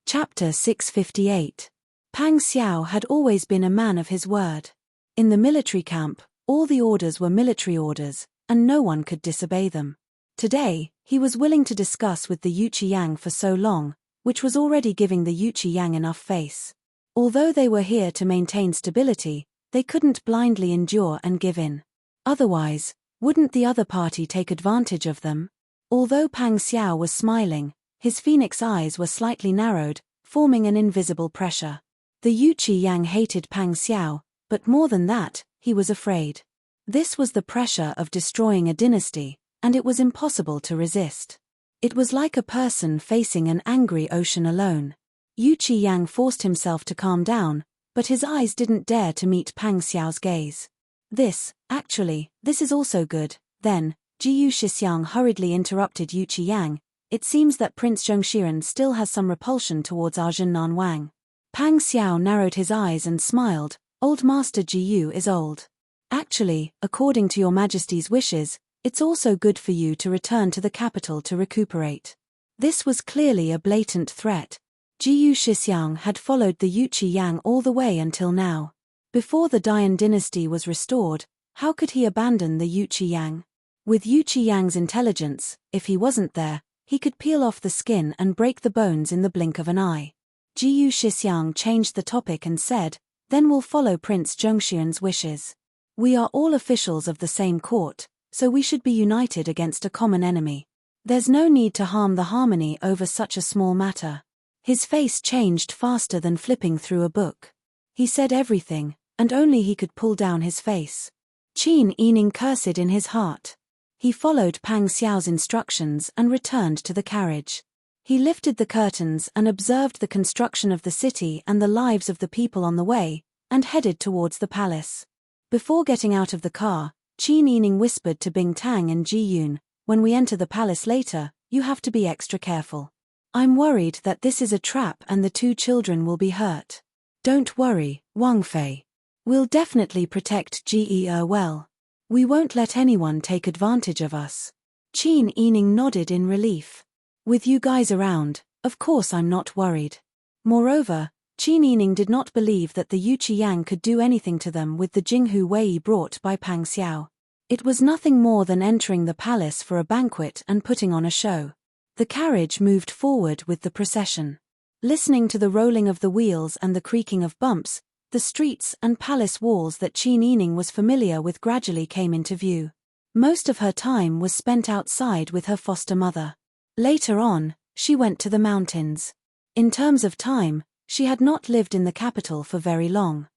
Chapter 658. Pang Xiao had always been a man of his word. In the military camp, all the orders were military orders, and no one could disobey them. Today, he was willing to discuss with the Yu Qiyang for so long, which was already giving the Yu Qiyang enough face. Although they were here to maintain stability, they couldn't blindly endure and give in. Otherwise, wouldn't the other party take advantage of them? Although Pang Xiao was smiling, his phoenix eyes were slightly narrowed, forming an invisible pressure. The Yu Qiyang hated Pang Xiao, but more than that, he was afraid. This was the pressure of destroying a dynasty, and it was impossible to resist. It was like a person facing an angry ocean alone. Yu Qiyang forced himself to calm down, but his eyes didn't dare to meet Pang Xiao's gaze. This is also good. Then, Jiyu Shixiang hurriedly interrupted Yu Qiyang. It seems that Prince Zhongshiren still has some repulsion towards our Zhennan Wang. Pang Xiao narrowed his eyes and smiled. Old Master Jiyu is old. Actually, according to Your Majesty's wishes, it's also good for you to return to the capital to recuperate. This was clearly a blatant threat. Jiyu Shixiang had followed the Yu Qiyang all the way until now. Before the Dian dynasty was restored, how could he abandon the Yu Qiyang? With Yu Qiyang's intelligence, if he wasn't there, he could peel off the skin and break the bones in the blink of an eye. Jiyu Shixiang changed the topic and said, then we'll follow Prince Zhongshiren's wishes. We are all officials of the same court, so we should be united against a common enemy. There's no need to harm the harmony over such a small matter. His face changed faster than flipping through a book. He said everything, and only he could pull down his face. Qin Yining cursed in his heart. He followed Pang Xiao's instructions and returned to the carriage. He lifted the curtains and observed the construction of the city and the lives of the people on the way, and headed towards the palace. Before getting out of the car, Qin Yining whispered to Bing Tang and Ji Yun, when we enter the palace later, you have to be extra careful. I'm worried that this is a trap and the two children will be hurt. Don't worry, Wang Fei. We'll definitely protect Ge well. We won't let anyone take advantage of us. Qin Yining nodded in relief. With you guys around, of course I'm not worried. Moreover, Qin Yining did not believe that the Yu Qiyang could do anything to them with the Jinghu Wei brought by Pang Xiao. It was nothing more than entering the palace for a banquet and putting on a show. The carriage moved forward with the procession. Listening to the rolling of the wheels and the creaking of bumps, the streets and palace walls that Qin Yining was familiar with gradually came into view. Most of her time was spent outside with her foster mother. Later on, she went to the mountains. In terms of time, she had not lived in the capital for very long.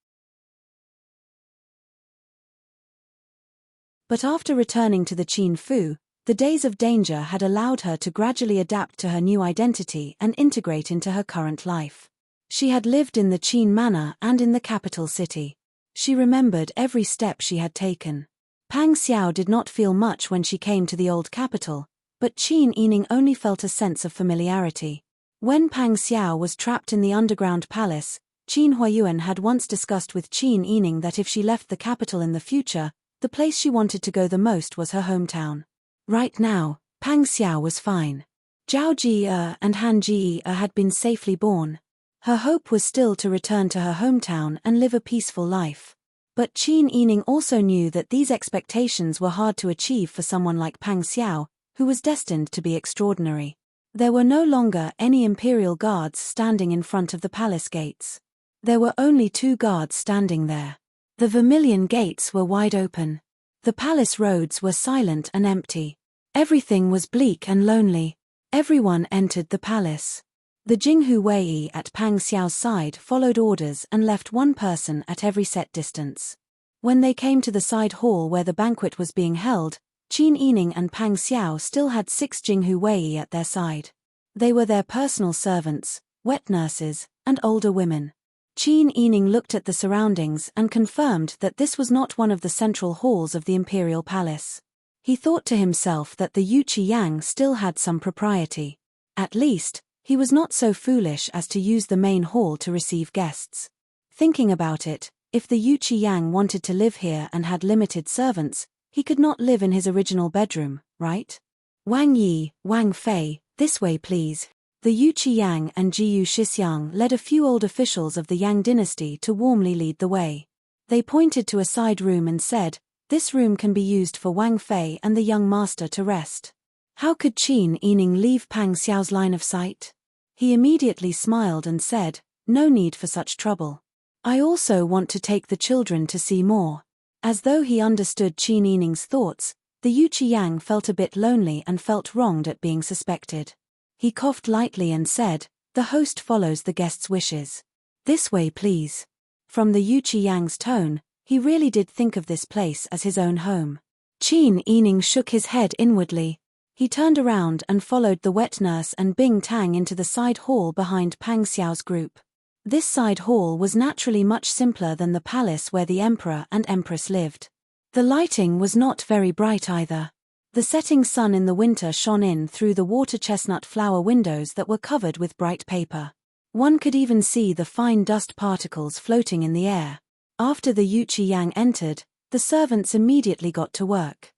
But after returning to the Qin Fu, the days of danger had allowed her to gradually adapt to her new identity and integrate into her current life. She had lived in the Qin manor and in the capital city. She remembered every step she had taken. Pang Xiao did not feel much when she came to the old capital, but Qin Yining only felt a sense of familiarity. When Pang Xiao was trapped in the underground palace, Qin Huayuan had once discussed with Qin Yining that if she left the capital in the future, the place she wanted to go the most was her hometown. Right now, Pang Xiao was fine. Zhao Ji and Han Ji had been safely born. Her hope was still to return to her hometown and live a peaceful life. But Qin Yining also knew that these expectations were hard to achieve for someone like Pang Xiao, who was destined to be extraordinary. There were no longer any imperial guards standing in front of the palace gates. There were only 2 guards standing there. The vermilion gates were wide open. The palace roads were silent and empty. Everything was bleak and lonely. Everyone entered the palace. The Jinghu Wei at Pang Xiao's side followed orders and left 1 person at every set distance. When they came to the side hall where the banquet was being held, Qin Yining and Pang Xiao still had 6 Jinghu Wei at their side. They were their personal servants, wet nurses, and older women. Qin Yining looked at the surroundings and confirmed that this was not one of the central halls of the imperial palace. He thought to himself that the Yuqi Yang still had some propriety. At least, he was not so foolish as to use the main hall to receive guests. Thinking about it, if the Yuqi Yang wanted to live here and had limited servants, he could not live in his original bedroom, right? Wang Yi, Wang Fei, this way please. The Yuqi Yang and Jiyu Shixiang led a few old officials of the Yang dynasty to warmly lead the way. They pointed to a side room and said, "This room can be used for Wang Fei and the young master to rest." How could Qin Yining leave Pang Xiao's line of sight? He immediately smiled and said, "No need for such trouble. I also want to take the children to see more." As though he understood Qin Yining's thoughts, the Yuqi Yang felt a bit lonely and felt wronged at being suspected. He coughed lightly and said, "The host follows the guest's wishes. This way please." From the Yuqi Yang's tone, he really did think of this place as his own home. Qin Yining shook his head inwardly. He turned around and followed the wet nurse and Bing Tang into the side hall behind Pang Xiao's group. This side hall was naturally much simpler than the palace where the emperor and empress lived. The lighting was not very bright either. The setting sun in the winter shone in through the water chestnut flower windows that were covered with bright paper. One could even see the fine dust particles floating in the air. After the Yuqi Yang entered, the servants immediately got to work.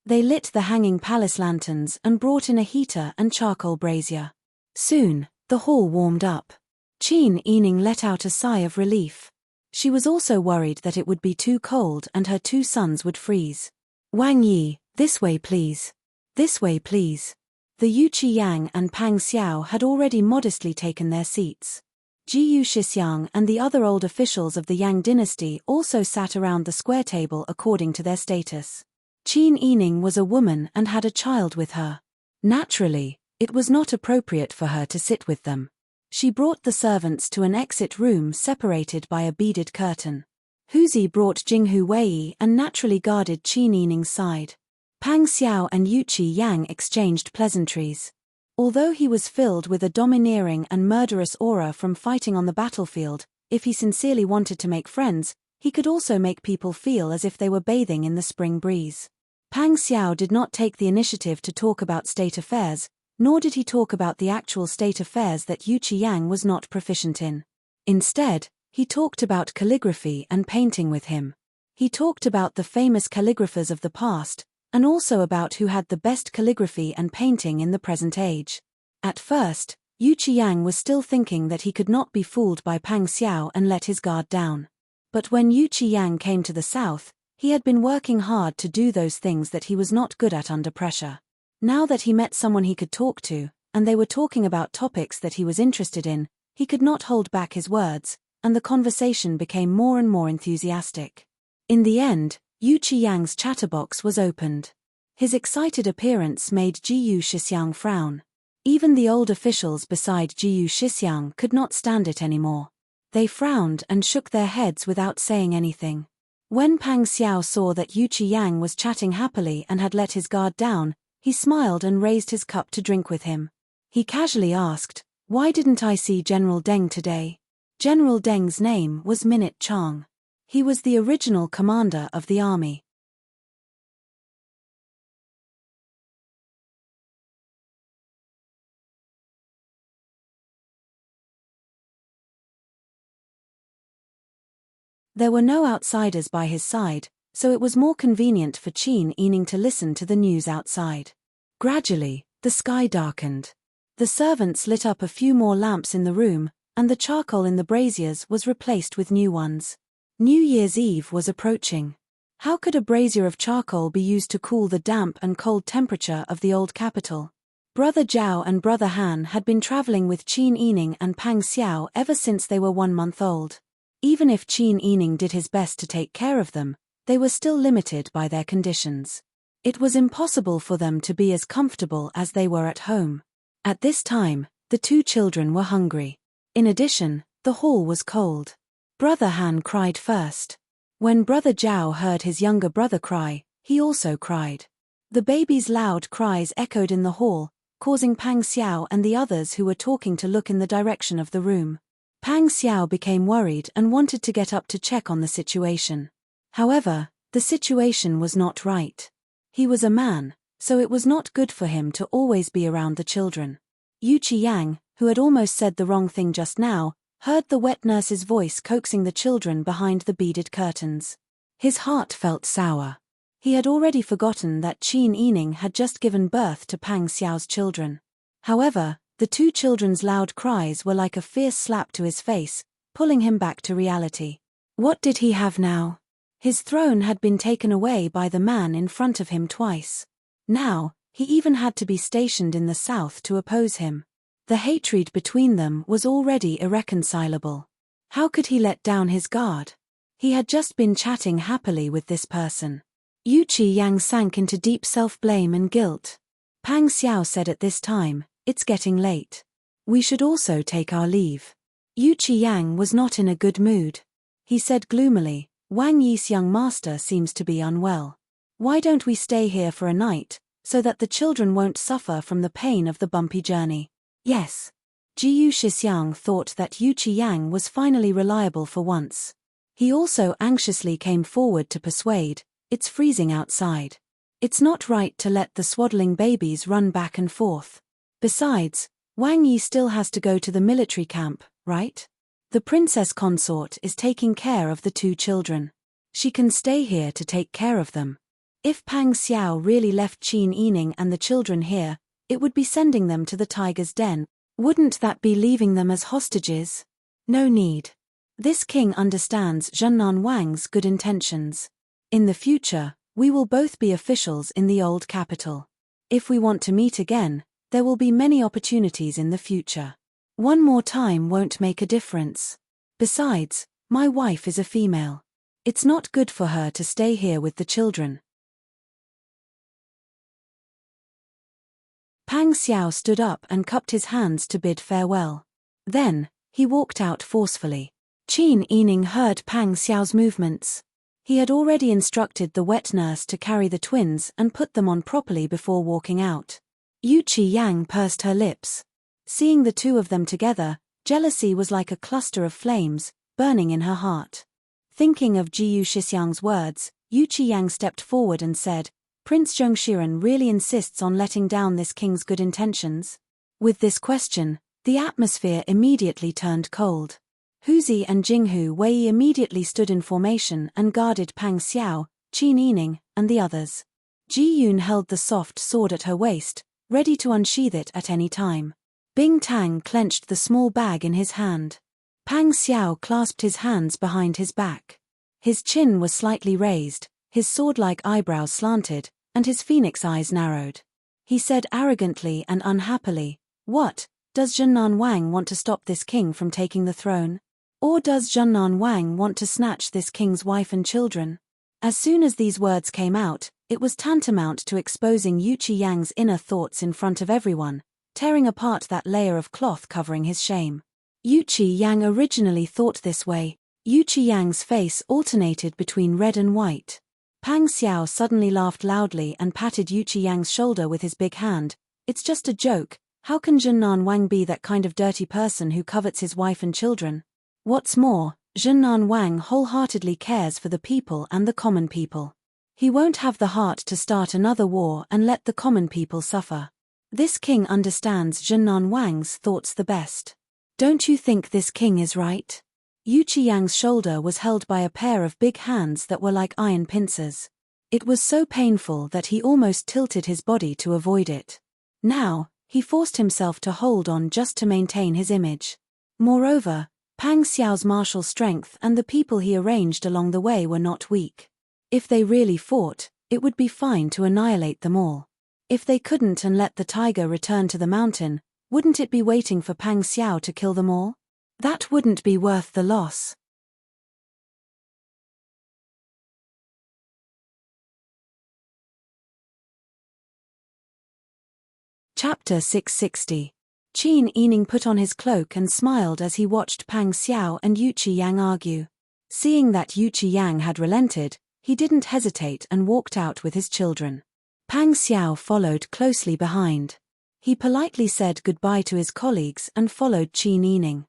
They lit the hanging palace lanterns and brought in a heater and charcoal brazier. Soon, the hall warmed up. Qin Yining let out a sigh of relief. She was also worried that it would be too cold and her 2 sons would freeze. Wang Yi, this way please. This way please. The Yuqi Yang and Pang Xiao had already modestly taken their seats. Jiyu Shixiang and the other old officials of the Yang dynasty also sat around the square table according to their status. Qin Yining was a woman and had a child with her. Naturally, it was not appropriate for her to sit with them. She brought the servants to an exit room separated by a beaded curtain. Huzi brought Jinghu Wei and naturally guarded Qin Yining's side. Pang Xiao and Yuqi Yang exchanged pleasantries. Although he was filled with a domineering and murderous aura from fighting on the battlefield, if he sincerely wanted to make friends, he could also make people feel as if they were bathing in the spring breeze. Pang Xiao did not take the initiative to talk about state affairs, nor did he talk about the actual state affairs that Yuqi Yang was not proficient in. Instead, he talked about calligraphy and painting with him. He talked about the famous calligraphers of the past, and also about who had the best calligraphy and painting in the present age. At first, Yuqi Yang was still thinking that he could not be fooled by Pang Xiao and let his guard down. But when Yuqi Yang came to the south, he had been working hard to do those things that he was not good at under pressure. Now that he met someone he could talk to, and they were talking about topics that he was interested in, he could not hold back his words, and the conversation became more and more enthusiastic. In the end, Yuqi Yang's chatterbox was opened. His excited appearance made Jiyu Shixiang frown. Even the old officials beside Jiyu Shixiang could not stand it anymore. They frowned and shook their heads without saying anything. When Pang Xiao saw that Yuqi Yang was chatting happily and had let his guard down, he smiled and raised his cup to drink with him. He casually asked, "Why didn't I see General Deng today?" General Deng's name was Minute Chang. He was the original commander of the army. There were no outsiders by his side, so it was more convenient for Qin Yining to listen to the news outside. Gradually, the sky darkened. The servants lit up a few more lamps in the room, and the charcoal in the braziers was replaced with new ones. New Year's Eve was approaching. How could a brazier of charcoal be used to cool the damp and cold temperature of the old capital? Brother Zhao and Brother Han had been traveling with Qin Yining and Pang Xiao ever since they were 1 month old. Even if Qin Yining did his best to take care of them, they were still limited by their conditions. It was impossible for them to be as comfortable as they were at home. At this time, the 2 children were hungry. In addition, the hall was cold. Brother Han cried first. When Brother Zhao heard his younger brother cry, he also cried. The baby's loud cries echoed in the hall, causing Pang Xiao and the others who were talking to look in the direction of the room. Pang Xiao became worried and wanted to get up to check on the situation. However, the situation was not right. He was a man, so it was not good for him to always be around the children. Yu Qiyang, who had almost said the wrong thing just now, heard the wet nurse's voice coaxing the children behind the beaded curtains. His heart felt sour. He had already forgotten that Qin Yining had just given birth to Pang Xiao's children. However, the 2 children's loud cries were like a fierce slap to his face, pulling him back to reality. What did he have now? His throne had been taken away by the man in front of him twice. Now, he even had to be stationed in the south to oppose him. The hatred between them was already irreconcilable. How could he let down his guard? He had just been chatting happily with this person. Yu Qiyang sank into deep self-blame and guilt. Pang Xiao said at this time, "It's getting late. We should also take our leave." Yu Qiyang was not in a good mood. He said gloomily, "Wang Yi's young master seems to be unwell. Why don't we stay here for a night, so that the children won't suffer from the pain of the bumpy journey?" Yes. Jiyu Shixiang thought that Yu Qiyang was finally reliable for once. He also anxiously came forward to persuade, "It's freezing outside. It's not right to let the swaddling babies run back and forth. Besides, Wang Yi still has to go to the military camp, right? The princess consort is taking care of the 2 children. She can stay here to take care of them. If Pang Xiao really left Qin Yining and the children here, it would be sending them to the tiger's den. Wouldn't that be leaving them as hostages? No need. This king understands Zhennan Wang's good intentions. In the future, we will both be officials in the old capital. If we want to meet again, there will be many opportunities in the future. One more time won't make a difference. Besides, my wife is a female. It's not good for her to stay here with the children." Pang Xiao stood up and cupped his hands to bid farewell. Then, he walked out forcefully. Qin Yining heard Pang Xiao's movements. He had already instructed the wet nurse to carry the twins and put them on properly before walking out. Yu Qiyang pursed her lips. Seeing the 2 of them together, jealousy was like a cluster of flames, burning in her heart. Thinking of Jiyu Shixiang's words, Yu Qiyang stepped forward and said, "Prince Zhongshiren really insists on letting down this king's good intentions?" With this question, the atmosphere immediately turned cold. Huzi and Jinghu Wei immediately stood in formation and guarded Pang Xiao, Qin Yining, and the others. Ji Yun held the soft sword at her waist, ready to unsheath it at any time. Bing Tang clenched the small bag in his hand. Pang Xiao clasped his hands behind his back. His chin was slightly raised, his sword-like eyebrows slanted, and his phoenix eyes narrowed. He said arrogantly and unhappily, "What, does Zhennan Wang want to stop this king from taking the throne? Or does Zhennan Wang want to snatch this king's wife and children?" As soon as these words came out, it was tantamount to exposing Yu Qiyang's inner thoughts in front of everyone, tearing apart that layer of cloth covering his shame. Yu Qiyang originally thought this way. Yu Qiyang's face alternated between red and white. Pang Xiao suddenly laughed loudly and patted Yu Qiyang's shoulder with his big hand. "It's just a joke. How can Zhennan Wang be that kind of dirty person who covets his wife and children? What's more, Zhennan Wang wholeheartedly cares for the people and the common people. He won't have the heart to start another war and let the common people suffer. This king understands Zhennan Wang's thoughts the best. Don't you think this king is right?" Yu Qiyang's shoulder was held by a pair of big hands that were like iron pincers. It was so painful that he almost tilted his body to avoid it. Now, he forced himself to hold on just to maintain his image. Moreover, Pang Xiao's martial strength and the people he arranged along the way were not weak. If they really fought, it would be fine to annihilate them all. If they couldn't and let the tiger return to the mountain, wouldn't it be waiting for Pang Xiao to kill them all? That wouldn't be worth the loss. Chapter 660. Qin Yining put on his cloak and smiled as he watched Pang Xiao and Yu Qiyang argue. Seeing that Yu Qiyang had relented, he didn't hesitate and walked out with his children. Pang Xiao followed closely behind. He politely said goodbye to his colleagues and followed Qin Yining.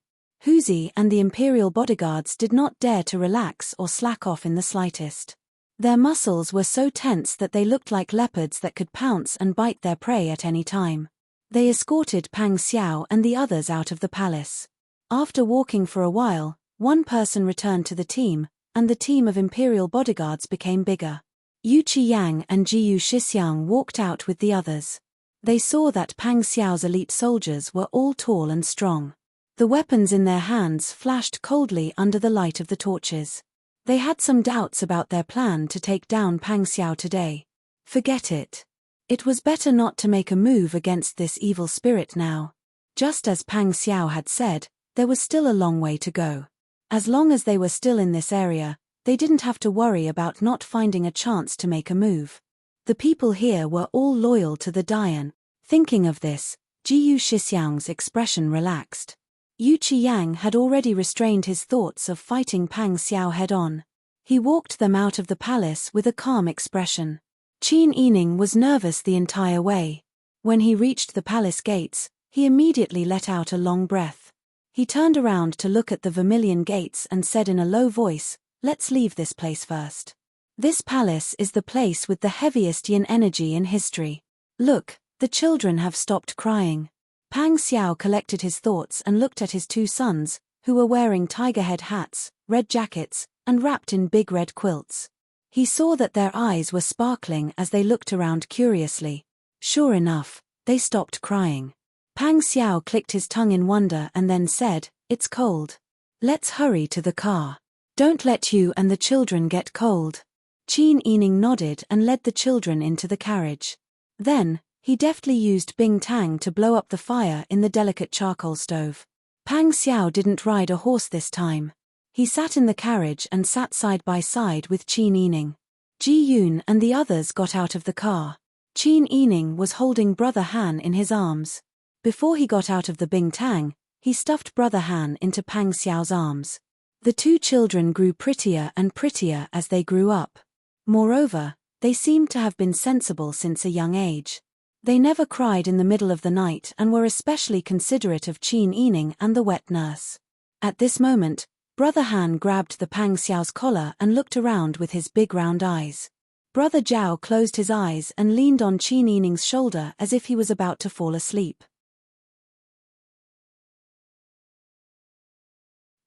Huzi and the imperial bodyguards did not dare to relax or slack off in the slightest. Their muscles were so tense that they looked like leopards that could pounce and bite their prey at any time. They escorted Pang Xiao and the others out of the palace. After walking for a while, one person returned to the team, and the team of imperial bodyguards became bigger. Yu Qiyang and Jiyu Shixiang walked out with the others. They saw that Pang Xiao's elite soldiers were all tall and strong. The weapons in their hands flashed coldly under the light of the torches. They had some doubts about their plan to take down Pang Xiao today. Forget it. It was better not to make a move against this evil spirit now. Just as Pang Xiao had said, there was still a long way to go. As long as they were still in this area, they didn't have to worry about not finding a chance to make a move. The people here were all loyal to the Dian. Thinking of this, Jiyu Shixiang's expression relaxed. Yu Qiyang had already restrained his thoughts of fighting Pang Xiao head-on. He walked them out of the palace with a calm expression. Qin Yining was nervous the entire way. When he reached the palace gates, he immediately let out a long breath. He turned around to look at the vermilion gates and said in a low voice, "Let's leave this place first. This palace is the place with the heaviest yin energy in history. Look, the children have stopped crying." Pang Xiao collected his thoughts and looked at his two sons, who were wearing tiger head hats, red jackets, and wrapped in big red quilts. He saw that their eyes were sparkling as they looked around curiously. Sure enough, they stopped crying. Pang Xiao clicked his tongue in wonder and then said, "It's cold. Let's hurry to the car. Don't let you and the children get cold." Qin Yining nodded and led the children into the carriage. Then, he deftly used Bing Tang to blow up the fire in the delicate charcoal stove. Pang Xiao didn't ride a horse this time. He sat in the carriage and sat side by side with Qin Yining. Ji Yun and the others got out of the car. Qin Yining was holding Brother Han in his arms. Before he got out of the Bing Tang, he stuffed Brother Han into Pang Xiao's arms. The two children grew prettier and prettier as they grew up. Moreover, they seemed to have been sensible since a young age. They never cried in the middle of the night and were especially considerate of Qin Yining and the wet nurse. At this moment, Brother Han grabbed the Pang Xiao's collar and looked around with his big round eyes. Brother Zhao closed his eyes and leaned on Qin Yining's shoulder as if he was about to fall asleep.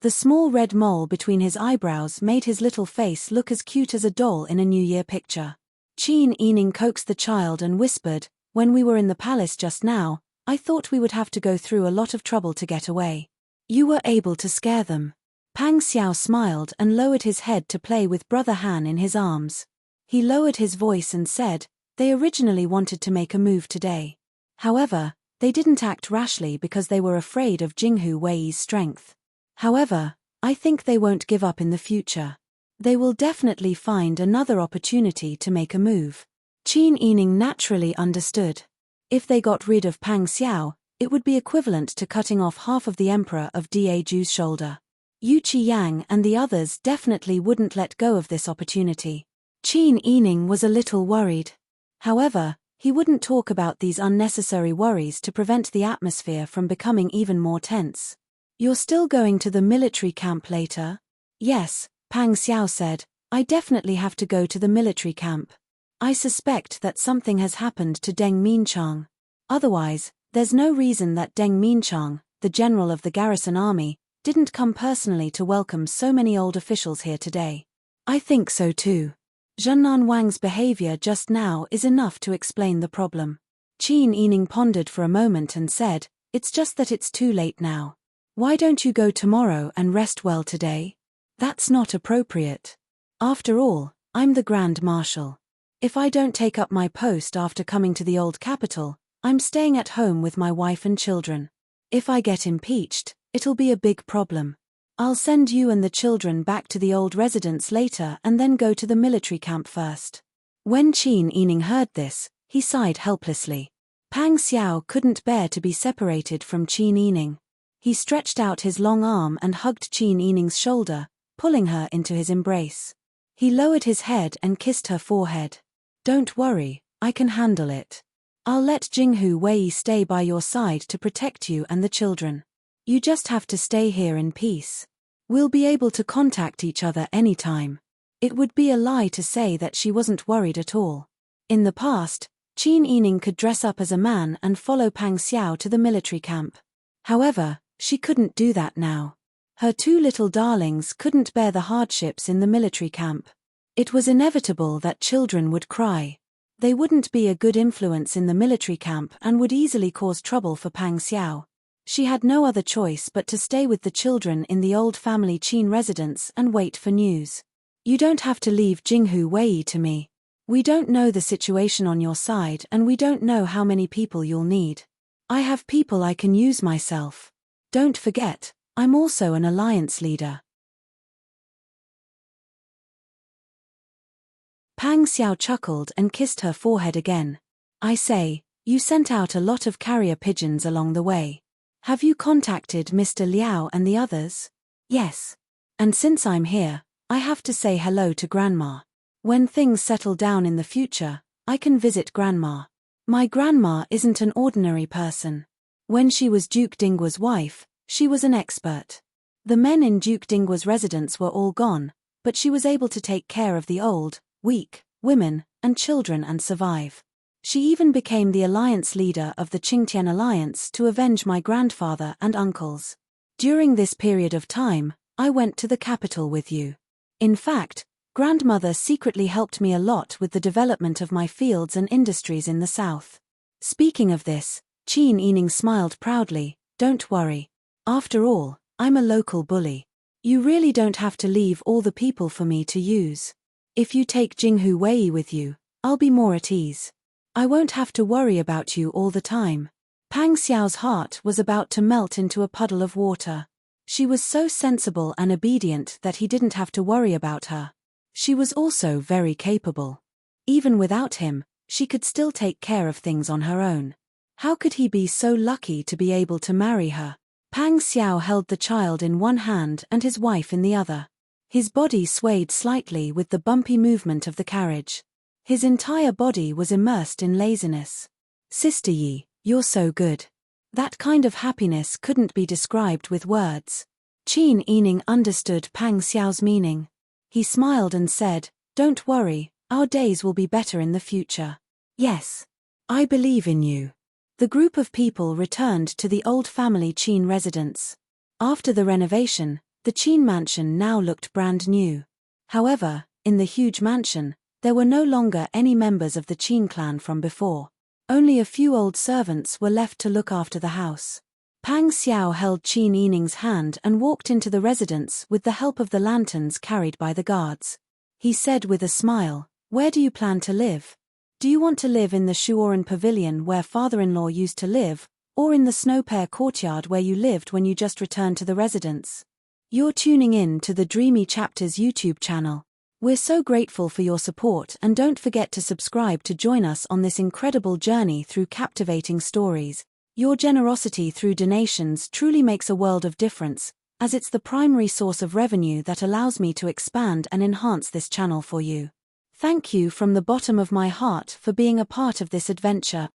The small red mole between his eyebrows made his little face look as cute as a doll in a New Year picture. Qin Yining coaxed the child and whispered, "When we were in the palace just now, I thought we would have to go through a lot of trouble to get away. You were able to scare them." Pang Xiao smiled and lowered his head to play with Brother Han in his arms. He lowered his voice and said, "They originally wanted to make a move today. However, they didn't act rashly because they were afraid of Jinghu Wei's strength. However, I think they won't give up in the future. They will definitely find another opportunity to make a move." Qin Yining naturally understood. If they got rid of Pang Xiao, it would be equivalent to cutting off half of the emperor of Daeju's shoulder. Yu Qiyang and the others definitely wouldn't let go of this opportunity. Qin Yining was a little worried. However, he wouldn't talk about these unnecessary worries to prevent the atmosphere from becoming even more tense. "You're still going to the military camp later?" "Yes," Pang Xiao said, "I definitely have to go to the military camp. I suspect that something has happened to Deng Minchang. Otherwise, there's no reason that Deng Minchang, the general of the garrison army, didn't come personally to welcome so many old officials here today. I think so too. Zhennan Wang's behavior just now is enough to explain the problem. Qin Yining pondered for a moment and said, "It's just that it's too late now. Why don't you go tomorrow and rest well today? That's not appropriate. After all, I'm the Grand Marshal. If I don't take up my post after coming to the old capital, I'm staying at home with my wife and children. If I get impeached, it'll be a big problem. I'll send you and the children back to the old residence later and then go to the military camp first." When Qin Yining heard this, he sighed helplessly. Pang Xiao couldn't bear to be separated from Qin Yining. He stretched out his long arm and hugged Qin Yining's shoulder, pulling her into his embrace. He lowered his head and kissed her forehead. "Don't worry, I can handle it. I'll let Jinghu Wei stay by your side to protect you and the children. You just have to stay here in peace. We'll be able to contact each other anytime." It would be a lie to say that she wasn't worried at all. In the past, Qin Yining could dress up as a man and follow Pang Xiao to the military camp. However, she couldn't do that now. Her two little darlings couldn't bear the hardships in the military camp. It was inevitable that children would cry. They wouldn't be a good influence in the military camp and would easily cause trouble for Pang Xiao. She had no other choice but to stay with the children in the old family Qin residence and wait for news. "You don't have to leave Jinghu Wei to me. We don't know the situation on your side and we don't know how many people you'll need. I have people I can use myself. Don't forget, I'm also an alliance leader." Pang Xiao chuckled and kissed her forehead again. "I say, you sent out a lot of carrier pigeons along the way. Have you contacted Mr. Liao and the others?" "Yes. And since I'm here, I have to say hello to Grandma. When things settle down in the future, I can visit Grandma. My grandma isn't an ordinary person. When she was Duke Dinggua's wife, she was an expert. The men in Duke Dinggua's residence were all gone, but she was able to take care of the old, weak, women, and children and survive. She even became the alliance leader of the Qingtian Alliance to avenge my grandfather and uncles. During this period of time, I went to the capital with you. In fact, Grandmother secretly helped me a lot with the development of my fields and industries in the south." Speaking of this, Qin Yining smiled proudly. "Don't worry. After all, I'm a local bully. You really don't have to leave all the people for me to use. If you take Jinghu Wei with you, I'll be more at ease. I won't have to worry about you all the time." Pang Xiao's heart was about to melt into a puddle of water. She was so sensible and obedient that he didn't have to worry about her. She was also very capable. Even without him, she could still take care of things on her own. How could he be so lucky to be able to marry her? Pang Xiao held the child in one hand and his wife in the other. His body swayed slightly with the bumpy movement of the carriage. His entire body was immersed in laziness. "Sister Yi, you're so good." That kind of happiness couldn't be described with words. Qin Yining understood Pang Xiao's meaning. He smiled and said, "Don't worry, our days will be better in the future." "Yes. I believe in you." The group of people returned to the old family Qin residence. After the renovation, the Qin mansion now looked brand new. However, in the huge mansion, there were no longer any members of the Qin clan from before. Only a few old servants were left to look after the house. Pang Xiao held Qin Yining's hand and walked into the residence with the help of the lanterns carried by the guards. He said with a smile, "Where do you plan to live? Do you want to live in the Soaring pavilion where father-in-law used to live, or in the Snow Pear courtyard where you lived when you just returned to the residence?" You're tuning in to the Dreamy Chapters YouTube channel. We're so grateful for your support and don't forget to subscribe to join us on this incredible journey through captivating stories. Your generosity through donations truly makes a world of difference, as it's the primary source of revenue that allows me to expand and enhance this channel for you. Thank you from the bottom of my heart for being a part of this adventure.